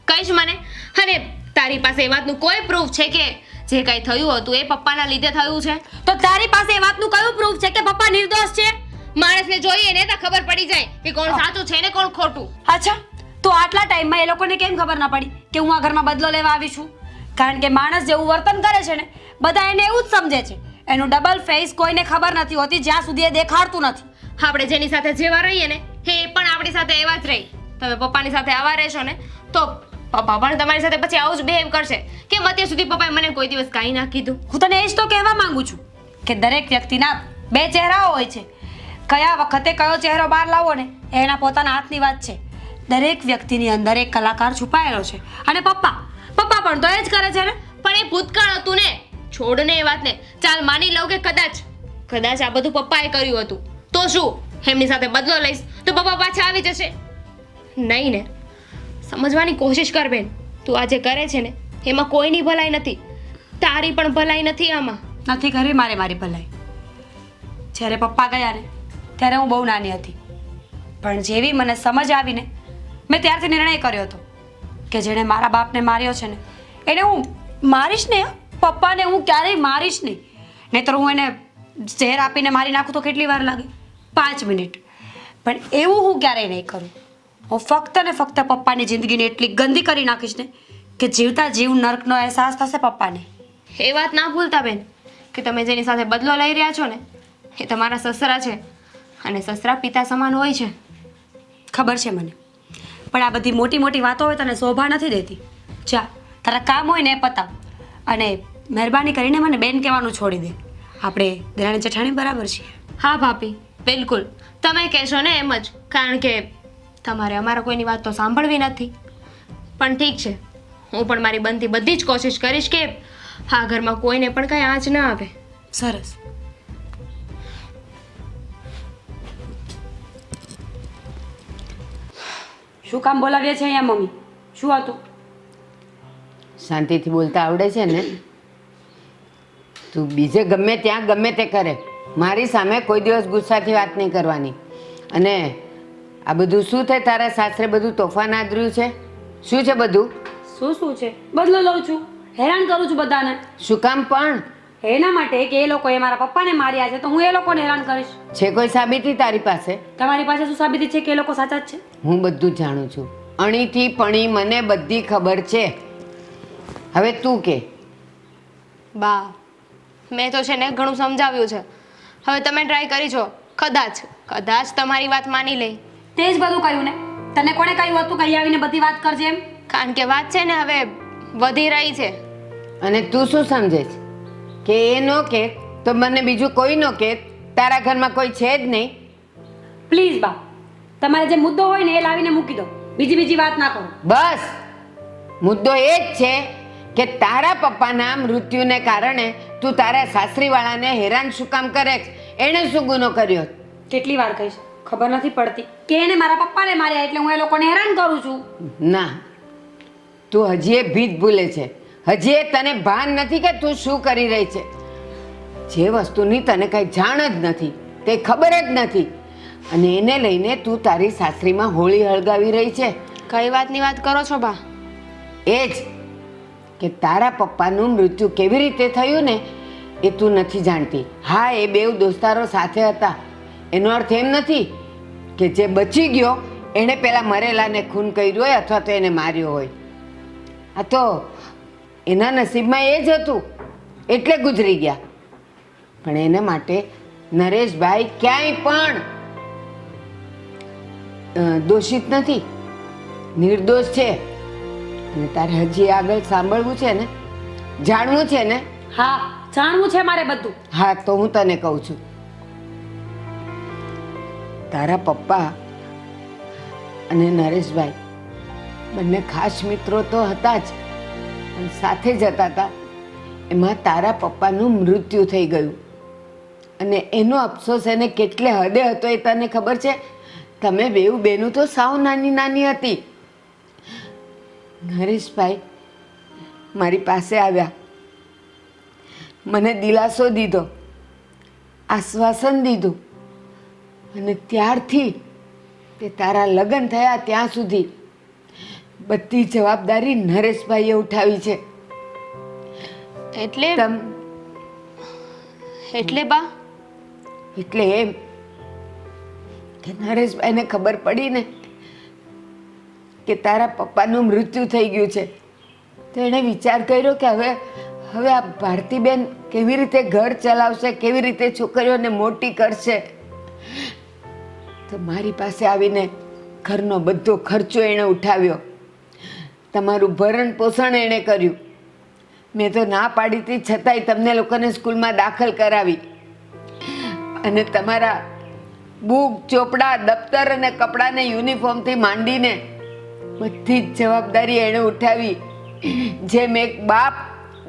કહીશ મને. અને તારી પાસે એ વાતનું કોઈ પ્રૂફ છે કે જે કંઈ થયું હતું એ પપ્પાના લીધે થયું છે? તો તારી પાસે એ વાતનું કયું પ્રૂફ છે કે પપ્પા નિર્દોષ છે? માણસને જોઈએ ને તો ખબર પડી જાય કે કોણ સાચું છે ને કોણ ખોટું. અચ્છા, તો આટલા ટાઈમમાં એ લોકોને કેમ ખબર ના પડી કે હું આ ઘરમાં બદલો લેવા આવી છું? કારણ કે માણસ જેવું વર્તન કરે છે ને બધા એને એવું જ સમજે છે. એનું ડબલ ફેસ કોઈને ખબર નથી હોતી જ્યાં સુધી એ દેખાડતું નથી. આપણે જેની સાથે જેવા રહીએ ને એ પણ આપણી સાથે એવા જ રહી. તમે પપ્પાની સાથે આવા રહેશો ને તો પપ્પા પણ તમારી સાથે પછી આવું જ બિહેવ કરશે. કેમ અત્યાર સુધી પપ્પાએ મને કોઈ દિવસ કાંઈ ના કીધું? હું તને એ જ તો કહેવા માંગુ છું કે દરેક વ્યક્તિના બે ચહેરાઓ હોય છે. કયા વખતે કયો ચહેરો બહાર લાવવો ને એ એના પોતાના હાથની વાત છે. દરેક વ્યક્તિની અંદર એક કલાકાર છુપાયેલો છે. અને પપ્પા પણ તો એ જ કરે છે ને. પણ એ ભૂતકાળ હતું ને, છોડ ને એ વાતને. ચાલ માની લઉં કે કદાચ આ બધું પપ્પાએ કર્યું હતું, તો શું એમની સાથે બદલો લઈશ તો પપ્પા પાછા આવી જશે? નહીં ને. સમજવાની કોશિશ કર બેન. તું આ જે કરે છે ને એમાં કોઈની ભલાઈ નથી, તારી પણ ભલાઈ નથી આમાં. નથી કરી મારી ભલાઈ. જ્યારે પપ્પા ગયા ને ત્યારે હું બહુ નાની હતી, પણ જેવી મને સમજ આવીને મેં ત્યારથી નિર્ણય કર્યો હતો કે જેણે મારા બાપને માર્યો છે ને એને હું મારીશ ને. પપ્પાને હું ક્યારેય મારીશ નહીં. નહીંતર હું એને ઝેર આપીને મારી નાખું તો કેટલી વાર લાગે? 5 મિનિટ. પણ એવું હું ક્યારેય નહીં કરું. હું ફક્ત ને ફક્ત પપ્પાની જિંદગીને એટલી ગંદી કરી નાખીશ ને કે જીવતા જીવ નર્કનો અહેસાસ થશે પપ્પાને. એ વાત ના ભૂલતા બેન કે તમે જેની સાથે બદલો લઈ રહ્યા છો ને એ તમારા સસરા છે, અને સસરા પિતા સમાન હોય છે. ખબર છે મને, પણ આ બધી મોટી મોટી વાતો હોય તને શોભા નથી દેતી. જા તારા કામ હોય ને એ પતાવ, અને મહેરબાની કરીને મને બેન કહેવાનું છોડી દે. આપણે દેરાણી જેઠાણી બરાબર છીએ. હા ભાભી, બિલકુલ તમે કહેશો ને એમ જ, કારણ કે તમારે અમારા કોઈની વાત તો સાંભળવી નથી. પણ ઠીક છે, હું પણ મારી બનતી બધી જ કોશિશ કરીશ કે આ ઘરમાં કોઈને પણ કાંઈ આંચ ના આવે. સરસ. શું કામ બોલાવ્યા છે અહીંયા મમ્મી? શું હતું? શાંતિથી બોલતા આવડે છે ને? તું બીજે ગમે ત્યાં ગમે તે કરે, મારી સામે કોઈ દિવસ ગુસ્સાથી વાત નહીં કરવાની. અને આ બધું શું થાય? તારા સાસરે બધું તોફાન આદર્યું છે? શું છે બધું? શું છે? બદલો લઉં છું, હેરાન કરું છું બધાને. શું કામ પણ? એના માટે કે એ લોકોએ મારા પપ્પાને માર્યા છે તો હું એ લોકોને હેરાન કરીશ. છે કોઈ સાબિતી તારી પાસે? તમારી પાસે શું સાબિતી છે કે એ લોકો સાચા જ છે? હું બધું જ જાણું છું, અણીથી પણી મને બધી ખબર છે. હવે તું કે. બા, મેં તો છે ને ઘણું સમજાવ્યું છે. હવે તમે ટ્રાય કરી છો, કદાચ તમારી વાત માની લે. તે જ બધું કહ્યું ને. તને કોણે કહ્યું હતું કે આવીને બધી વાત કરજે એમ? કારણ કે વાત છે ને હવે વધી રહી છે. અને તું શું સમજે છે કે એ નો કે તો મને બીજું કોઈ નો કે? તારા ઘરમાં કોઈ છે જ નહીં. પ્લીઝ બા, તમારે જે મુદ્દો હોય ને એ લાવીને મૂકી દો, બીજી વાત ના કરો. બસ મુદ્દો એ જ છે કે તારા પપ્પાના મૃત્યુને કારણે તું તારા સાસરીવાળાને હેરાન શું કામ કરે છે? એણે શું ગુનો કર્યો? કેટલી વાર કહીશ, ખબર નથી પડતી કે એને મારા પપ્પાને માર્યા એટલે હું એ લોકોને હેરાન કરું છું. ના, તું હજી એ ભીત ભૂલે છે. હજી એ તને ભાન નથી કે તું શું કરી રહી છે. જે વસ્તુની તને કઈ જાણ જ નથી, તે ખબર જ નથી, અને એને લઈને તું તારી સાસરીમાં હોળી હળગાવી રહી છે. કઈ વાતની વાત કરો છો બા? એ જ કે તારા પપ્પાનું મૃત્યુ કેવી રીતે થયું ને એ તું નથી જાણતી. હા, એ બેઉ દોસ્તારો સાથે હતા, એનો અર્થ એમ નથી કે જે બચી ગયો એણે પેલા મરેલાને ખૂન કર્યું હોય અથવા તો એને માર્યો હોય. આ તો એના નસીબમાં એ જ હતું એટલે ગુજરી ગયા. પણ એના માટે નરેશભાઈ ક્યાંય પણ દોષિત નથી, નિર્દોષ છે. અને તારે હજી આગળ સાંભળવું છે ને, જાણવું છે ને? હા, જાણવું છે મારે બધું. હા, તો હું તને કહું છું. તારા પપ્પા અને નરેશભાઈ બંને ખાસ મિત્રો તો હતા જ, પણ સાથે જતા હતા. એમાં તારા પપ્પાનું મૃત્યુ થઈ ગયું, અને એનો અફસોસ એને કેટલે હદે હતો એ તને ખબર છે? તમે બેઉ બેનું તો સાવ નાની નાની હતી. નરેશભાઈ મારી પાસે આવ્યા, મને દિલાસો દીધો, આશ્વાસન દીધું, અને ત્યારથી તે તારા લગ્ન થયા ત્યાં સુધી બધી જવાબદારી નરેશભાઈએ ઉઠાવી છે. એટલે બા? એટલે એમ કે નરેશભાઈને ખબર પડી ને કે તારા પપ્પાનું મૃત્યુ થઈ ગયું છે, તો એણે વિચાર કર્યો કે હવે આ ભારતીબેન કેવી રીતે ઘર ચલાવશે, કેવી રીતે છોકરીઓને મોટી કરશે. તો મારી પાસે આવીને ઘરનો બધો ખર્ચો એણે ઉઠાવ્યો, તમારું ભરણ પોષણ એણે કર્યું. મેં તો ના પાડી હતી છતાંય તમને લોકોને સ્કૂલમાં દાખલ કરાવી અને તમારા બુક, ચોપડા, દફતર અને કપડાને યુનિફોર્મથી માંડીને બધી જ જવાબદારી એણે ઉઠાવી, જેમ એક બાપ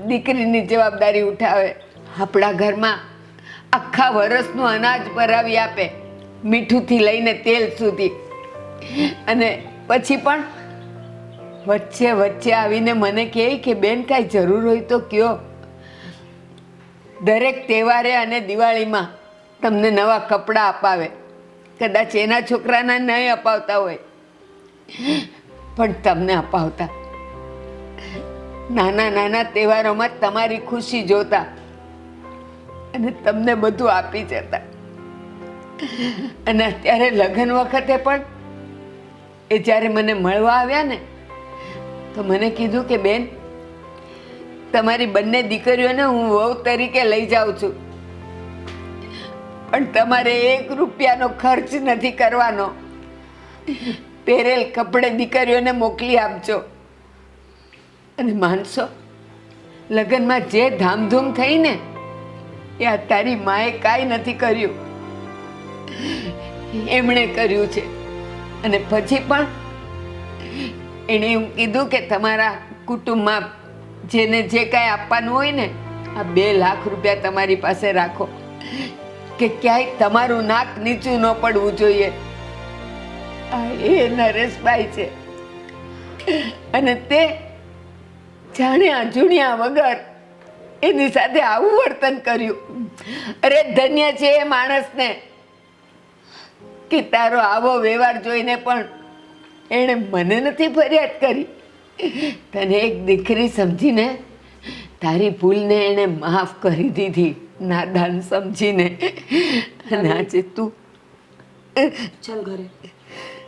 દીકરીની જવાબદારી ઉઠાવે. આપણા ઘરમાં આખા વર્ષનું અનાજ ભરાવી આપે, મીઠુંથી લઈને તેલ સુધી. અને પછી પણ વચ્ચે વચ્ચે આવીને મને કહે કે બેન કાંઈ જરૂર હોય તો કયો, દરેક તહેવારે અને દિવાળીમાં તમને નવા કપડાં અપાવે. કદાચ એના છોકરાના નહીં અપાવતા હોય પણ તમને અપાવતા. નાના નાના તહેવારોમાં તમારી ખુશી જોતા અને તમને બધું આપી જતા. અને અત્યારે લગ્ન વખતે પણ એ જ્યારે મને મળવા આવ્યા ને તો મને કીધું કે બેન, તમારી બંને દીકરીઓને હું વહુ તરીકે લઈ જાઉં છું, પણ તમારે 1 રૂપિયાનો ખર્ચ નથી કરવાનો. પહેરેલ કપડે દીકરીઓને મોકલી આપજો. અને માનશો, લગ્નમાં જે ધામધૂમ થઈ ને એ આ તારી માએ કાંઈ નથી કર્યું, એમણે કર્યું છે. અને પછી પણ એણે એવું કીધું કે તમારા કુટુંબમાં જેને જે કાંઈ આપવાનું હોય ને, આ 2 લાખ રૂપિયા તમારી પાસે રાખો કે ક્યાંય તમારું નાક નીચું ન પડવું જોઈએ. આ એ નરેશભાઈ છે અને તે જાણ્યા જુણ્યા વગર એની સાથે આવું વર્તન કર્યું. અરે ધન્ય છે એ માણસને કે તારો આવો વ્યવહાર જોઈને પણ એણે મને નથી ફરિયાદ કરી. તને એક દીકરી સમજીને તારી ભૂલને એણે માફ કરી દીધી, નાદાન સમજીને. અને આજે તું ચાલ ઘરે,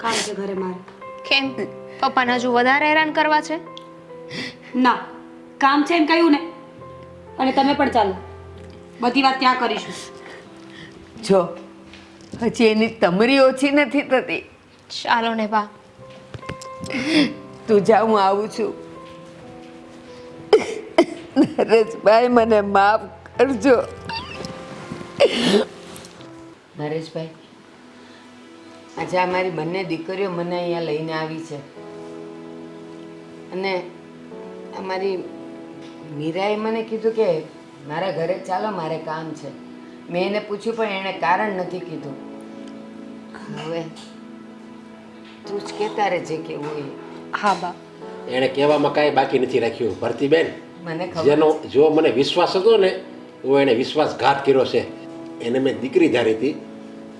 કામ છે ઘરે મારે. કેમ પપ્પાને હજુ વધારે હેરાન કરવા છે? ના, કામ છે એમ કહ્યું ને. અને તમે પણ ચાલો, બધી વાત ત્યાં કરીશું. જો હજી એની તમરી ઓછી નથી થતી. ચાલો ને બા. તું જા, હું આવું છું. નરેશભાઈ, મને માફ કરજો. નરેશભાઈ, આજે અમારી બંને દીકરીઓ મને અહીંયા લઈને આવી છે અને અમારી મીરાએ મને કીધું કે મારા ઘરે ચાલો, મારે કામ છે. મેં એને પૂછ્યું પણ એણે કારણ નથી કીધું. હવે તું જ કે તારે જે કહેવું હોય. હા બા. એણે કહેવામાં કાંઈ બાકી નથી રાખ્યું. ભરતીબેન, મને ખબર જેનો જો મને વિશ્વાસ હતો ને એવો એણે વિશ્વાસઘાત કર્યો છે. એને મેં દીકરી ધારી હતી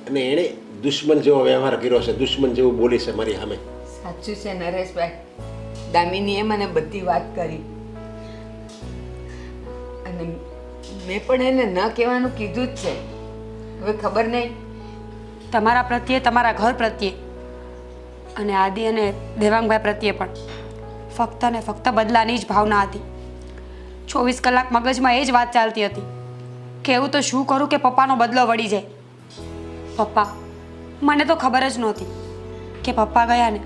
અને એણે દુશ્મન જેવો વ્યવહાર કર્યો છે, દુશ્મન જેવું બોલી છે મારી સામે. સાચું છે નરેશભાઈ, દામિનીએ મને બધી વાત કરી અને મેં પણ એને ન કહેવાનું કીધું જ છે. હવે ખબર નહીં, તમારા પ્રત્યે, તમારા ઘર પ્રત્યે અને આદિ અને દેવાંગભાઈ પ્રત્યે પણ ફક્ત ને ફક્ત બદલાની જ ભાવના હતી. 24 કલાક મગજમાં એ જ વાત ચાલતી હતી કે એવું તો શું કરું કે પપ્પાનો બદલો વળી જાય. પપ્પા, મને તો ખબર જ નહોતી કે પપ્પા ગયા ને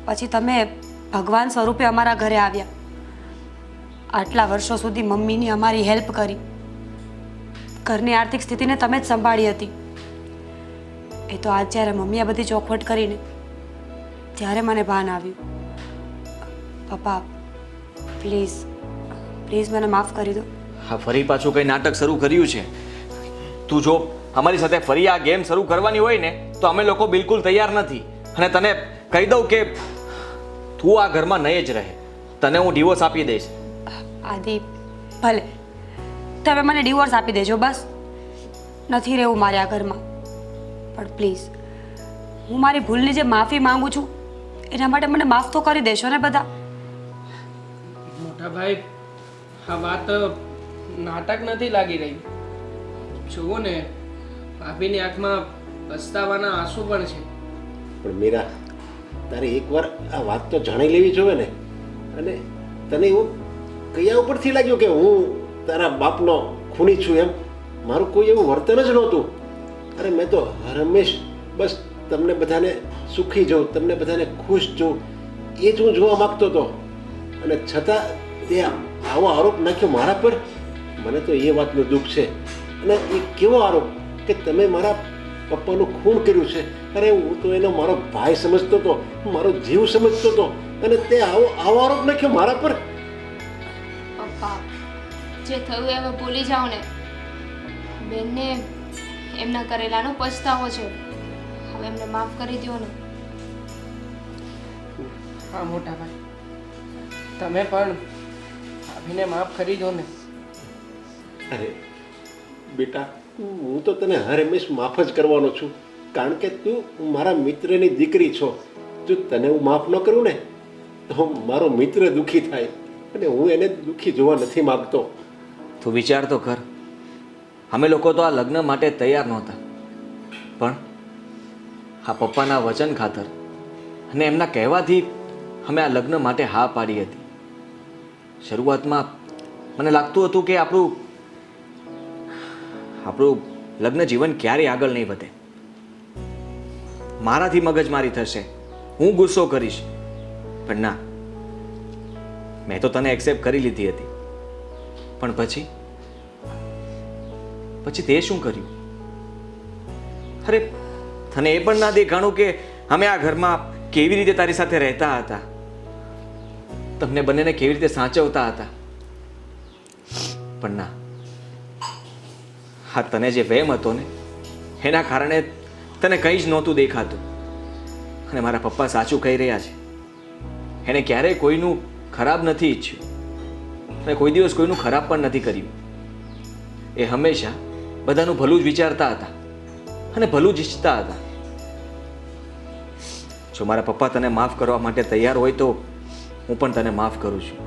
પછી તમે ભગવાન સ્વરૂપે અમારા ઘરે આવ્યા. આટલા વર્ષો સુધી મમ્મીની અમારી હેલ્પ કરી, ઘરની આર્થિક સ્થિતિને તમે જ સંભાળી હતી. એ તો આજ જ્યારે મમ્મીએ બધી ચોખવટ કરીને ત્યારે મને ભાન આવ્યું. પપ્પા, પ્લીઝ પ્લીઝ મને માફ કરી દો. હા, ફરી પાછું કંઈ નાટક શરૂ કર્યું છે. તું જો અમારી સાથે ફરી આ ગેમ શરૂ કરવાની હોય ને તો અમે લોકો બિલકુલ તૈયાર નથી. અને તને કહી દઉં કે તું આ ઘરમાં નહીં જ રહે. તને હું ડિવોર્સ આપી દઈશ. આદિ, ભલે તમે મને ડિવોર્સ આપી દેજો, બસ નથી રહેવું મારે આ ઘરમાં. પણ પ્લીઝ, હું મારી ભૂલની જે માફી માંગુ છું એના માટે મને માફ તો કરી દેશો ને બધા. મોટા ભાઈ, આ વાત નાટક નથી લાગી રહી. જુઓ ને, ભાભીની આંખમાં પસ્તાવાના આંસુ પણ છે. પણ મીરા, તારે એકવાર આ વાત તો જાણી લેવી જોઈએ ને. અને તને એવું કયા ઉપરથી લાગ્યું કે હું તારા બાપનો ખૂની છું એમ? મારું કોઈ એવું વર્તન જ નહોતું. અરે મેં તો હંમેશ બસ તમને બધાને સુખી જોઉં, તમને બધાને ખુશ જોઉં, એ જ હું જોવા માગતો હતો. અને છતાં તે આવો આરોપ નાખ્યો મારા પર. મને તો એ વાતનું દુઃખ છે. અને એ કેવો આરોપ કે તમે મારા પપ્પાનું ખૂન કર્યું છે. અરે હું તો એનો મારો ભાઈ સમજતો હતો, મારો જીવ સમજતો હતો, અને તે આવો આરોપ નાખ્યો મારા પર. પપ્પા જે થયું એ હવે ભૂલી જાઓ ને. બેનને એમના કરેલાનો પછતાવો છે, હવે એમને માફ કરી દો ને. હા મોટા ભાઈ, તમે પણ ભાભીને માફ કરી દો ને. અરે બેટા, હું તો તને હર હંમેશ માફ જ કરવાનો છું, કારણ કે તું મારા મિત્રની દીકરી છો. જો તને હું માફ ન કરું ને તો મારો મિત્ર દુઃખી થાય, અને હું એને દુઃખી જોવા નથી માગતો. તું વિચાર તો કર, અમે લોકો તો આ લગ્ન માટે તૈયાર નહોતા, પણ આ પપ્પાના વચન ખાતર અને એમના કહેવાથી અમે આ લગ્ન માટે હા પાડી હતી. શરૂઆતમાં મને લાગતું હતું કે આપણું લગ્ન જીવન ક્યારેય આગળ નહીં વધે. મારાથી મગજમારી થશે, હું ગુસ્સો કરીશ, પણ ના, મેં તો તને એક્સેપ્ટ કરી લીધી હતી. પણ પછી તે શું કર્યું? અરે તને એ પણ ના દેખાણું કે અમે આ ઘરમાં કેવી રીતે તારી સાથે રહેતા હતા, તમને બંનેને કેવી રીતે સાચવતા હતા. પણ ના, હા, તને જે વહેમ હતો ને એના કારણે તને કંઈ જ નહોતું દેખાતું. અને મારા પપ્પા સાચું કહી રહ્યા છે, એણે ક્યારેય કોઈનું ખરાબ નથી ઈચ્છ્યું અને કોઈ દિવસ કોઈનું ખરાબ પણ નથી કર્યું. એ હંમેશા બધાનું ભલું જ વિચારતા હતા અને ભલું જ ઈચ્છતા હતા. જો મારા પપ્પા તને માફ કરવા માટે તૈયાર હોય તો હું પણ તને માફ કરું છું.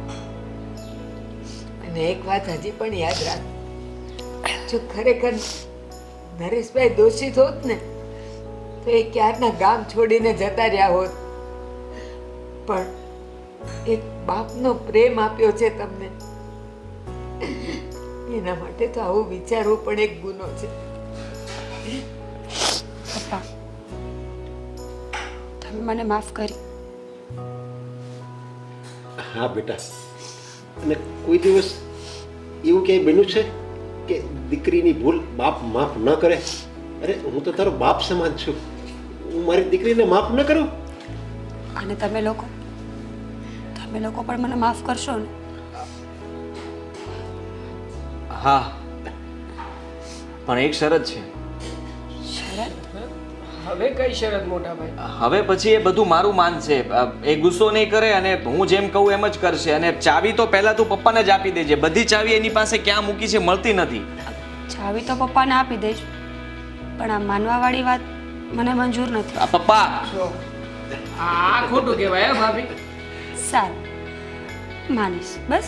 અને એક વાત હજી પણ યાદ રાખ, જો ખરેખર નરેશભાઈ દોષિત હોત ને તો એ ક્યારના ગામ છોડીને જતા રહ્યા હોત. પણ એક બાપનો પ્રેમ આપ્યો છે તમને, એના માટે તો આવું વિચારવું પણ એક ગુનો છે. પપ્પા, તમે મને માફ કરી. હા બેટા, અને કોઈ દિવસ એવું ક્યાંય બન્યું છે કે દીકરીની ભૂલ બાપ માફ ન કરે? અરે હું તો તારો બાપ સમાન છું, હું મારી દીકરીને માફ ન કરું? અને તમે લોકો પણ મને માફ કરશો ને? હા, પણ એક શરત છે. શરત? હવે કઈ શરત મોટા ભાઈ? હવે પછી એ બધું મારું માનશે, એ ગુસ્સો નહીં કરે અને હું જેમ કહું એમ જ કરશે. અને ચાવી તો પહેલા તું પપ્પાને જ આપી દેજે. બધી ચાવી એની પાસે ક્યાં મૂકી છે મળતી નથી. ચાવી તો પપ્પાને આપી દઈશ, પણ આ માનવાવાળી વાત મને મંજૂર નથી. આ પપ્પા, જો આ ખોટું કહેવાય હે ભાભી. સારું, માનીશ બસ.